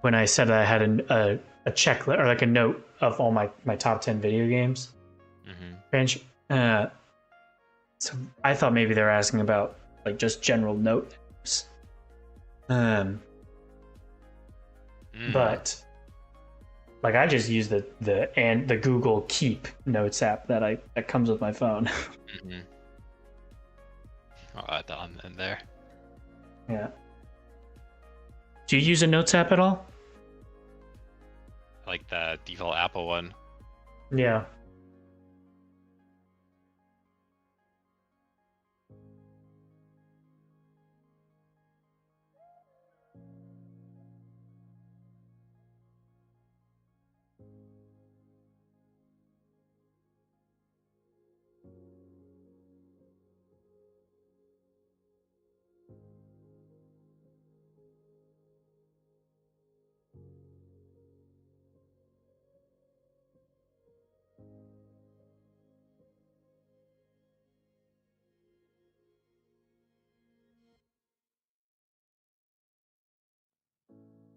when I said I had a checklist or like a note of all my top 10 video games. So I thought maybe they were asking about like just general notes. But like I just use the Google Keep Notes app that comes with my phone. I'll add that on in there. Yeah. Do you use a Notes app at all? Like the default Apple one. Yeah.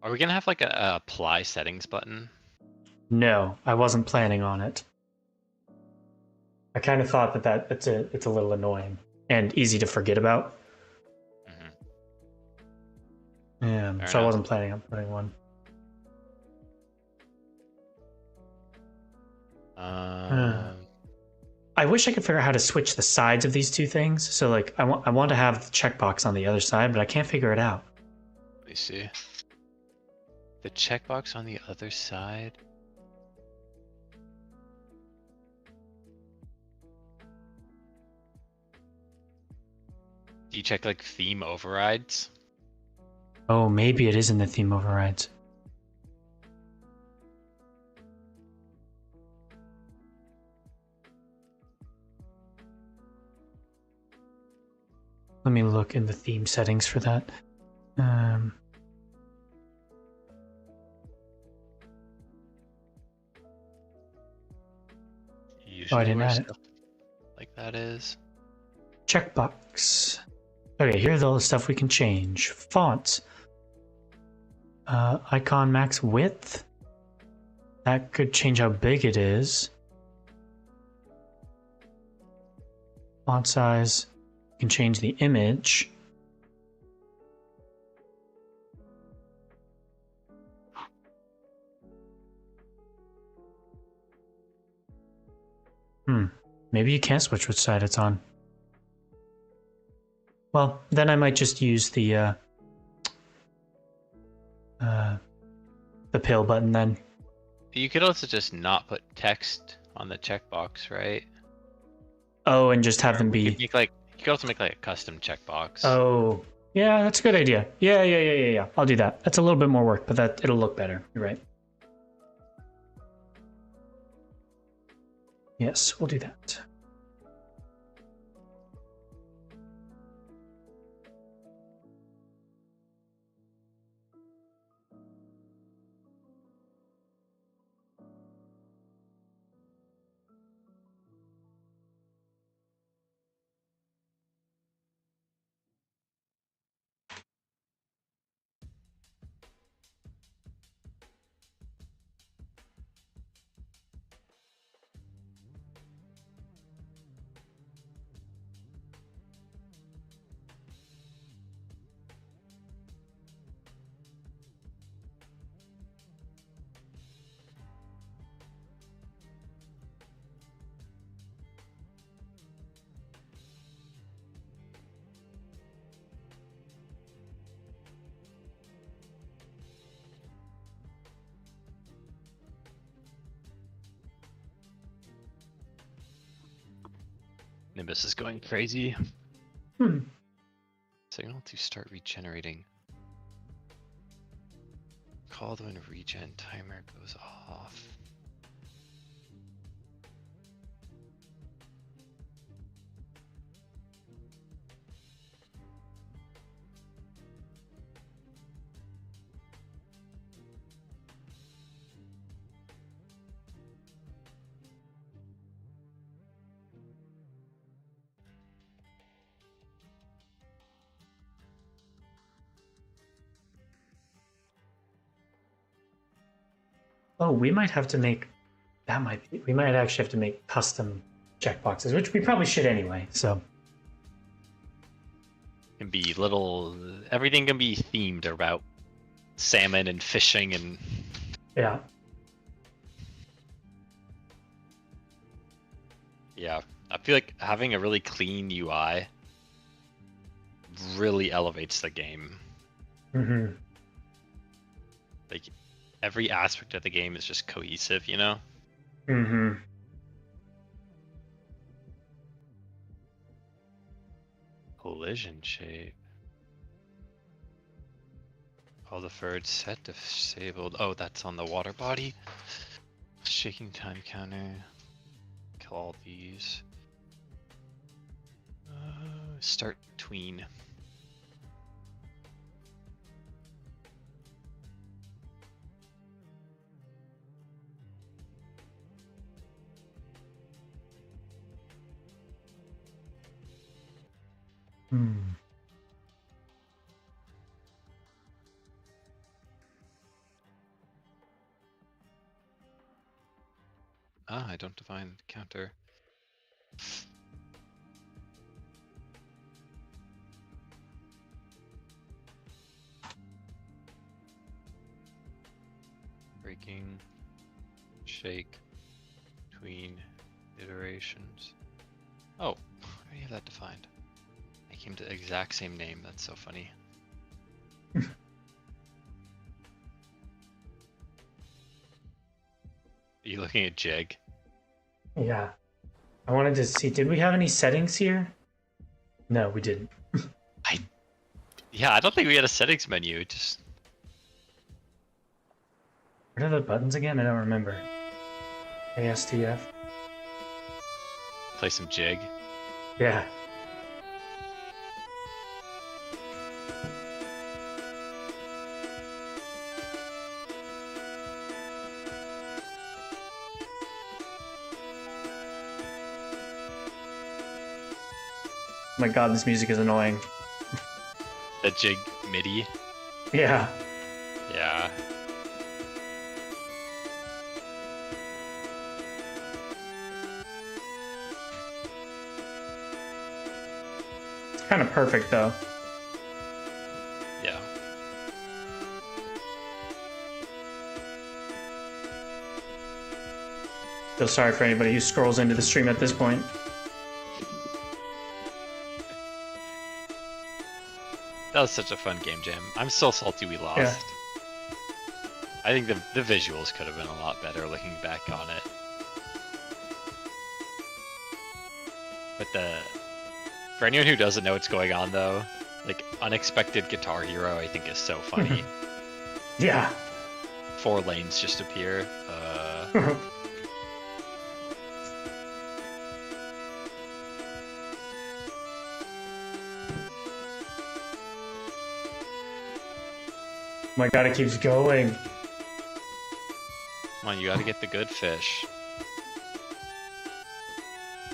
Are we gonna have like a apply settings button? No, I wasn't planning on it. I kind of thought that it's a little annoying and easy to forget about. Yeah, so I wasn't planning on putting one. I wish I could figure out how to switch the sides of these two things. So like I want to have the checkbox on the other side, but I can't figure it out. Let me see. The checkbox on the other side. Do you check like theme overrides? Oh, maybe it is in the theme overrides. Let me look in the theme settings for that. Usually I didn't add it. Like that is. Checkbox. Okay, here's all the stuff we can change. Fonts. Icon max width. That could change how big it is. Font size. You can change the image. Maybe you can't switch which side it's on. Well, then I might just use the pill button then. You could also just not put text on the checkbox, right? Oh, and just have them You be. could make like could also make like a custom checkbox. Oh, yeah, that's a good idea. Yeah. I'll do that. That's a little bit more work, but it'll look better. You're right. Yes, we'll do that. Nimbus is going crazy. Hmm. Signal to start regenerating. Called when regen timer goes off. Oh, we might have to make we might actually have to make custom checkboxes, which we probably should anyway. So Can be little. Everything can be themed about salmon and fishing and. yeah. Yeah, I feel like having a really clean UI really elevates the game. Mm-hmm. Like every aspect of the game is just cohesive, you know? Mm-hmm. Collision shape. All deferred set disabled. Oh, that's on the water body. Shaking time counter. Kill all these. Start tween. Hmm. Ah, I don't define counter. Breaking, shake, tween, iterations. Oh, I already have that defined. I came to the exact same name. That's so funny. Are you looking at Jig? Yeah. I wanted to see, did we have any settings here? No, we didn't. Yeah, I don't think we had a settings menu. It just What are the buttons again? I don't remember. ASTF? play some Jig. Yeah. Oh my god, this music is annoying. The Jig MIDI. Yeah. Yeah. It's kind of perfect though. Yeah. Feel sorry for anybody who scrolls into the stream at this point. That was such a fun game jam. I'm so salty we lost. Yeah. I think the visuals could have been a lot better looking back on it. But For anyone who doesn't know what's going on though, like unexpected Guitar Hero I think is so funny. Yeah. 4 lanes just appear. My god, it keeps going. Come on, you gotta get the good fish.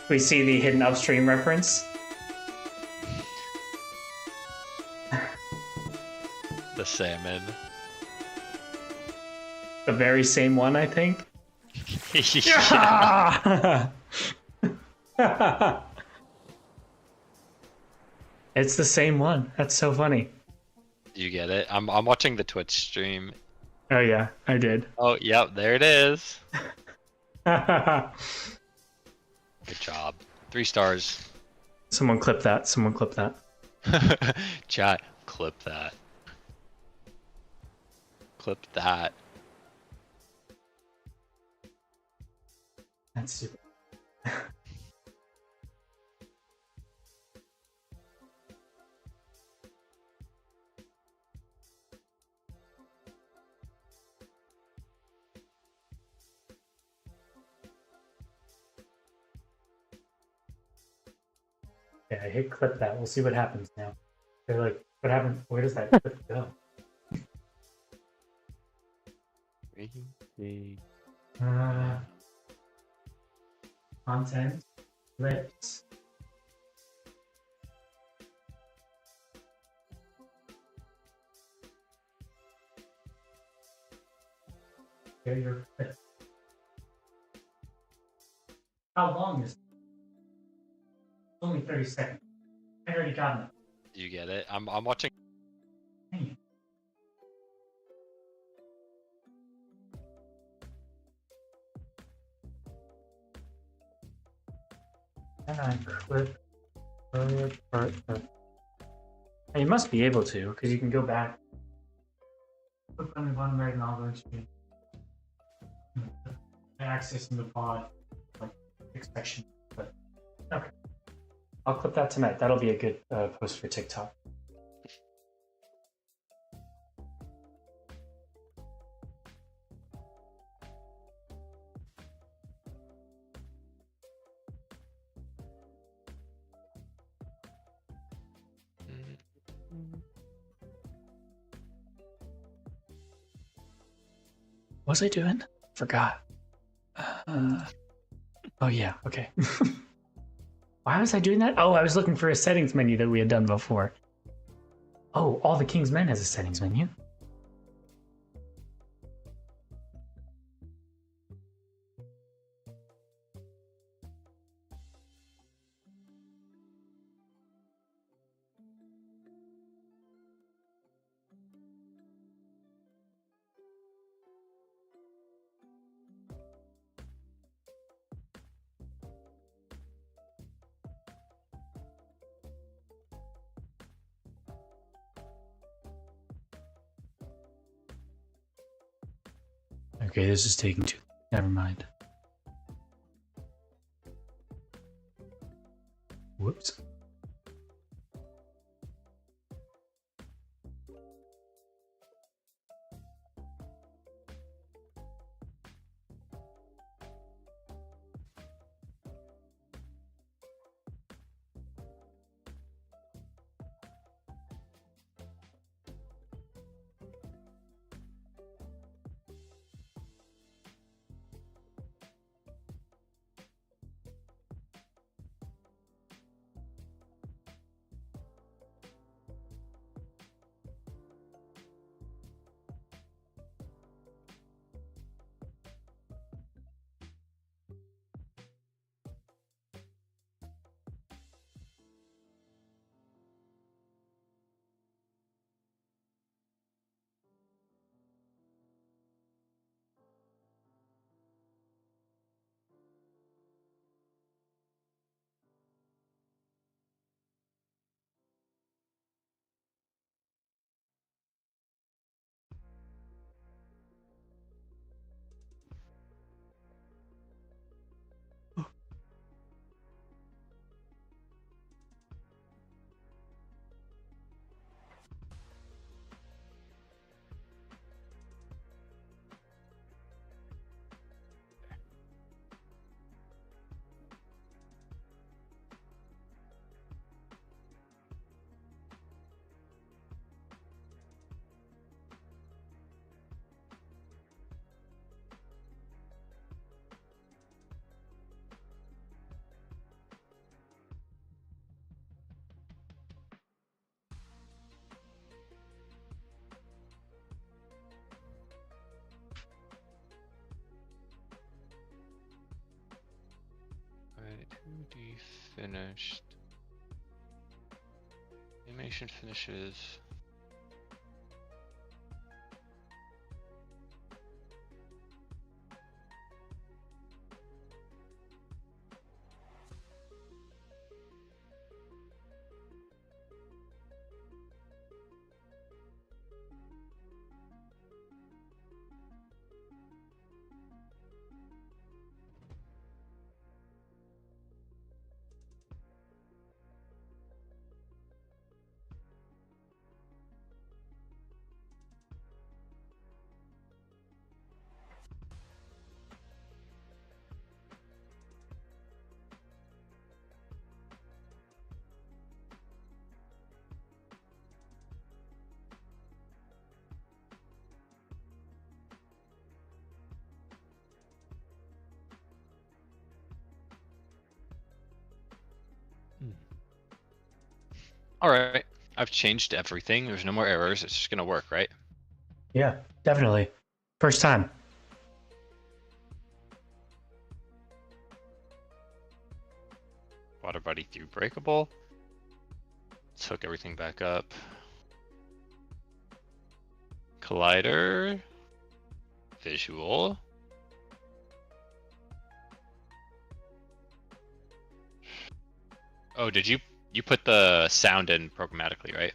We see the hidden upstream reference. The salmon. The very same one, I think. Yeah. It's the same one. That's so funny. You get it? I'm watching the Twitch stream. Oh yeah, I did. Oh, yep, there it is. Someone Good job. 3 stars. clip that. Someone clip that. Chat, clip that. Clip that. That's super. Yeah, I hit clip that. We'll see what happens now. They're like, what happened? Where does that clip go? Content, clips. There your clip. How long is it? Only 30 seconds. I already got it. You get it? I'm watching. Dang it. And I clip earlier part of. And you must be able to, because you can go back. Click on the bottom right and I'll go to access in the pod, like section. But okay. I'll clip that tonight. That'll be a good post for TikTok. What was I doing? Forgot. Oh yeah, okay. Why was I doing that? Oh, I was looking for a settings menu that we had done before. Oh, All the King's Men has a settings menu. Okay, this is taking too. Never mind. Whoops. 2D finished. Animation finishes. All right, I've changed everything. There's no more errors. It's just gonna work, right? Yeah, definitely. First time. Water body through breakable. Let's hook everything back up. Collider. Visual. Oh, did you put the sound in programmatically, right?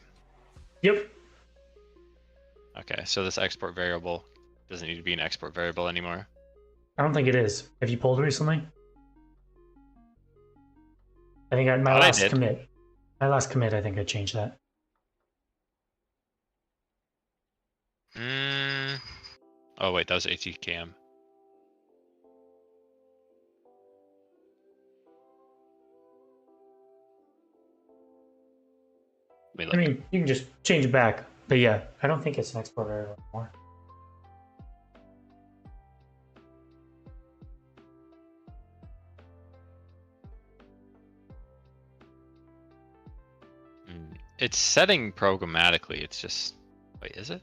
Yep. Okay, so this export variable doesn't need to be an export variable anymore. I don't think it is. Have you pulled recently? I think my Thought I last did. commit. My last commit, I think I changed that. Oh wait, that was ATKM. Let me I look. mean, you can just change it back. But yeah, I don't think it's an export variable anymore. It's setting programmatically. It's just, wait, is it?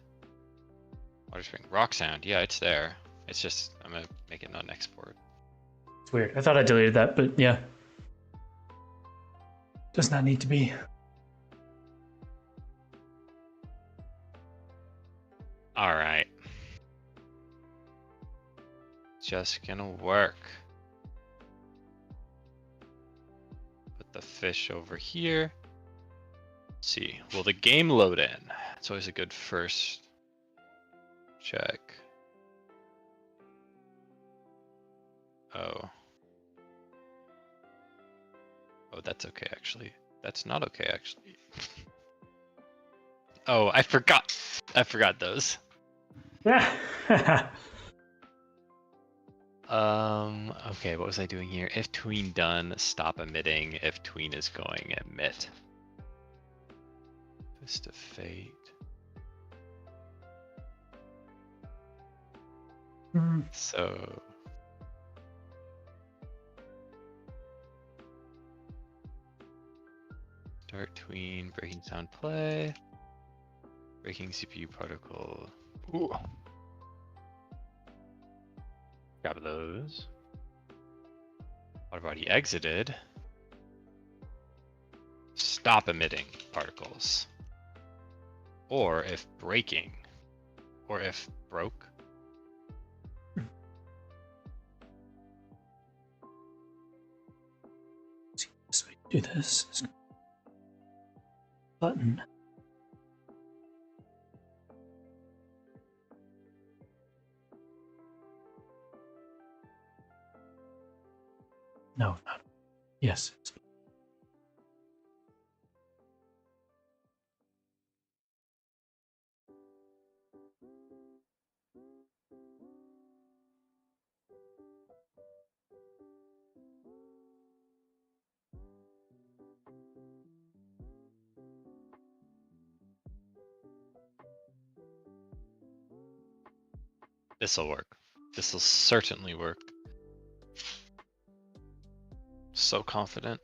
Water spring, rock sound. Yeah, it's there. It's just, I'm gonna make it not an export. It's weird. I thought I deleted that, but yeah. Does not need to be. All right. Just gonna work. Put the fish over here. Let's see, will the game load in? It's always a good first check. Oh. Oh, that's okay, actually. That's not okay, actually. Oh, I forgot. I forgot those. Yeah. Okay, what was I doing here? If tween done, stop emitting. If tween is going, emit. Fist of Fate. So. Start tween, breaking sound play. Breaking CPU protocol. Ooh. Grab those. Water body exited. Stop emitting particles. Or if breaking. Or if broke. So we do this. Button. No, not. Yes. This'll work. This'll certainly work. So confident.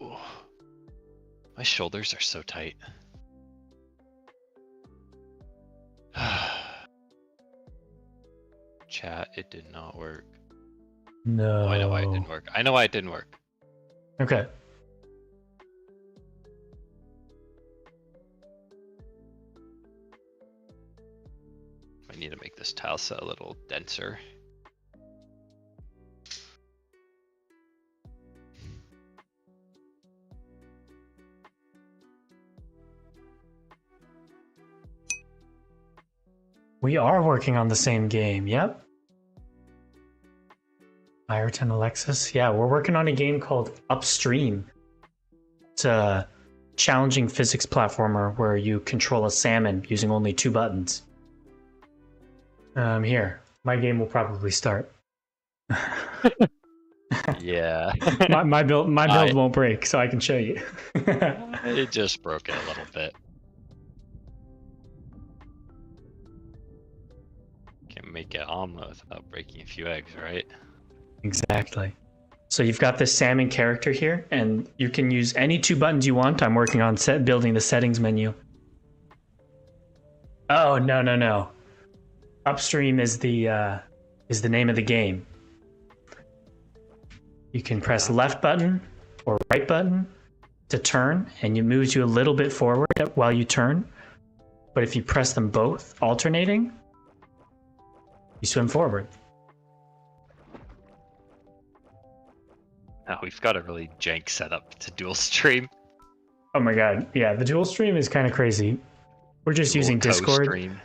Ooh. My shoulders are so tight. chat, it did not work. No. Oh, I know why it didn't work. I know why it didn't work. Okay. I need to make this tile set a little denser. We are working on the same game. Yep. Ireton Alexis. Yeah, we're working on a game called Upstream. It's a challenging physics platformer where you control a salmon using only 2 buttons. Here, my game will probably start. Yeah. my build won't break, so I can show you. It just broke it a little bit. Can't make an omelet without breaking a few eggs, right? Exactly. So you've got this salmon character here, and you can use any 2 buttons you want. I'm working on building the settings menu. Oh, no. Upstream is the name of the game. You can press left button or right button to turn, and it moves you a little bit forward while you turn. But if you press them both, alternating, you swim forward. Now we've got a really jank setup to dual stream. Oh my god, yeah, the dual stream is kind of crazy. We're just using Discord. Co-stream.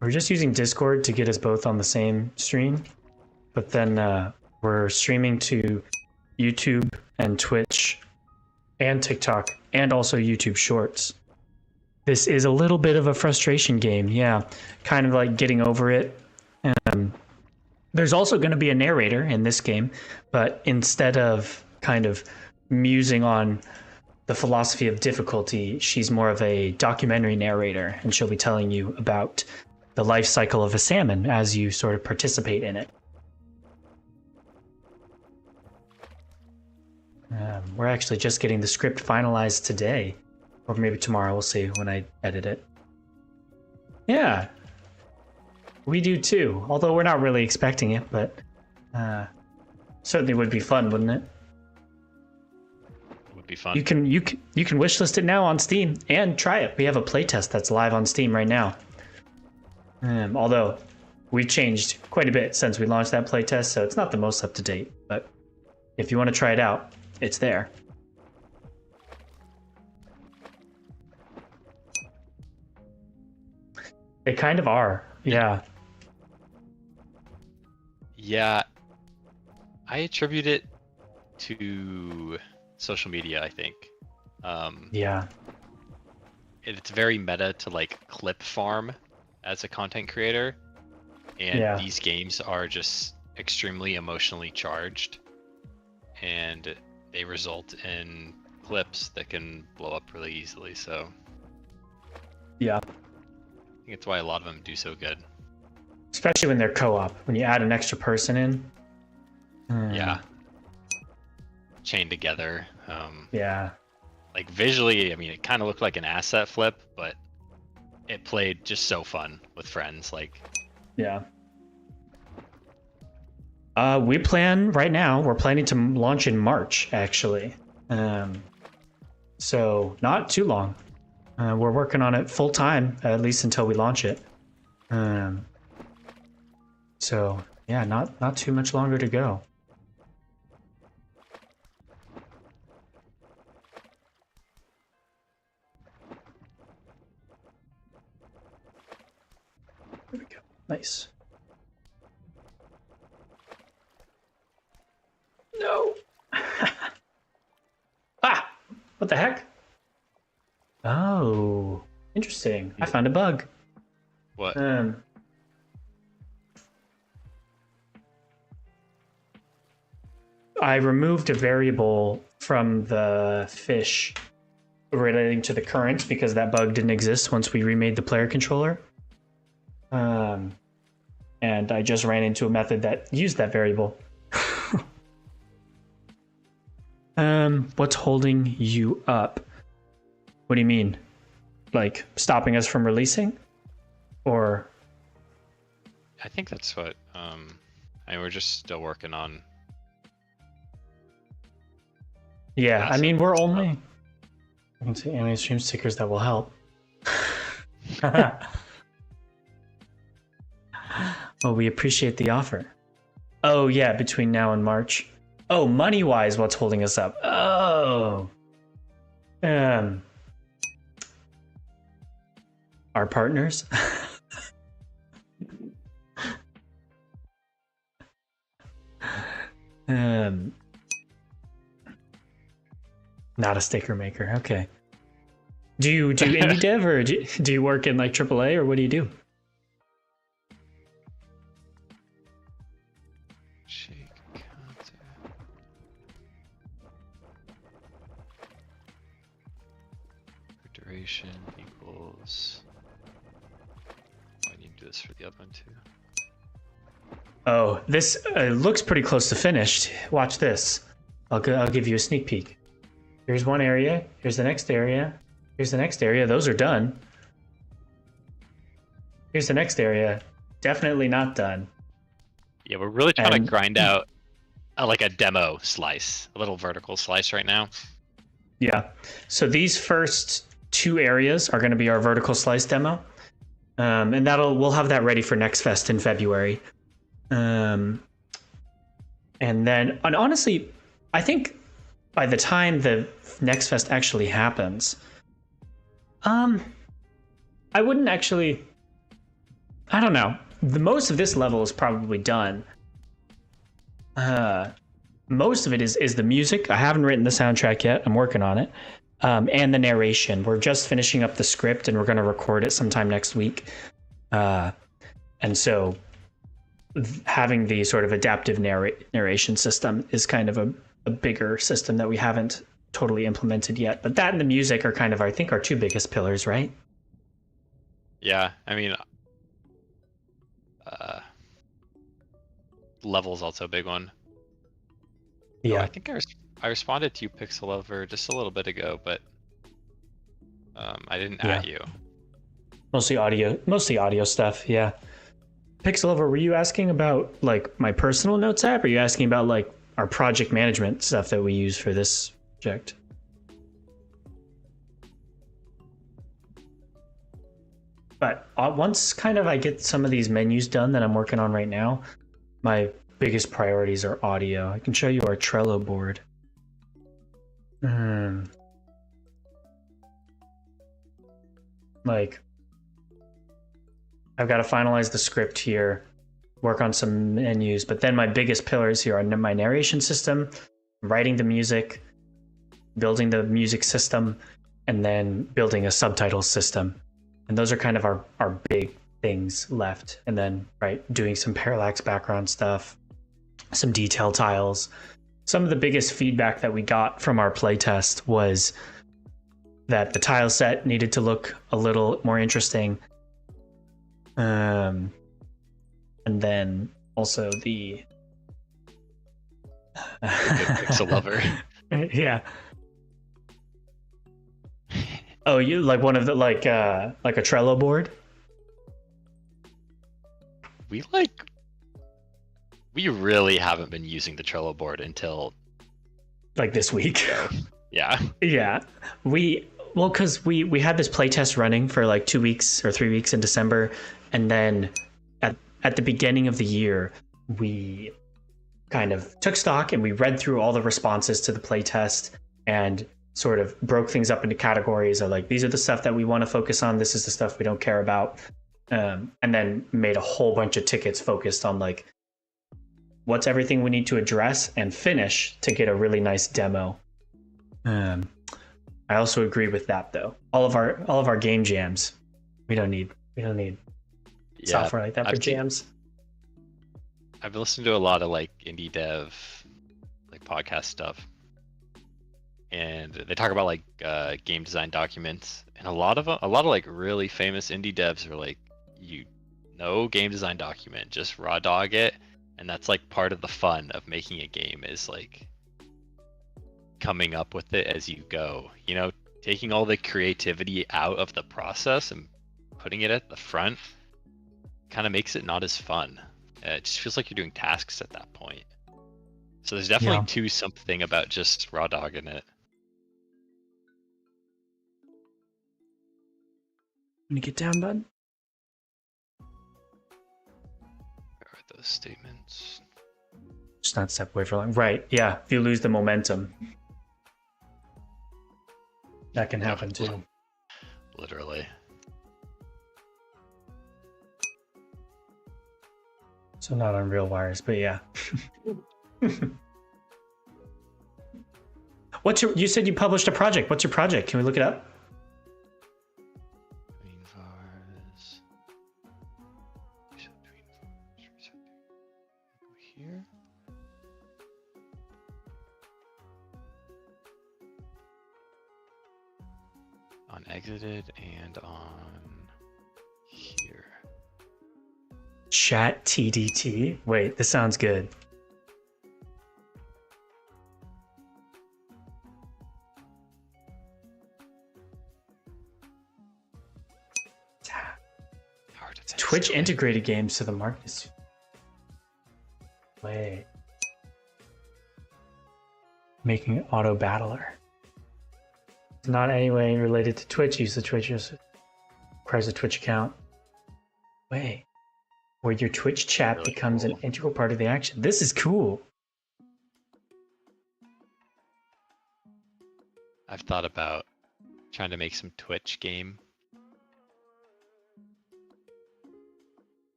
We're just using Discord to get us both on the same stream, but then we're streaming to YouTube and Twitch and TikTok and also YouTube Shorts. This is a little bit of a frustration game, yeah, kind of like getting over it. There's also going to be a narrator in this game, but instead of kind of musing on the philosophy of difficulty, she's more of a documentary narrator, and she'll be telling you about the life cycle of a salmon as you sort of participate in it. We're actually just getting the script finalized today, or maybe tomorrow, we'll see when I edit it. Yeah, we do too, although we're not really expecting it, but certainly would be fun, wouldn't it? Would be fun. You can wishlist it now on Steam and try it. We have a playtest that's live on Steam right now. Although we changed quite a bit since we launched that playtest, so it's not the most up to date. But if you want to try it out, it's there. They kind of are, yeah. Yeah, I attribute it to social media, I think. Yeah. It's very meta to like clip farm as a content creator, and these games are just extremely emotionally charged, and they result in clips that can blow up really easily. So yeah, I think it's why a lot of them do so good. Especially when they're co-op, when you add an extra person in. Yeah. Chained together. Yeah. Like visually, I mean, it kind of looked like an asset flip, but it played just so fun with friends. Like, yeah. We're planning to launch in March, actually. So not too long. We're working on it full time, at least until we launch it. So yeah, not too much longer to go. There we go. Nice. No. Ah! What the heck? Oh, interesting. I found a bug. what? I removed a variable from the fish relating to the current because that bug didn't exist once we remade the player controller. And I just ran into a method that used that variable. What's holding you up? What do you mean? Like stopping us from releasing? Or I think that's what, we're just still working on. Yeah, I That's mean, it. we're only. I can see any stream stickers that will help. Well, we appreciate the offer. Oh, yeah, between now and March. Oh, money-wise, what's holding us up? Oh. Our partners? Not a sticker maker. Okay. Do you do indie dev, or do you work in like AAA, or what do you do? Shake counter. Duration equals. Oh, I need to do this for the other one too. Oh, this looks pretty close to finished. Watch this. I'll give you a sneak peek. Here's one area. Here's the next area. Here's the next area. Those are done. Here's the next area. Definitely not done. Yeah, we're really trying to grind out like a demo slice, a little vertical slice right now. Yeah. So these first two areas are going to be our vertical slice demo, and we'll have that ready for Next Fest in February. And honestly, I think by the time the Next Fest actually happens, I wouldn't actually. I don't know. The most of this level is probably done. Most of it is the music. I haven't written the soundtrack yet. I'm working on it. And the narration. We're just finishing up the script, and we're going to record it sometime next week. And so having the sort of adaptive narration system is kind of a bigger system that we haven't totally implemented yet. But that and the music are kind of, I think, our two biggest pillars, right? Yeah, I mean, level's also a big one. Yeah. Oh, I think I responded to you, Pixel Lover, just a little bit ago, but I didn't at you. Mostly audio stuff. Yeah. Pixel Lover, were you asking about like my personal notes app, or are you asking about like our project management stuff that we use for this project? But once kind of I get some of these menus done that I'm working on right now, my biggest priorities are audio. I can show you our Trello board. Like, I've got to finalize the script here, work on some menus, but then my biggest pillars here are my narration system, writing the music, building the music system, and then building a subtitle system. And those are kind of our big things left. And then, doing some parallax background stuff, some detail tiles. Some of the biggest feedback that we got from our playtest was that the tile set needed to look a little more interesting. And then also the Pixel Lover. Yeah. Oh, you like one of the like a Trello board? We really haven't been using the Trello board until like this week. Yeah. Yeah. Because we had this playtest running for like 2 weeks or 3 weeks in December, and then at the beginning of the year, we kind of took stock and we read through all the responses to the playtest and sort of broke things up into categories of like, these are the stuff that we want to focus on, this is the stuff we don't care about, and then made a whole bunch of tickets focused on like what's everything we need to address and finish to get a really nice demo. I also agree with that though. All of our game jams, we don't need software like that for jams. I've listened to a lot of like indie dev, like podcast stuff, and they talk about like game design documents, and a lot of like really famous indie devs are like, game design document, just raw dog it, and that's like part of the fun of making a game is like coming up with it as you go, taking all the creativity out of the process and putting it at the front. kind of makes it not as fun. It just feels like you're doing tasks at that point. So there's definitely something about just raw dogging it. Let me get down, bud. Where are those statements? Just not step away for long. Right. Yeah. If you lose the momentum, that can happen too. Literally. So not on real wires, but yeah. You said you published a project. What's your project? Can we look it up? Green vars. Here. On exited and on here. Chat TDT. Wait, this sounds good. Twitch integrated games to the market. Wait. Making auto battler. It's not anyway related to Twitch. Use the Twitch. Requires a Twitch account. Wait. Where your Twitch chat really becomes an integral part of the action. This is cool. I've thought about trying to make some Twitch game.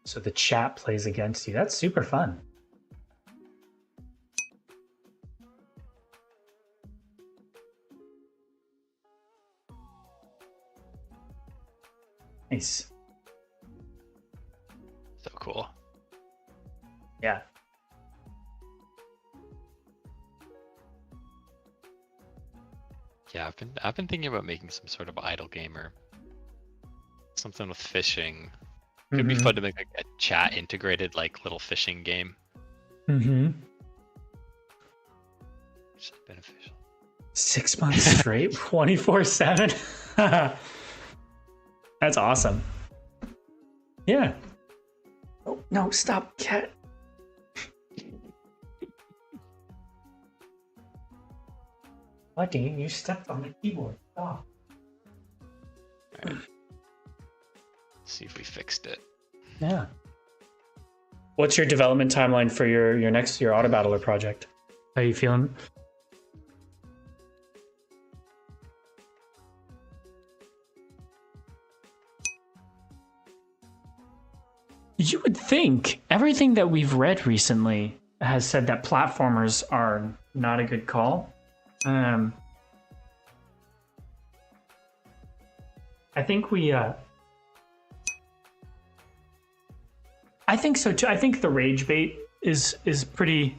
So the chat plays against you. That's super fun. Nice. So cool. Yeah. Yeah, I've been thinking about making some sort of idle gamer. Something with fishing. It'd be fun to make like a chat integrated like little fishing game. Mm-hmm. Which is beneficial. 6 months straight, 24/7. That's awesome. Yeah. Oh no! Stop, cat. Buddy, you stepped on the keyboard. Stop. Right. Let's see if we fixed it. Yeah. What's your development timeline for your auto battler project? How are you feeling? You would think everything that we've read recently has said that platformers are not a good call. I think I think so too. I think the rage bait is pretty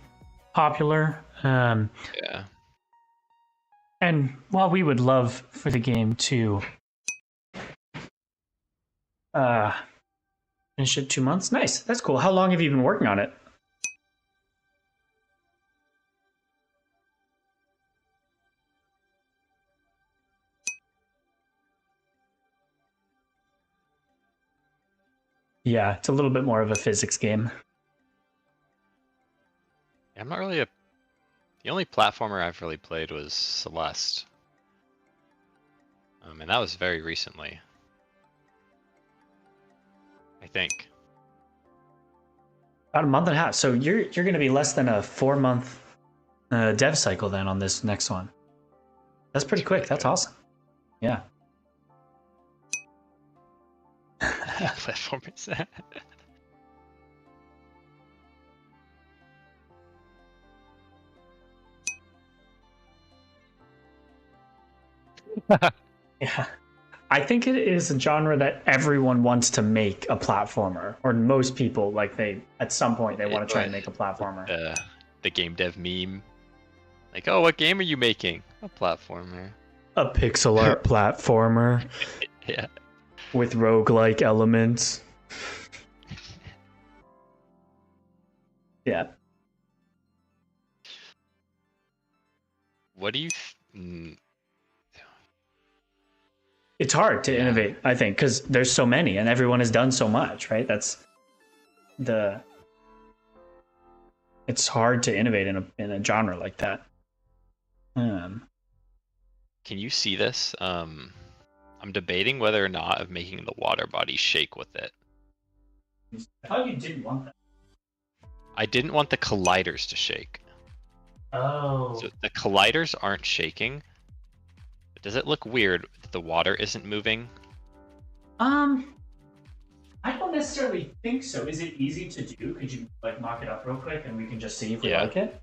popular. Yeah. And while we would love for the game to finish it 2 months, nice. That's cool. How long have you been working on it? Yeah, it's a little bit more of a physics game. I'm not really the only platformer I've really played was Celeste. And that was very recently. I think. About a month and a half. So you're going to be less than a 4-month dev cycle then on this next one. That's pretty quick. That's awesome. Yeah. Platformers. Yeah. I think it is a genre that everyone wants to make a platformer, or most people, like at some point they want to try and make a platformer. The game dev meme. Like, oh, what game are you making? A platformer. A pixel art platformer. Yeah. With roguelike elements. Yeah. What do you... it's hard to innovate, I think, because there's so many and everyone has done so much, right? It's hard to innovate in a genre like that. Can you see this? I'm debating whether or not of making the water body shake with it. I thought you didn't want that. I didn't want the colliders to shake. Oh. So the colliders aren't shaking. But does it look weird that the water isn't moving? I don't necessarily think so. Is it easy to do? Could you like mock it up real quick and we can just see if we like it?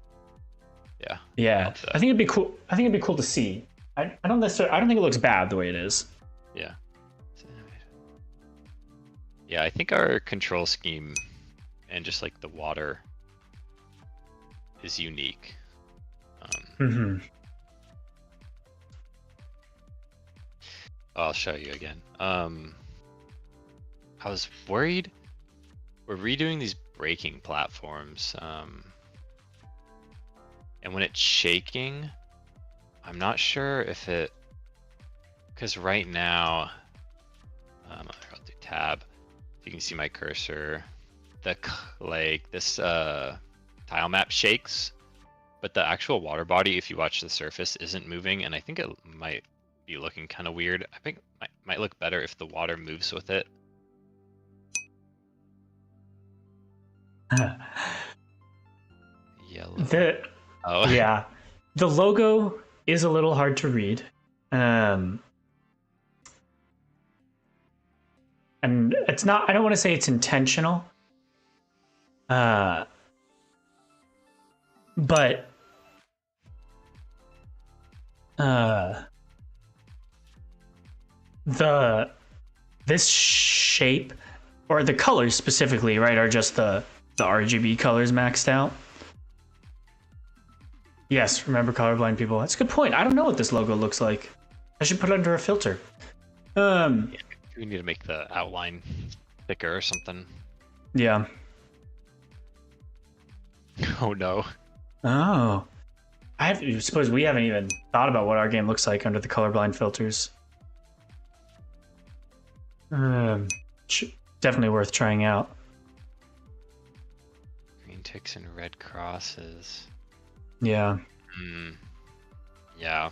Yeah. Yeah. I think it'd be cool. I think it'd be cool to see. I don't think it looks bad the way it is. Yeah. Yeah, I think our control scheme and just like the water is unique. I'll show you again. I was worried. We're redoing these braking platforms, and when it's shaking, I'm not sure if it, because right now, I'll do tab. If you can see my cursor, this tile map shakes, but the actual water body, if you watch the surface, isn't moving, and I think it might be looking kind of weird. I think it might look better if the water moves with it. Yellow. Yeah, the logo is a little hard to read, and it's not. I don't want to say it's intentional, but this shape or the colors specifically, right, are just the RGB colors maxed out. Yes, remember colorblind people. That's a good point. I don't know what this logo looks like. I should put it under a filter. Yeah, we need to make the outline thicker or something. Yeah. Oh no. Oh. I suppose we haven't even thought about what our game looks like under the colorblind filters. Definitely worth trying out. Green ticks and red crosses. Yeah. Yeah.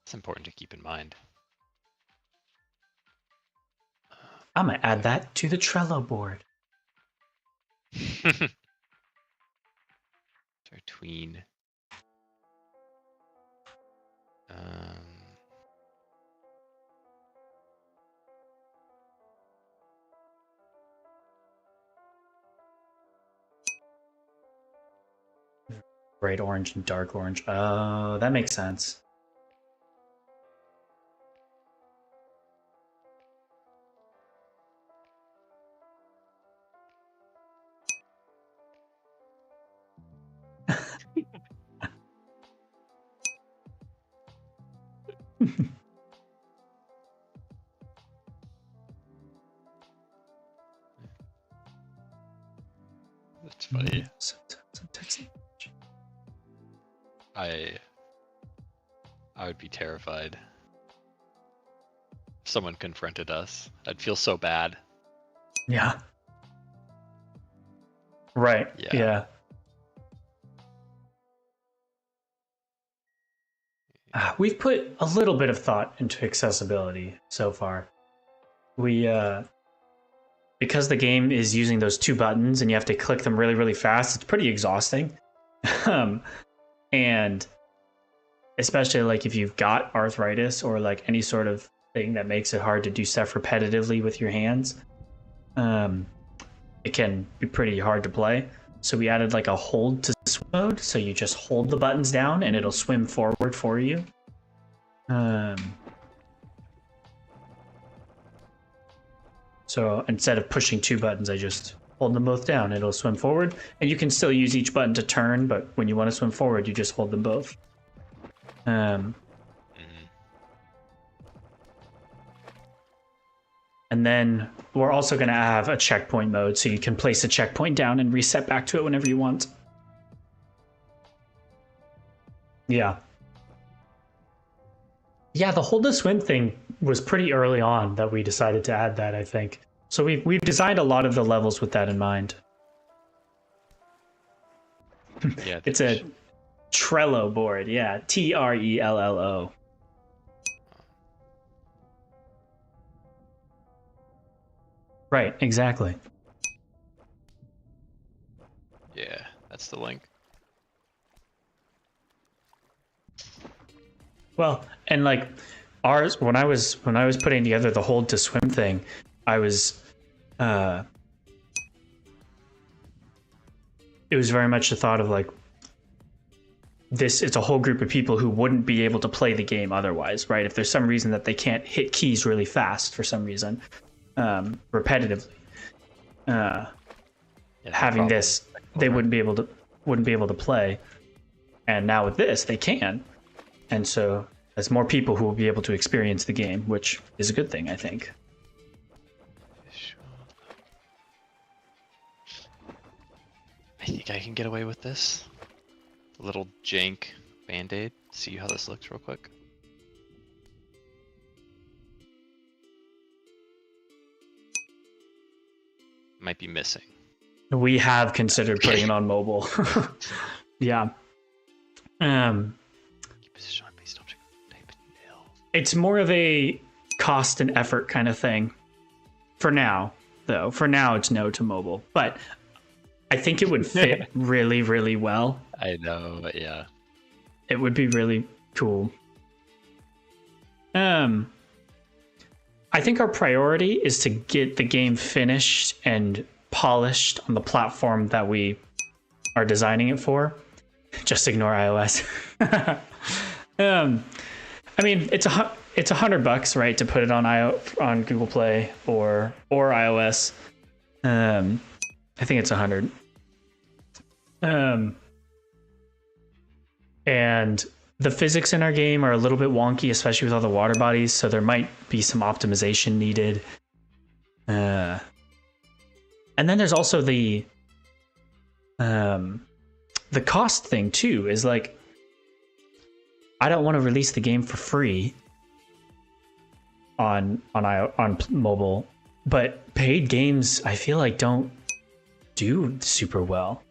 It's important to keep in mind. I'm gonna add that to the Trello board. Our tween. Bright orange and dark orange. Oh, that makes sense. That's funny. I would be terrified if someone confronted us. I'd feel so bad. Yeah. Right. Yeah. We've put a little bit of thought into accessibility so far. We because the game is using those two buttons and you have to click them really, really fast, it's pretty exhausting. And especially like if you've got arthritis or like any sort of thing that makes it hard to do stuff repetitively with your hands, it can be pretty hard to play. So we added like a hold to swim mode, so you just hold the buttons down and it'll swim forward for you. So instead of pushing two buttons, I just hold them both down. It'll swim forward, and you can still use each button to turn, but when you want to swim forward, you just hold them both. And then we're also going to have a checkpoint mode, so you can place a checkpoint down and reset back to it whenever you want. Yeah. Yeah, the hold to swim thing was pretty early on that we decided to add that, I think. So we've designed a lot of the levels with that in mind. Yeah, It's a Trello board, yeah. Trello. Right, exactly. yeah, that's the link. Well, and like ours, when I was putting together the hold to swim thing, I was it was very much the thought of like this, it's a whole group of people who wouldn't be able to play the game otherwise, right? If there's some reason that they can't hit keys really fast for some reason, repetitively, having this, they wouldn't be able to play. And now with this, they can. And so there's more people who will be able to experience the game, which is a good thing, I think. I think I can get away with this. A little jank band-aid. See how this looks real quick. Might be missing. We have considered putting it on mobile. Yeah. It's more of a cost and effort kind of thing. For now, though. For now, it's no to mobile. But I think it would fit really, really well. I know, but yeah. It would be really cool. I think our priority is to get the game finished and polished on the platform that we are designing it for. Just ignore iOS. I mean, it's $100, right, to put it on Google Play or iOS. I think it's 100. And the physics in our game are a little bit wonky, especially with all the water bodies, so there might be some optimization needed. And then there's also the cost thing too, is like, I don't want to release the game for free on mobile, but paid games I feel like don't do super well.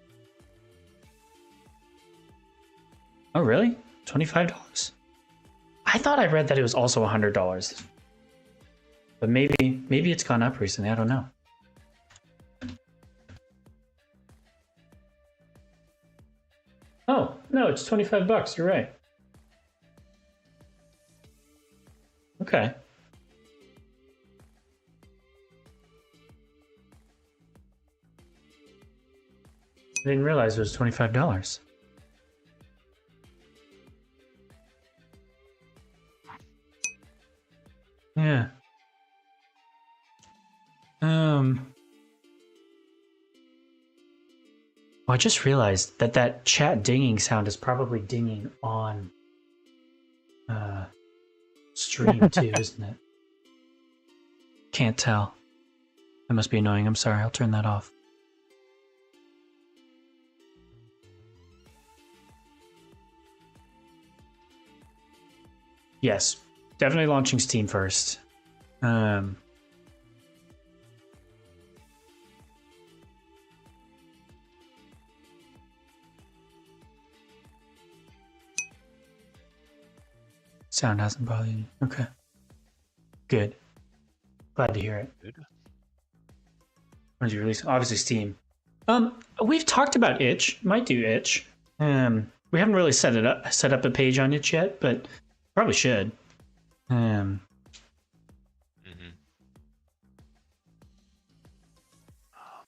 Oh really? $25? I thought I read that it was also $100, but maybe it's gone up recently. I don't know. Oh no, it's $25. You're right. Okay. I didn't realize it was $25. Yeah. Well, I just realized that chat dinging sound is probably dinging on stream too, isn't it? Can't tell. That must be annoying. I'm sorry. I'll turn that off. Yes, definitely launching Steam first. Sound hasn't bothered you. Okay. Good. Glad to hear it. Good. When did you release? Obviously Steam. We've talked about itch. Might do itch. We haven't really set up a page on itch yet, but probably should. Oh,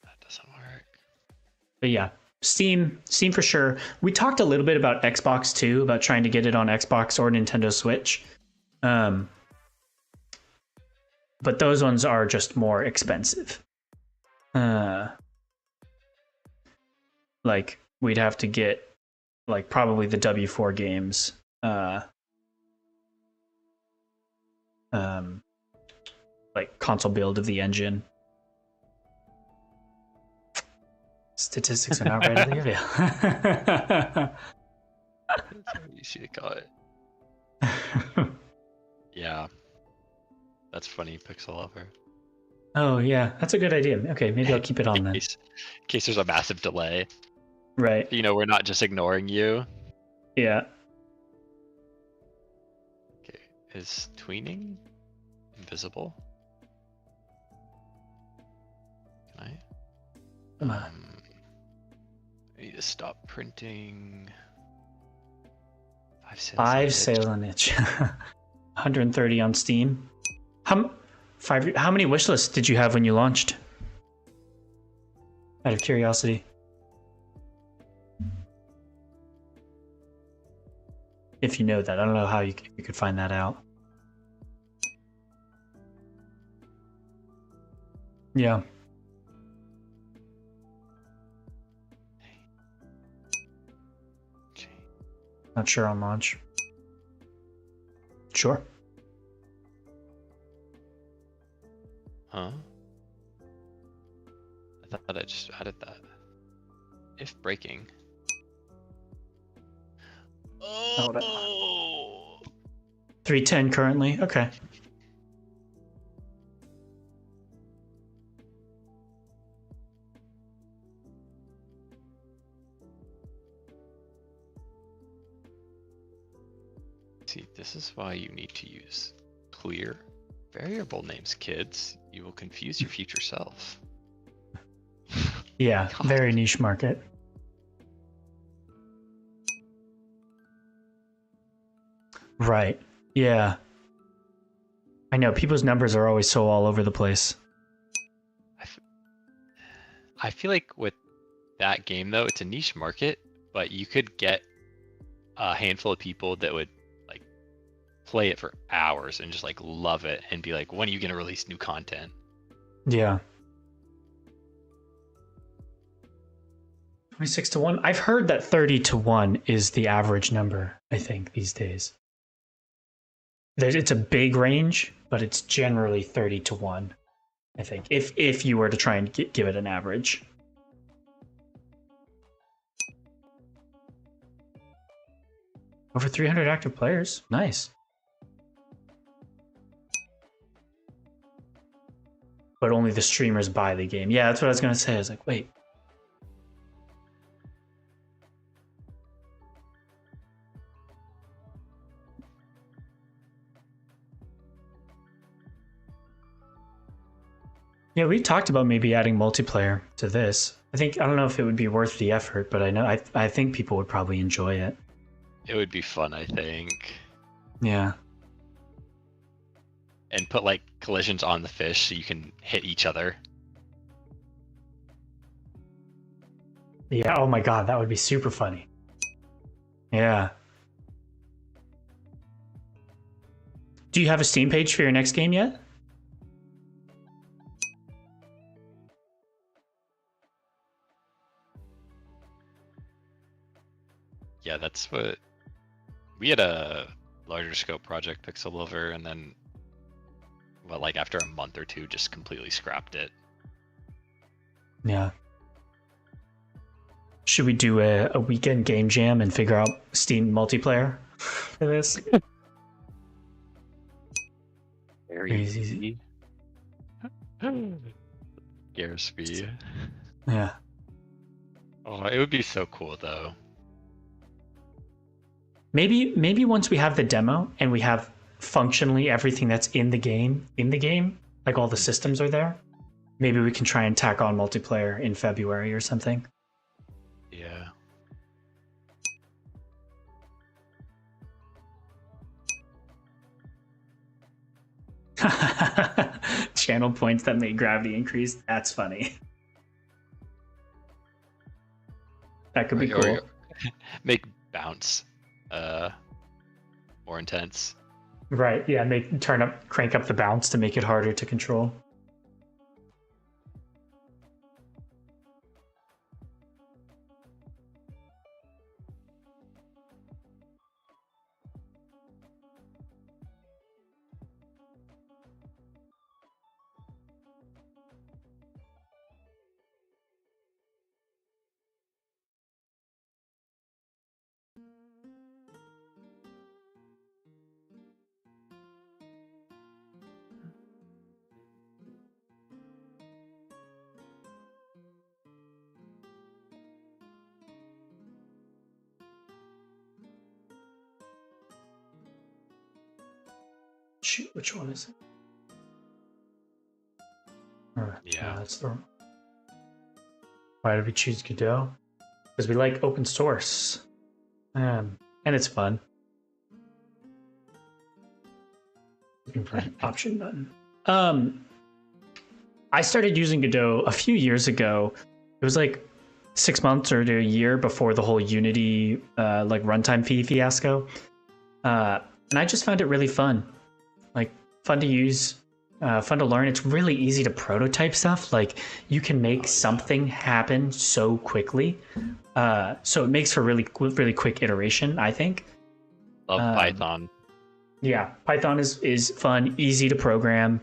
that doesn't work. But yeah, Steam for sure. We talked a little bit about Xbox too, about trying to get it on Xbox or Nintendo Switch. But those ones are just more expensive. Like we'd have to get like probably the W4 games. Like console build of the engine. Statistics are not readily available. That's how easy to call it. Yeah. That's funny, Pixel Lover. Oh yeah, that's a good idea. Okay, maybe I'll keep it on then. In case there's a massive delay. Right. You know, we're not just ignoring you. Yeah. Okay. Is tweening invisible? Can I? Come on. I need to stop printing. 5 sales sales on itch. 130 on Steam. How many wish lists did you have when you launched? Out of curiosity. If you know that. I don't know how you could find that out. Yeah. Not sure on launch. Sure. Huh? I thought I just added that. If breaking. Oh! 310 currently. Okay. See, this is why you need to use clear variable names, kids. You will confuse your future self. Yeah, God. very niche market. Right. Yeah. I know people's numbers are always so all over the place. I feel like with that game though, it's a niche market, but you could get a handful of people that would like play it for hours and just like love it and be like, when are you gonna release new content? Yeah. 26 to 1. I've heard that 30 to 1 is the average number, I think, these days. It's a big range, but it's generally 30 to 1, I think, if you were to try and give it an average. Over 300 active players. Nice. But only the streamers buy the game. Yeah, that's what I was going to say. I was like, wait. Yeah, we talked about maybe adding multiplayer to this. I don't know if it would be worth the effort, but I think people would probably enjoy it. It would be fun, I think. Yeah. And put like collisions on the fish so you can hit each other. Yeah, oh my god, that would be super funny. Yeah. Do you have a Steam page for your next game yet? Yeah, that's what we had a larger scope project, Pixel Lover, and then well, like after a month or two, just completely scrapped it. Yeah. Should we do a weekend game jam and figure out Steam multiplayer for this? Very easy. Scares me. Yeah. Oh, it would be so cool though. Maybe once we have the demo and we have functionally everything that's in the game, like all the systems are there, maybe we can try and tack on multiplayer in February or something. Yeah. Channel points that make gravity increase. That's funny. That could be cool. Make bounce more intense. Right, yeah, crank up the bounce to make it harder to control. shoot, which one is it? Yeah. That's the. Why did we choose Godot? Because we like open source, and it's fun. Looking for an option button. I started using Godot a few years ago. It was like 6 months or a year before the whole Unity like runtime fee fiasco, and I just found it really fun, like fun to use, fun to learn. It's really easy to prototype stuff. Like you can make something happen so quickly, so it makes for really quick iteration, I think. Love Python. Yeah, Python is fun, easy to program.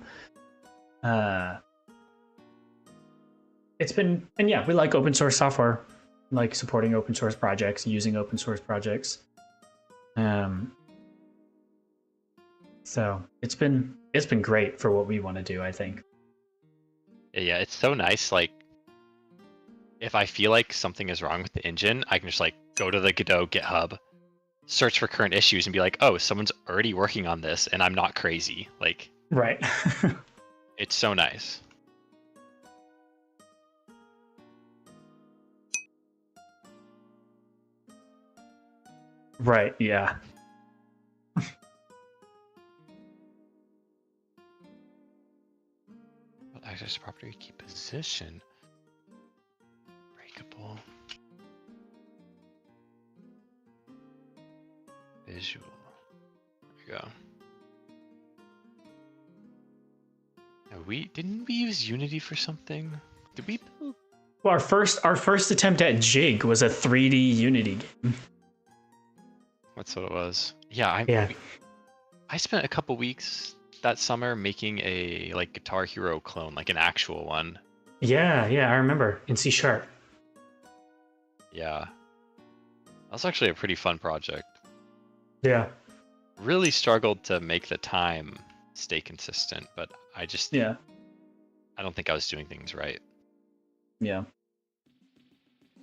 It's been, and yeah, we like open source software, like supporting open source projects, using open source projects. So it's been great for what we want to do, I think. Yeah, it's so nice. Like, if I feel like something is wrong with the engine, I can just like go to the Godot GitHub, search for current issues, and be like, oh, someone's already working on this, and I'm not crazy. Like, right. it's so nice. Right. Yeah. Access to property, keep position. Breakable. Visual. There we go. Now didn't we use Unity for something? Did we build? Well, our first attempt at Jig was a 3D Unity game. That's what it was. Yeah, Yeah. I spent a couple weeks that summer making a like Guitar Hero clone, like an actual one. Yeah, I remember in C#. Yeah. That was actually a pretty fun project. Yeah. Really struggled to make the time stay consistent, but I don't think I was doing things right. Yeah.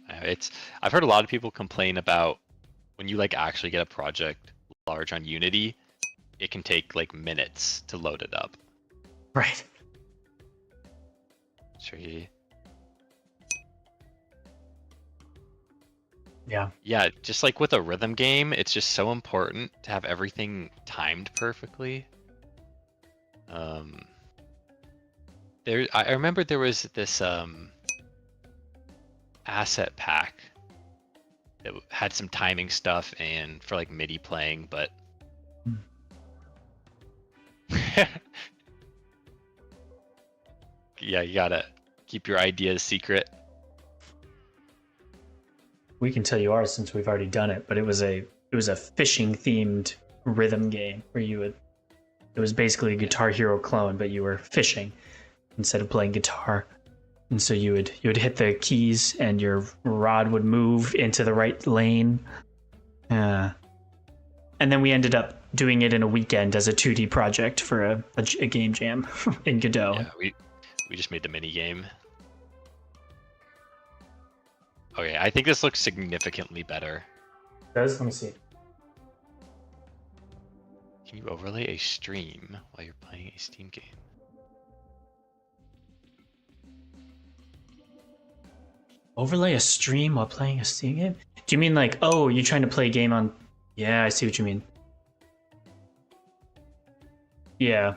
I've heard a lot of people complain about when you like actually get a project large on Unity, it can take like minutes to load it up. Right. Tree. Yeah. Yeah, just like with a rhythm game, it's just so important to have everything timed perfectly. I remember there was this asset pack that had some timing stuff and for like MIDI playing, but yeah, you gotta keep your ideas secret. We can tell you ours since we've already done it, but it was a fishing themed rhythm game where it was basically a Guitar Hero clone, but you were fishing instead of playing guitar. And so you would hit the keys and your rod would move into the right lane. And then we ended up doing it in a weekend as a 2D project for a game jam in Godot. Yeah, we just made the mini game. Okay, I think this looks significantly better. Let me see. Can you overlay a stream while you're playing a Steam game? Overlay a stream while playing a Steam game? Do you mean like, oh, you're trying to play a game on... Yeah, I see what you mean. Yeah,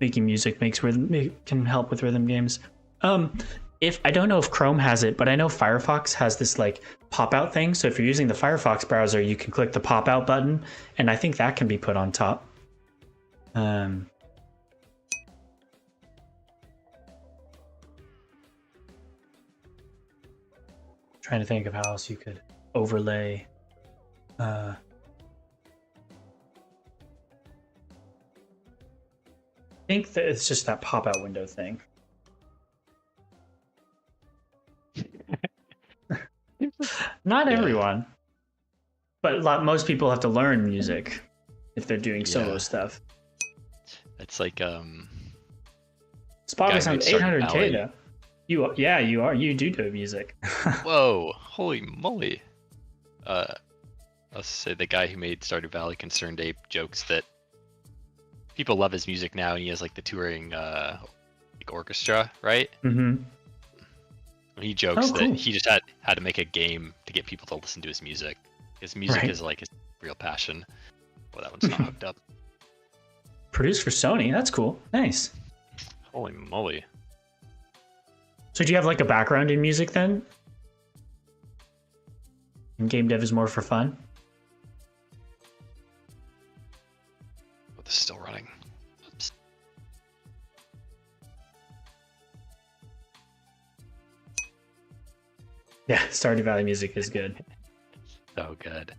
making music can help with rhythm games. I don't know if Chrome has it, but I know Firefox has this like pop-out thing. So if you're using the Firefox browser, you can click the pop-out button, and I think that can be put on top. Trying to think of how else you could overlay. I think that it's just that pop-out window thing. Not everyone, but most people have to learn music if they're doing solo stuff. It's like Spotify sounds 800K though. You are. You do music. Whoa! Holy moly! Let's say the guy who made Stardew Valley Concerned Ape jokes that people love his music now, and he has like the touring like orchestra, right? Mm-hmm. He jokes Oh, that cool. he just had to make a game to get people to listen to his music. His music Right. is like his real passion. Well, that one's not hooked up. Produced for Sony. That's cool. Nice. Holy moly. So do you have like a background in music then? And game dev is more for fun? Oh, this is still running. Oops. Yeah, Stardew Valley music is good. So good.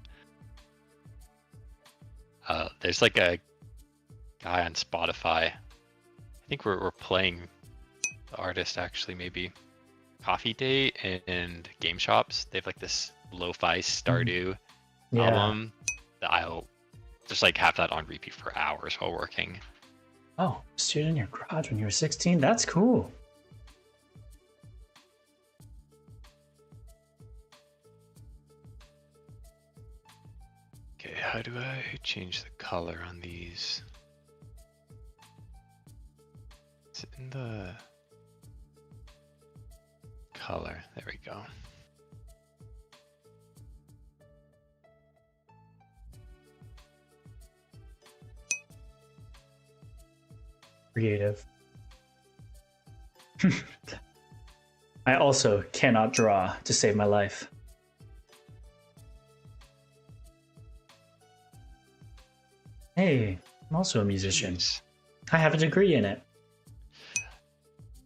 There's like a guy on Spotify. I think we're playing the artist actually, maybe Coffee Date and Game Shops. They have like this lo-fi Stardew Yeah. album that I'll just like have that on repeat for hours while working. Oh, student in your garage when you were 16? That's cool. Okay, how do I change the color on these? Is it in the color? There we go. Creative. I also cannot draw to save my life. Hey, I'm also a musician. Jeez. I have a degree in it.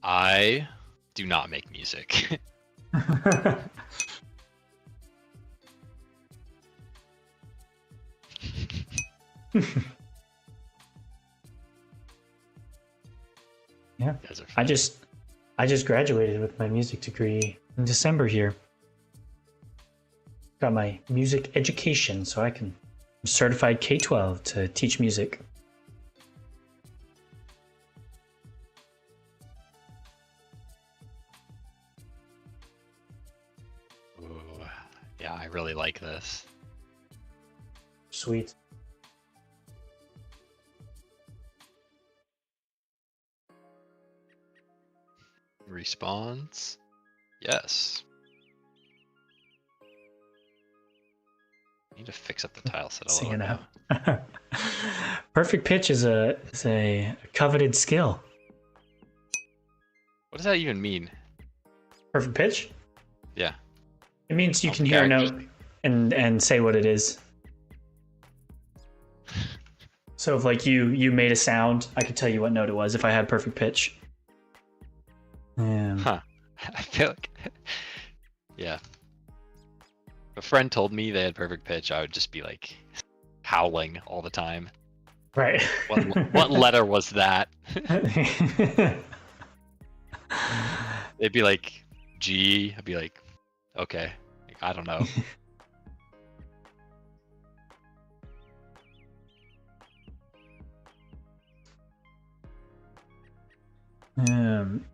I do not make music. Yeah, You guys are I funny. just graduated with my music degree in December here. Got my music education, so I'm certified K-12 to teach music. Ooh, yeah, I really like this. Sweet. Response? Yes. I need to fix up the tile set a little Seeing bit. out. Perfect pitch is a coveted skill. What does that even mean? Perfect pitch? Yeah. It means you Oh, can hear a characters. note and say what it is. So if like you made a sound, I could tell you what note it was if I had perfect pitch. Huh. I feel like, yeah. If a friend told me they had perfect pitch, I would just be like howling all the time. Right. What letter was that? They'd be like G. I'd be like, okay, like, I don't know. um,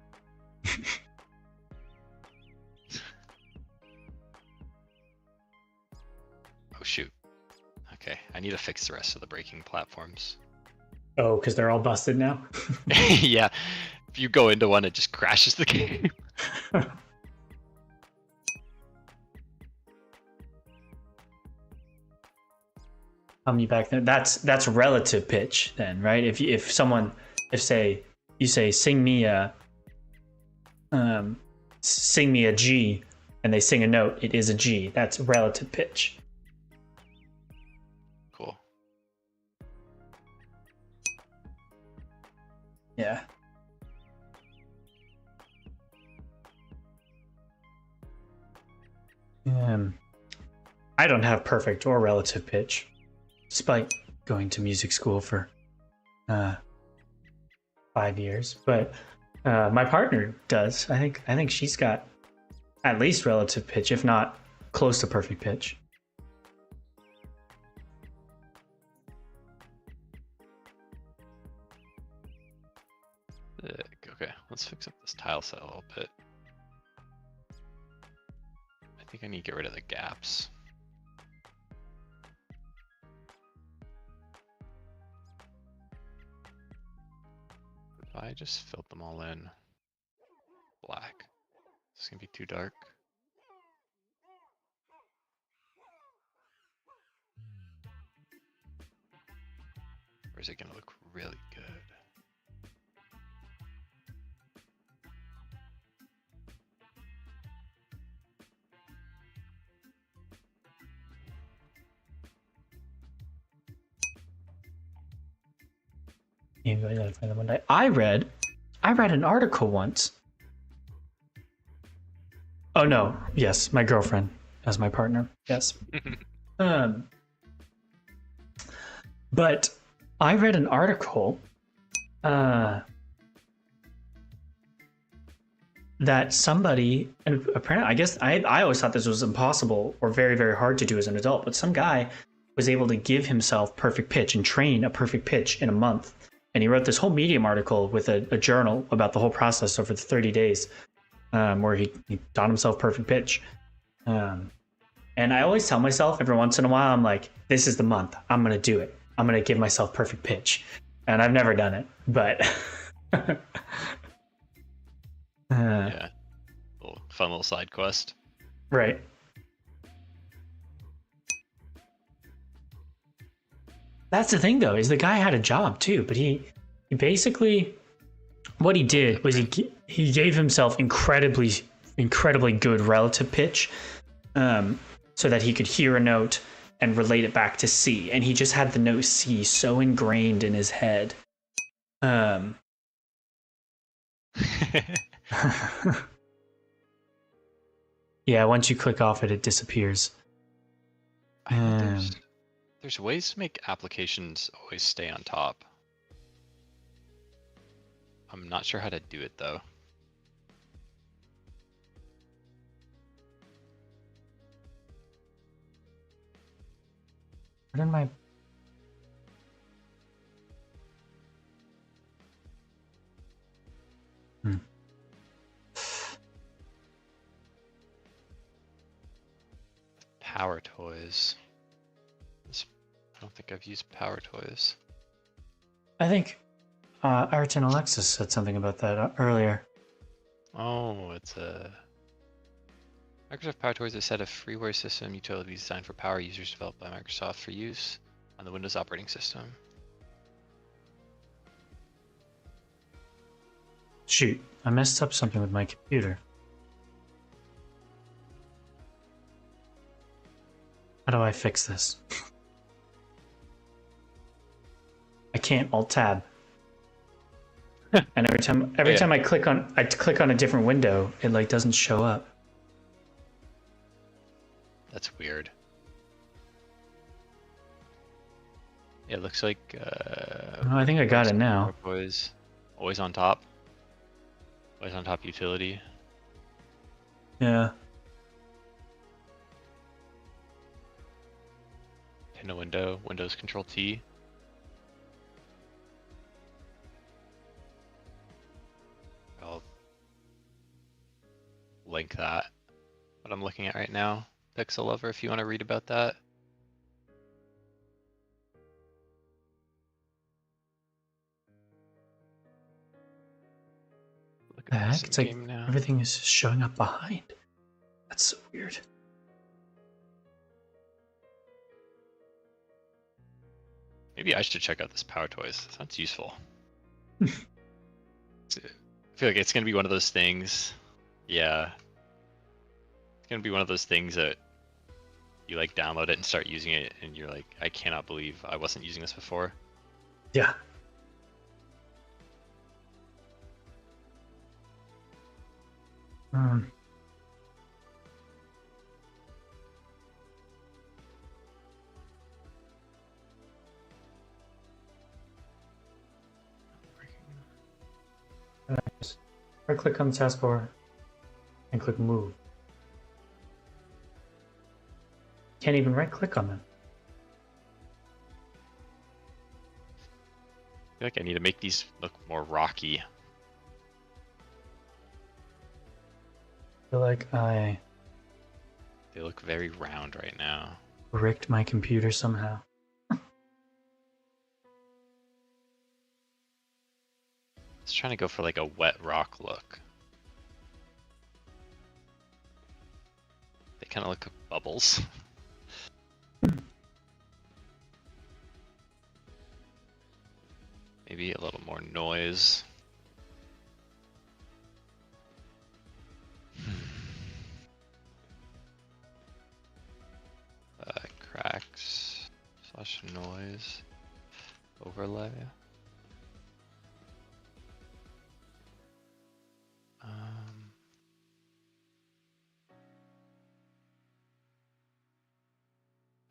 Oh shoot. Okay, I need to fix the rest of the braking platforms. oh, because they're all busted now. Yeah, if you go into one, it just crashes the game. How many back there? That's relative pitch then, right? If say you say sing me a G and they sing a note, it is a G. That's relative pitch. Cool. Yeah. I don't have perfect or relative pitch, despite going to music school for 5 years. But my partner does. I think she's got at least relative pitch, if not close to perfect pitch. Okay, let's fix up this tile set a little bit. I think I need to get rid of the gaps. If I just filled them all in black, it's gonna be too dark. Or is it gonna look really good? Maybe I gotta find the one I read an article once. Oh no, yes, my girlfriend as my partner. Yes. But I read an article that somebody, and apparently, I guess I always thought this was impossible or very, very hard to do as an adult, but some guy was able to give himself perfect pitch and train a perfect pitch in a month. And he wrote this whole Medium article with a journal about the whole process over the 30 days, where he taught himself perfect pitch. And I always tell myself every once in a while, I'm like, this is the month. I'm going to do it. I'm going to give myself perfect pitch. And I've never done it, but Yeah, fun little side quest. Right. That's the thing, though, is the guy had a job too, but he basically, what he did was he gave himself incredibly good relative pitch, so that he could hear a note and relate it back to C, and he just had the note C so ingrained in his head. Yeah, once you click off it, it disappears. There's ways to make applications always stay on top. I'm not sure how to do it though. What in my... Power toys. I don't think I've used power toys. I think Ayrton Alexis said something about that earlier. Oh, it's a Microsoft Power Toys is a set of freeware system utilities designed for power users developed by Microsoft for use on the Windows operating system. Shoot, I messed up something with my computer. How do I fix this? I can't Alt-Tab. And every time I click on a different window, it like doesn't show up. That's weird. Yeah, it looks like Oh, I think I got it now. Always on top. Always on top utility. Yeah. Pin a window, Windows Control T. I'll link that. What I'm looking at right now. Pixel Lover, if you want to read about that. Look The at heck? this It's like game now. everything is showing up behind. That's so weird. Maybe I should check out this Power Toys. Sounds useful. I feel like it's gonna be one of those things. Yeah. It's gonna be one of those things that you like download it and start using it and you're like, I cannot believe I wasn't using this before. Yeah. Right click on the taskbar and click move. Can't even right click on them. I feel like I need to make these look more rocky. I feel like I They look very round right now. bricked my computer was trying to go for like a wet rock look. They kind of look like bubbles. Maybe a little more noise. Cracks / noise overlay.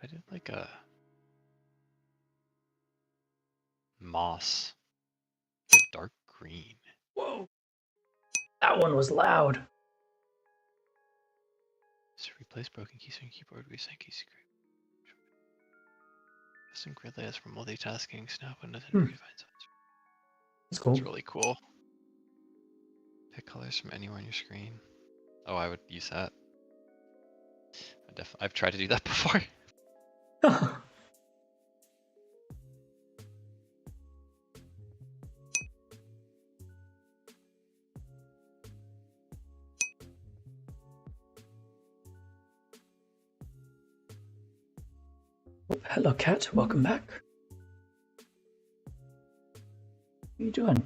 I did like a moss, a dark green. Whoa. That one was loud. Just replace broken keys on keyboard, reset key secret. Custom grid layouts for multitasking, snap windows, and redefine zones. That's cool. It's really cool. Pick colors from anywhere on your screen. Oh, I would use that. I've tried to do that before. Hello, cat. Welcome back. What are you doing?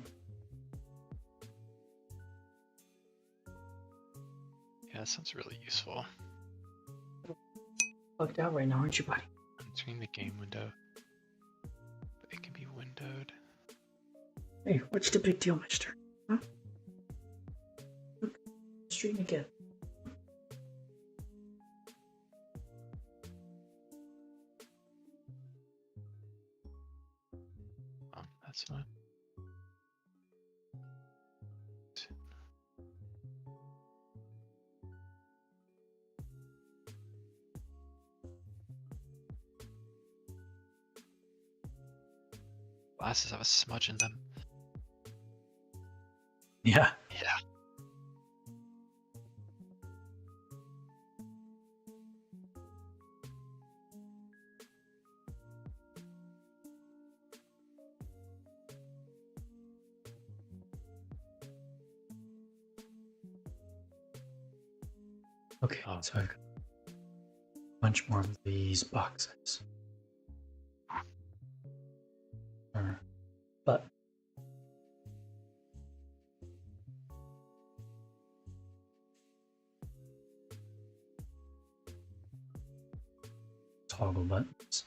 Yeah, that sounds really useful. Bugged out right now, aren't you, buddy? I'm entering the game window, but it can be windowed. Hey, what's the big deal, mister? Huh? Look, stream again. Oh, that's fine. Glasses have a smudge in them. Yeah. Yeah. Okay, so I've got a bunch more of these boxes. But toggle buttons.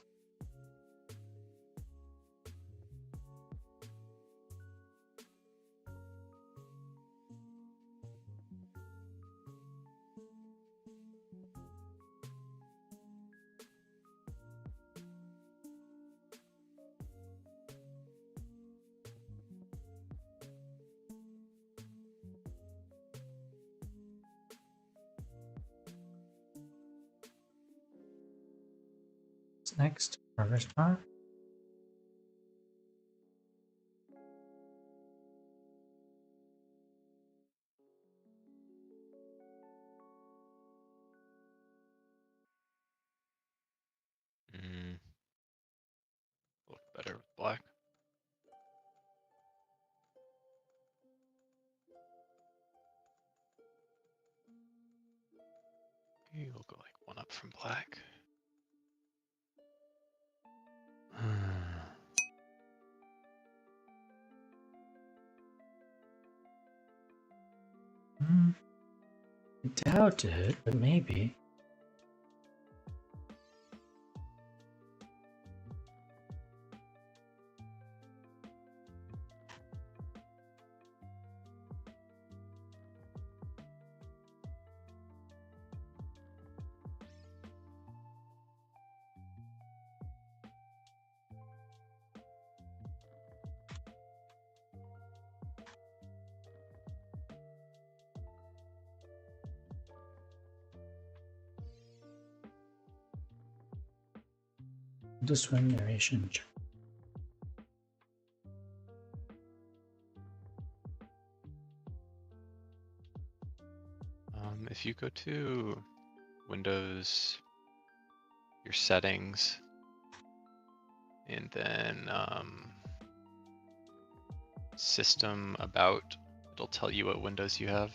What's next? Progress bar. Look better with black. Okay, we'll go like one up from black. I doubt it, but maybe. The swing narration. If you go to Windows, your settings, and then system about. It'll tell you what windows you have.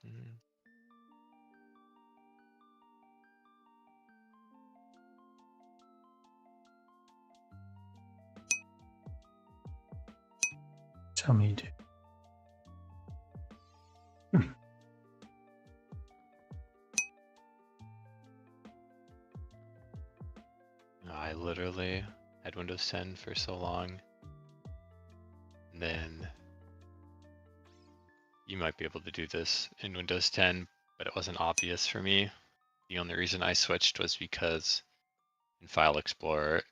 Mhm. Tell me, dude. I literally had Windows 10 for so long. And then you might be able to do this in Windows 10, but it wasn't obvious for me. The only reason I switched was because in File Explorer,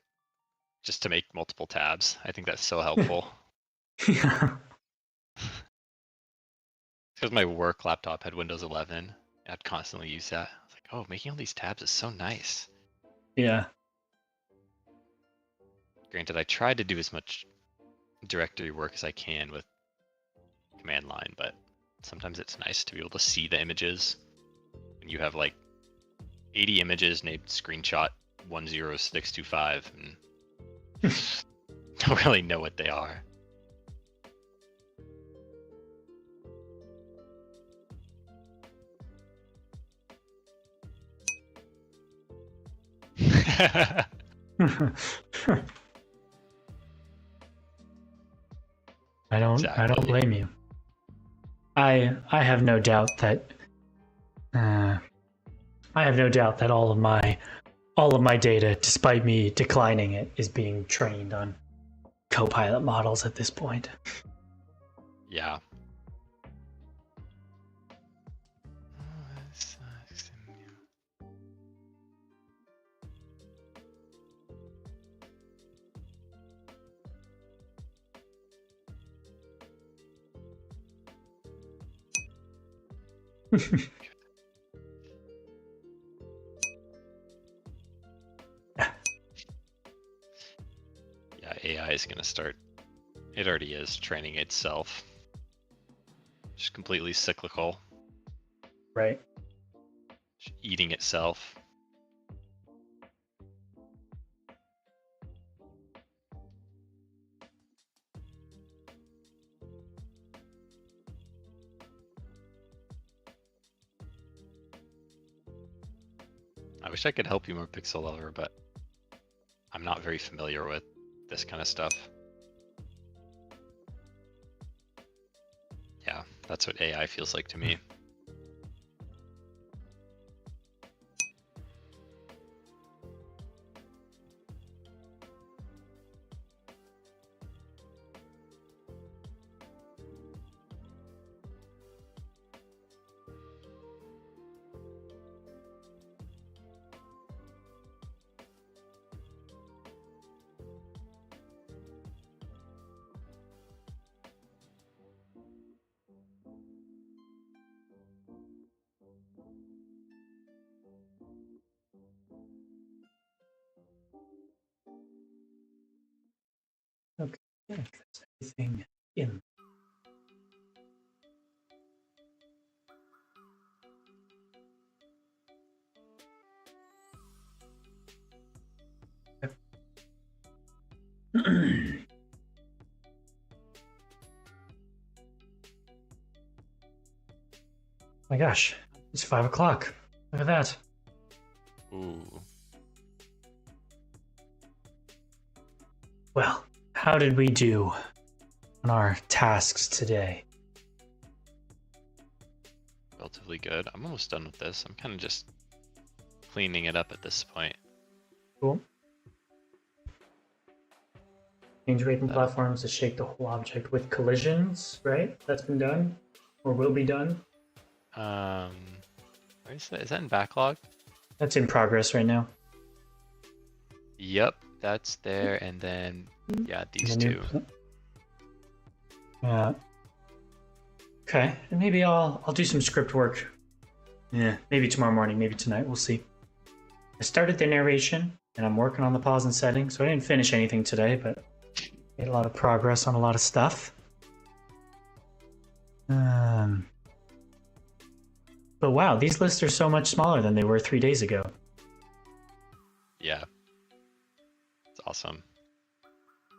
just to make multiple tabs. I think that's so helpful. Yeah. Because my work laptop had Windows 11. I'd constantly use that. I was like, oh, making all these tabs is so nice. Yeah. Granted, I tried to do as much directory work as I can with command line, but sometimes it's nice to be able to see the images. When you have like 80 images named screenshot 10625 and don't really know what they are. I don't Exactly. blame you. I have no doubt that all of my data, despite me declining it, is being trained on Copilot models at this point. Yeah. Yeah, AI is going to start, it already is training itself. Just completely cyclical, Right. just eating itself. I wish I could help you more, Pixel Lover, but I'm not very familiar with this kind of stuff. Yeah, that's what AI feels like to me. Okay. I think that's everything in. My gosh, it's 5 o'clock. Look at that. Ooh. Well, how did we do on our tasks today? Relatively good. I'm almost done with this. I'm kind of just cleaning it up at this point. Cool. Change breaking platforms to shake the whole object with collisions, right? That's been done or will be done. Where is that? Is that in backlog? That's in progress right now. Yep, that's there, and then yeah, these two. Yeah. Okay, and maybe I'll do some script work. Yeah, maybe tomorrow morning, maybe tonight. We'll see. I started the narration, and I'm working on the pause and settings. So I didn't finish anything today, but made a lot of progress on a lot of stuff. But wow, these lists are so much smaller than they were 3 days ago. Yeah, it's awesome.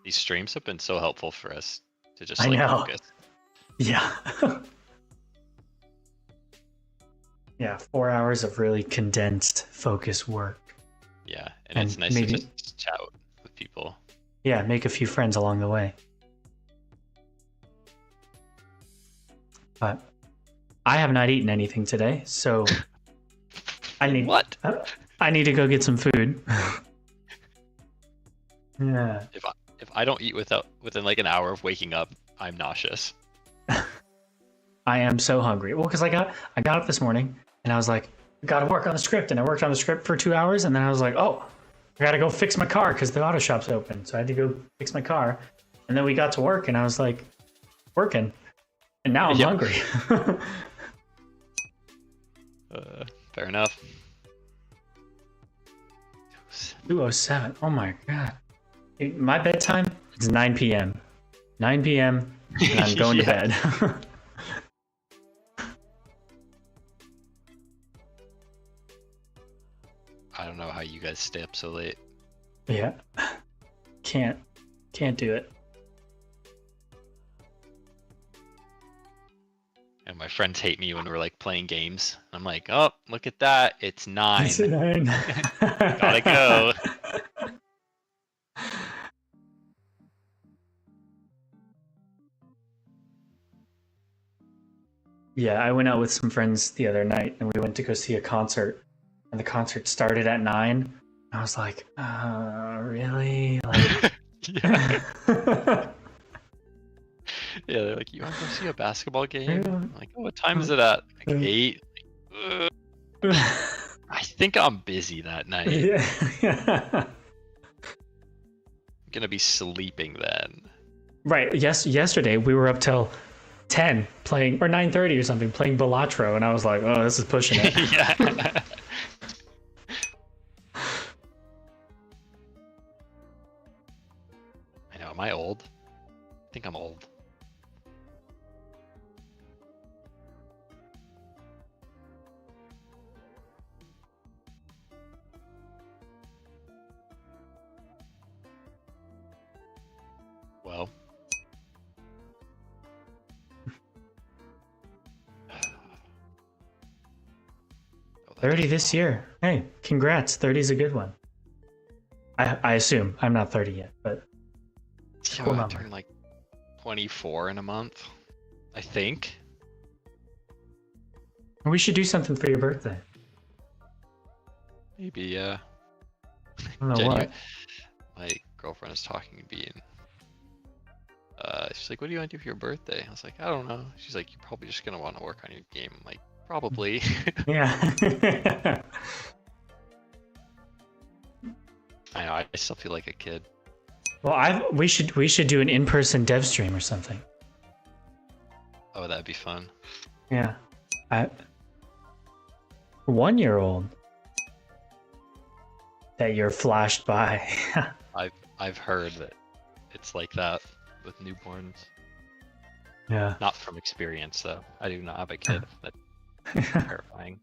These streams have been so helpful for us to just I like know. focus. Yeah. Yeah, 4 hours of really condensed focus work. Yeah, and it's nice to just chat with people. Yeah, make a few friends along the way. But I have not eaten anything today, so I need What? I need to go get some food. Yeah. If I don't eat within like an hour of waking up, I'm nauseous. I am so hungry. Well, because I got up this morning and I was like, I gotta work on the script, and I worked on the script for 2 hours, and then I was like, oh, I gotta go fix my car because the auto shop's open. So I had to go fix my car. And then we got to work and I was like, working. And now I'm hungry. Fair enough. 2:07. Oh my god. My bedtime is 9 p.m. 9 p.m. and I'm going to bed. I don't know how you guys stay up so late. Yeah. Can't do it. And my friends hate me when we're like playing games. I'm like, oh, look at that. It's 9. It's 9. Gotta go. Yeah, I went out with some friends the other night and we went to go see a concert. And the concert started at 9. I was like, really? Like... Yeah, they're like, you want to go see a basketball game? I'm like, oh, what time is it at? Like 8. I think I'm busy that night. Yeah. I'm gonna be sleeping then. Right. Yesterday we were up till 10 playing, or 9:30 or something, playing Balatro, and I was like, oh, this is pushing it. Yeah. I know. Am I old? I think I'm old. Well. 30 this year. Hey, congrats. 30 is a good one. I assume. I'm not 30 yet, but it's a cool I number. turn like 24 in a month, I think. We should do something for your birthday. Maybe, yeah. I don't know what. My girlfriend is talking to me, and she's like, what do you want to do for your birthday? I was like, I don't know. She's like, you're probably just going to want to work on your game. I'm like, probably. Yeah. I know, I still feel like a kid. Well, we should do an in-person dev stream or something. Oh, that'd be fun. Yeah. 1-year-old that you're flashed by. I've heard that it's like that with newborns. Yeah. Not from experience though. I do not have a kid. That's terrifying.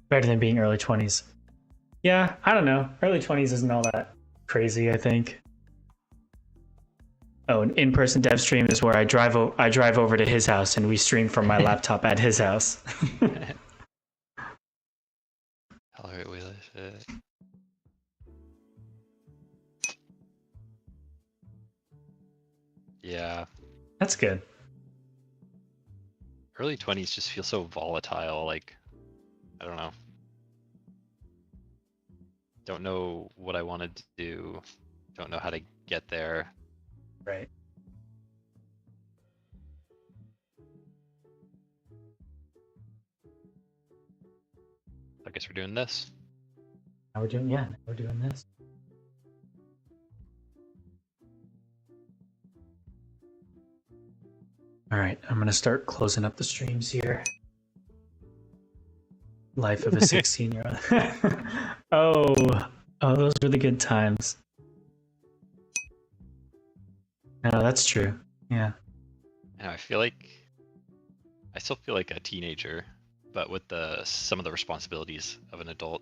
Better than being early 20s. Yeah, I don't know. Early 20s isn't all that crazy, I think. Oh, an in-person dev stream is where I drive over to his house and we stream from my laptop at his house. Alright, wait, let's yeah. That's good. Early 20s just feel so volatile, like, I don't know. Don't know what I want to do. Don't know how to get there. Right. I guess we're doing this. Now we're doing this. All right, I'm gonna start closing up the streams here. Life of a 16-year-old. Oh, those were the good times. No, that's true. Yeah. And I still feel like a teenager, but with some of the responsibilities of an adult,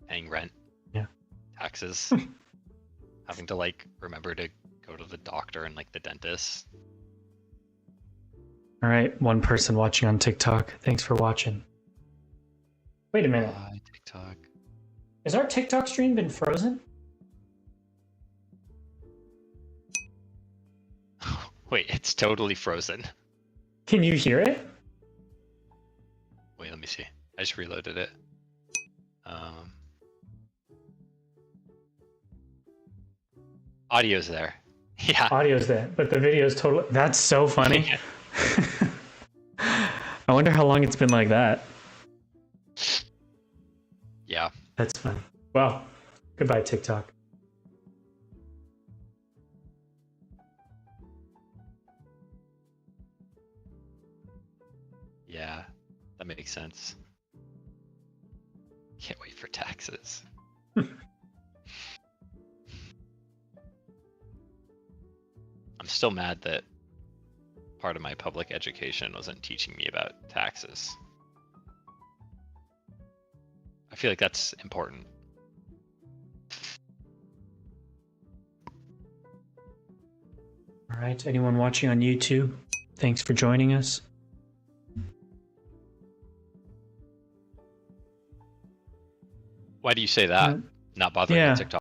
paying rent, yeah, taxes, having to like remember to go to the doctor and like the dentist. All right, one person watching on TikTok. Thanks for watching. Wait a minute. TikTok. Has our TikTok stream been frozen? Wait, it's totally frozen. Can you hear it? Wait, let me see. I just reloaded it. Audio's there. Yeah. Audio's there, but the video's totally... That's so funny. I wonder how long it's been like that. Yeah. That's funny. Well, goodbye, TikTok. Yeah, that makes sense. Can't wait for taxes. I'm still mad that part of my public education wasn't teaching me about taxes. I feel like that's important. All right, anyone watching on YouTube, thanks for joining us. Why do you say that? Not bothering with TikTok?